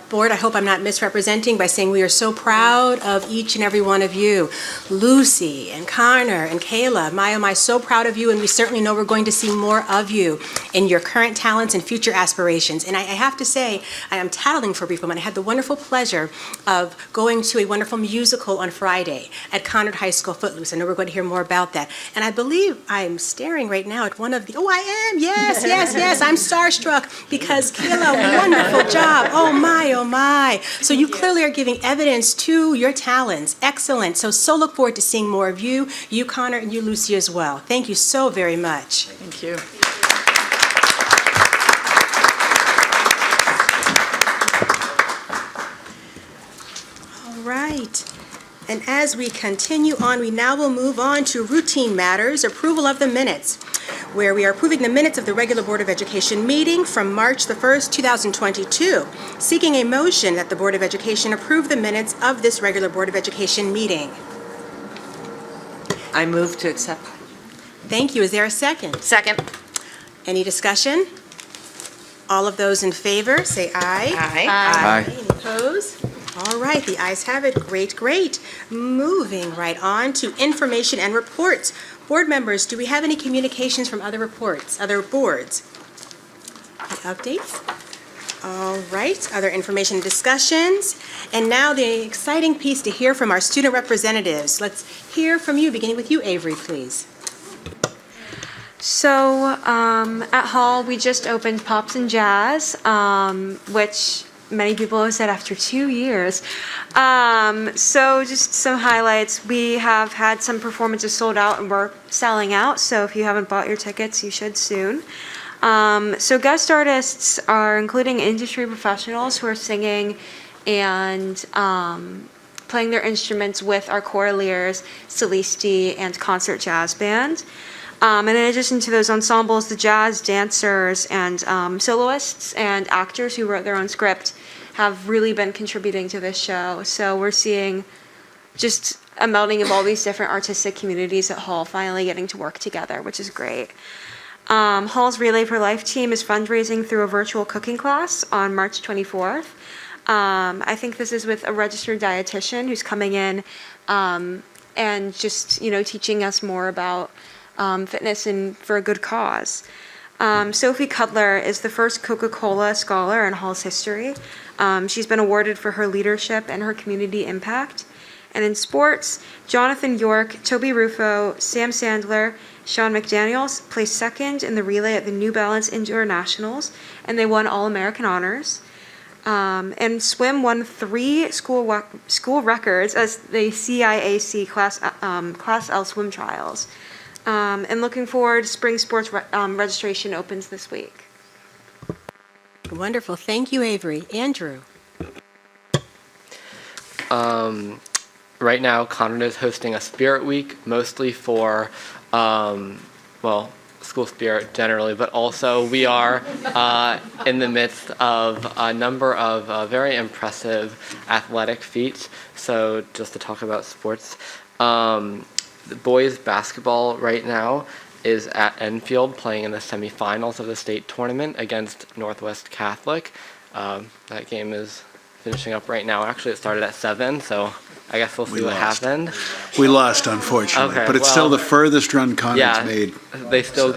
Board, I hope I'm not misrepresenting by saying we are so proud of each and every one of you. Lucy and Connor and Kayla, my oh my, so proud of you, and we certainly know we're going to see more of you in your current talents and future aspirations. And I have to say, I am tattling for a brief moment. I had the wonderful pleasure of going to a wonderful musical on Friday at Conard High School, Footloose. I know we're going to hear more about that. And I believe I'm staring right now at one of the, oh, I am, yes, I'm starstruck because Kayla, wonderful job. Oh my. So you clearly are giving evidence to your talents. Excellent. So look forward to seeing more of you, Connor, and you, Lucy, as well. Thank you so very much. Thank you. All right. And as we continue on, we now will move on to routine matters, approval of the minutes, where we are approving the minutes of the regular Board of Education meeting from March the 1st, 2022, seeking a motion that the Board of Education approve the minutes of this regular Board of Education meeting. I move to accept. Thank you. Is there a second? Second. Any discussion? All of those in favor, say aye. Aye. Any opposed? All right, the ayes have it. Great. Moving right on to information and reports. Board members, do we have any communications from other boards? Any updates? All right, other information and discussions. And now the exciting piece to hear from our student representatives. Let's hear from you, beginning with you, Avery, please. So at Hall, we just opened Pops and Jazz, which many people have said after 2 years. So just some highlights. We have had some performances sold out and we're selling out. So if you haven't bought your tickets, you should soon. So guest artists are including industry professionals who are singing and playing their instruments with our choraleers, solisti, and concert jazz band. And in addition to those ensembles, the jazz dancers and soloists and actors who wrote their own script have really been contributing to this show. So we're seeing just a melding of all these different artistic communities at Hall finally getting to work together, which is great. Hall's Relay for Life team is fundraising through a virtual cooking class on March 24th. I think this is with a registered dietitian who's coming in and just, teaching us more about fitness and for a good cause. Sophie Cutler is the first Coca-Cola scholar in Hall's history. She's been awarded for her leadership and her community impact. And in sports, Jonathan York, Toby Rufo, Sam Sandler, Sean McDaniels placed second in the relay at the New Balance Indoor Nationals, and they won All-American honors. And swim won 3 school records as the CIAC Class L swim trials. And looking forward, spring sports registration opens this week. Wonderful. Thank you, Avery. Andrew. Right now, Conard is hosting a Spirit Week, mostly for, school spirit generally, but also we are in the midst of a number of very impressive athletic feats. So just to talk about sports, the boys basketball right now is at Enfield playing in the semifinals of the state tournament against Northwest Catholic. That game is finishing up right now. Actually, it started at 7, so I guess we'll see what happened. We lost, unfortunately, but it's still the furthest run Conard's made. They still,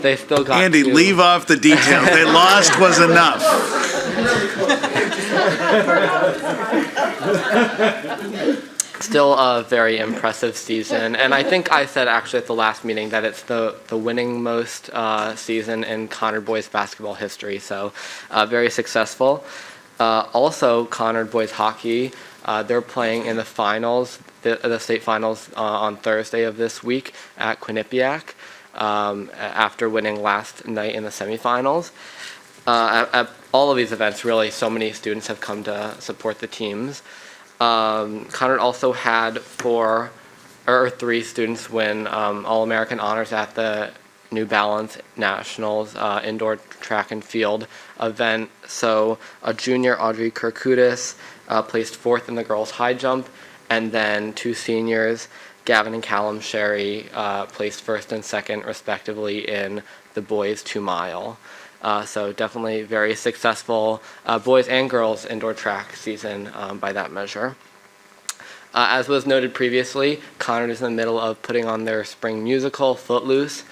they still got Andy, leave off the details. They lost was enough. Still a very impressive season, and I think I said actually at the last meeting that it's the winning most season in Conard boys basketball history, so very successful. Also, Conard boys hockey, they're playing in the finals, the state finals on Thursday of this week at Quinnipiac after winning last night in the semifinals. At all of these events, really, so many students have come to support the teams. Conard also had 3 students win All-American honors at the New Balance Nationals indoor track and field event. So a junior, Audrey Kirkudis, placed 4th in the girls' high jump, and then 2 seniors, Gavin and Callum Sherry, placed 1st and 2nd respectively in the boys' 2-mile. So definitely very successful boys and girls indoor track season by that measure. As was noted previously, Conard is in the middle of putting on their spring musical, Footloose.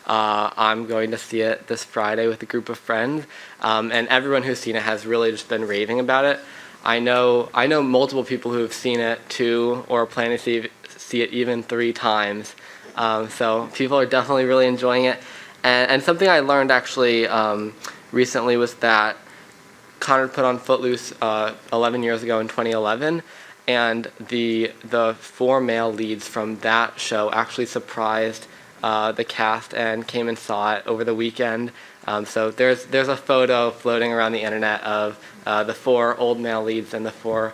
I'm going to see it this Friday with a group of friends, and everyone who's seen it has really just been raving about it. I know multiple people who have seen it 2 or plan to see it even 3 times. So people are definitely really enjoying it. And something I learned actually recently was that Conard put on Footloose 11 years ago in 2011, and the 4 male leads from that show actually surprised the cast and came and saw it over the weekend. So there's a photo floating around the internet of the 4 old male leads and the 4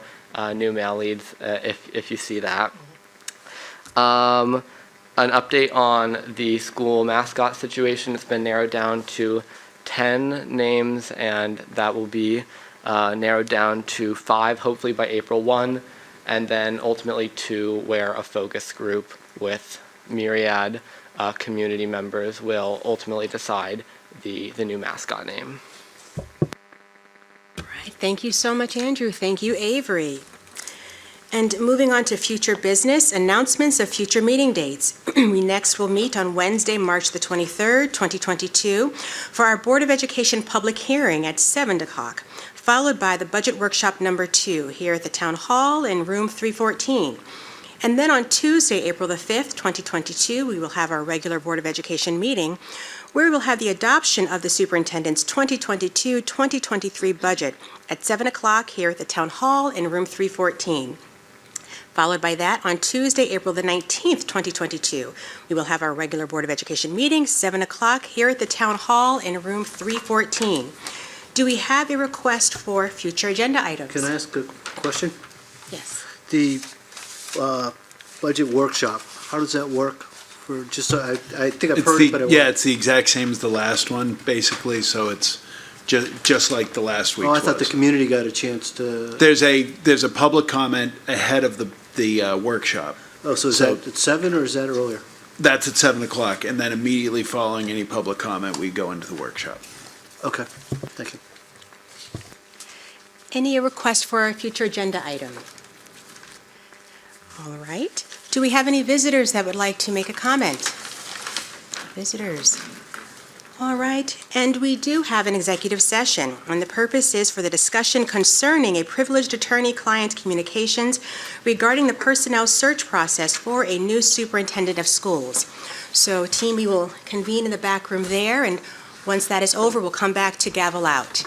new male leads, if you see that. An update on the school mascot situation. It's been narrowed down to 10 names, and that will be narrowed down to 5, hopefully by April 1, and then ultimately 2, where a focus group with myriad community members will ultimately decide the new mascot name. All right. Thank you so much, Andrew. Thank you, Avery. And moving on to future business, announcements of future meeting dates. We next will meet on Wednesday, March the 23rd, 2022, for our Board of Education public hearing at 7 o'clock, followed by the Budget Workshop number 2 here at the Town Hall in room 314. And then on Tuesday, April the 5th, 2022, we will have our regular Board of Education meeting, where we will have the adoption of the superintendent's 2022-2023 budget at 7 o'clock here at the Town Hall in room 314. Followed by that, on Tuesday, April the 19th, 2022, we will have our regular Board of Education meeting, 7 o'clock here at the Town Hall in room 314. Do we have a request for future agenda items? Can I ask a question? Yes. The budget workshop, how does that work? For just so I think I've heard it, but it's the exact same as the last one, basically, so it's just like the last week's Oh, I thought the was. community got a chance to. There's a public comment ahead of the workshop. Oh, so is that at 7 or is that earlier? That's at 7 o'clock, and then immediately following any public comment, we go into the workshop. Okay, thank you. Any request for a future agenda item? All right. Do we have any visitors that would like to make a comment? Visitors. All right. And we do have an executive session, and the purpose is for the discussion concerning a privileged attorney-client communications regarding the personnel search process for a new superintendent of schools. So, team, we will convene in the back room there, and once that is over, we'll come back to gavel out.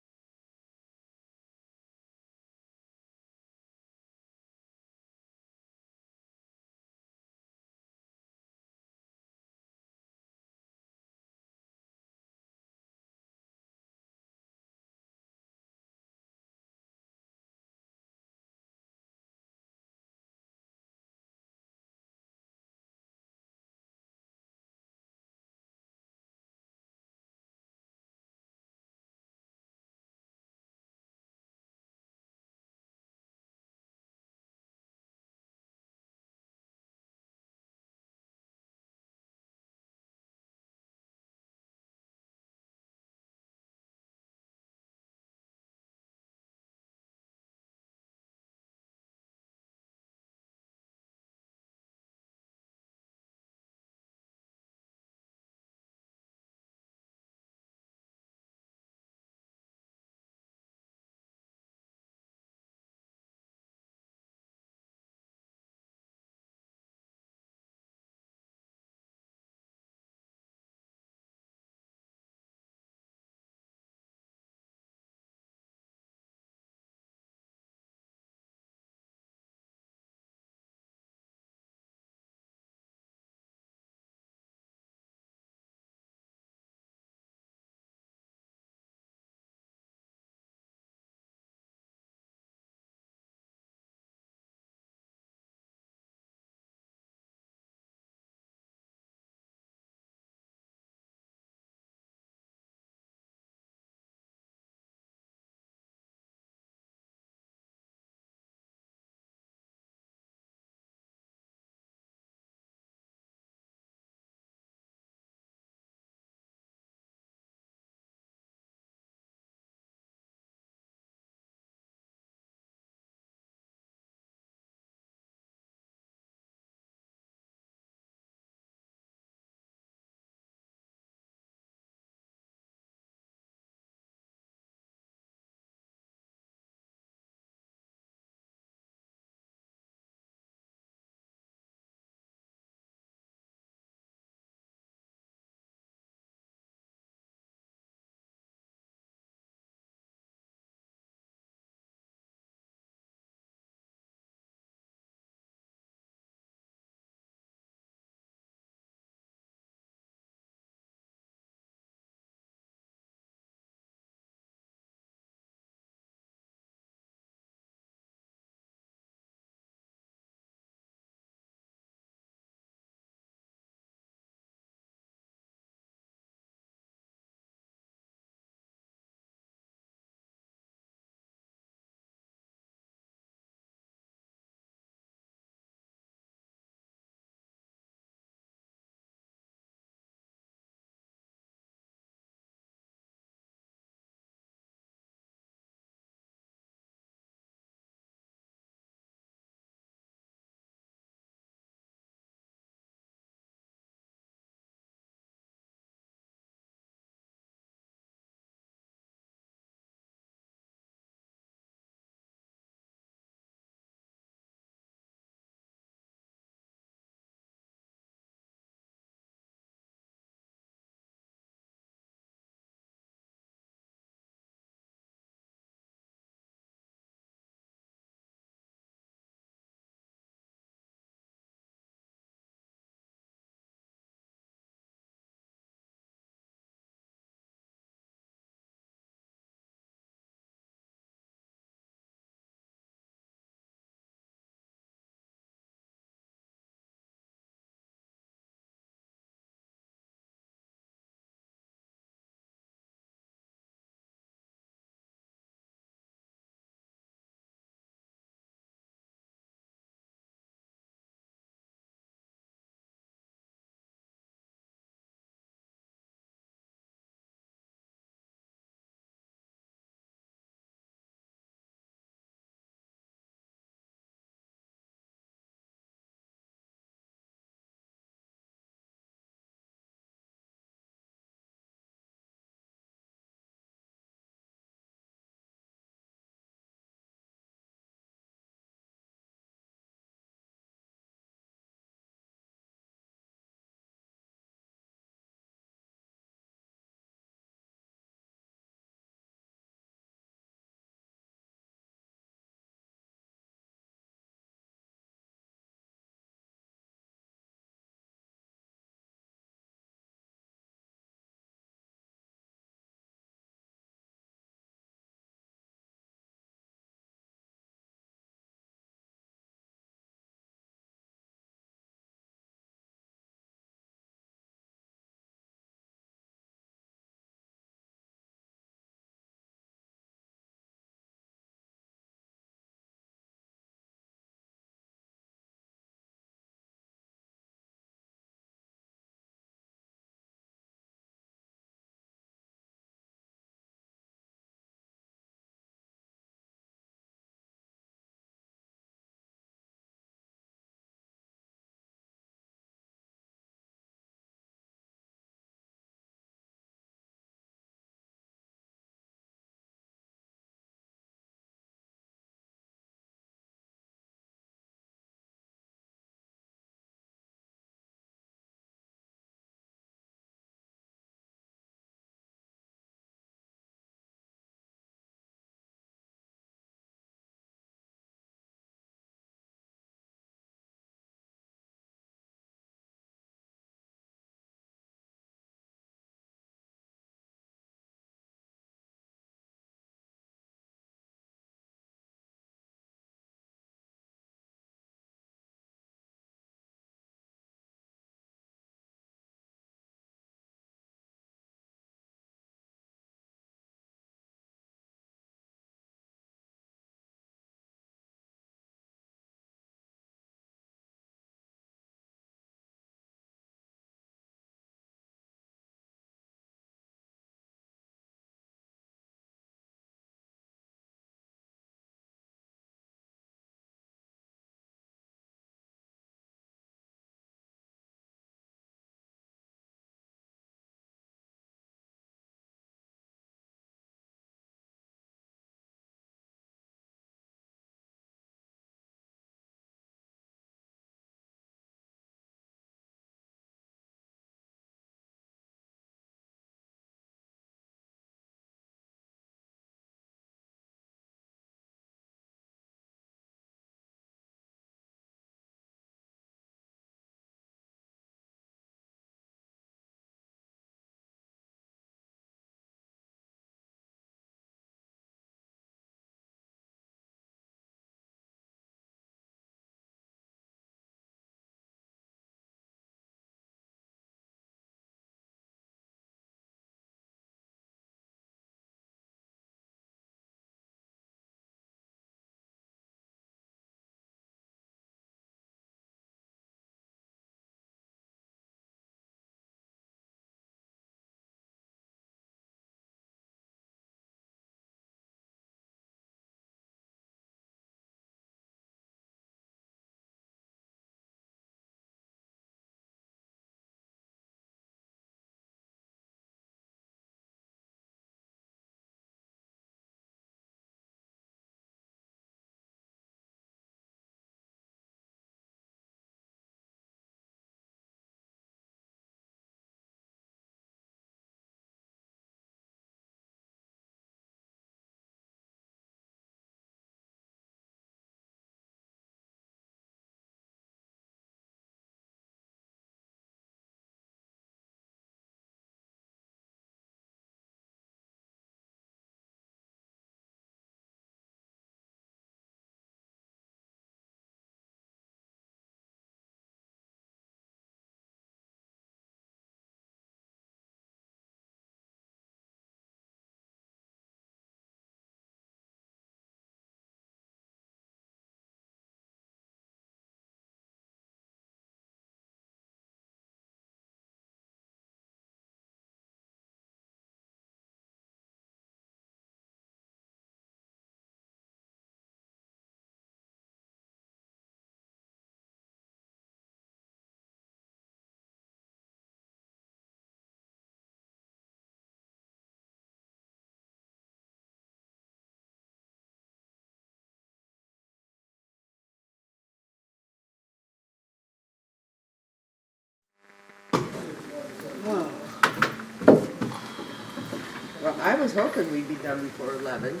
was hoping we'd be done before 11.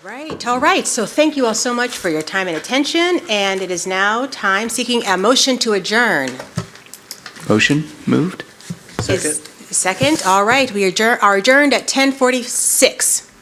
Right, all right. So thank you all so much for your time and attention, and it is now time seeking a motion to adjourn. Motion moved? Second. Second, all right. We are adjourned at 10:46.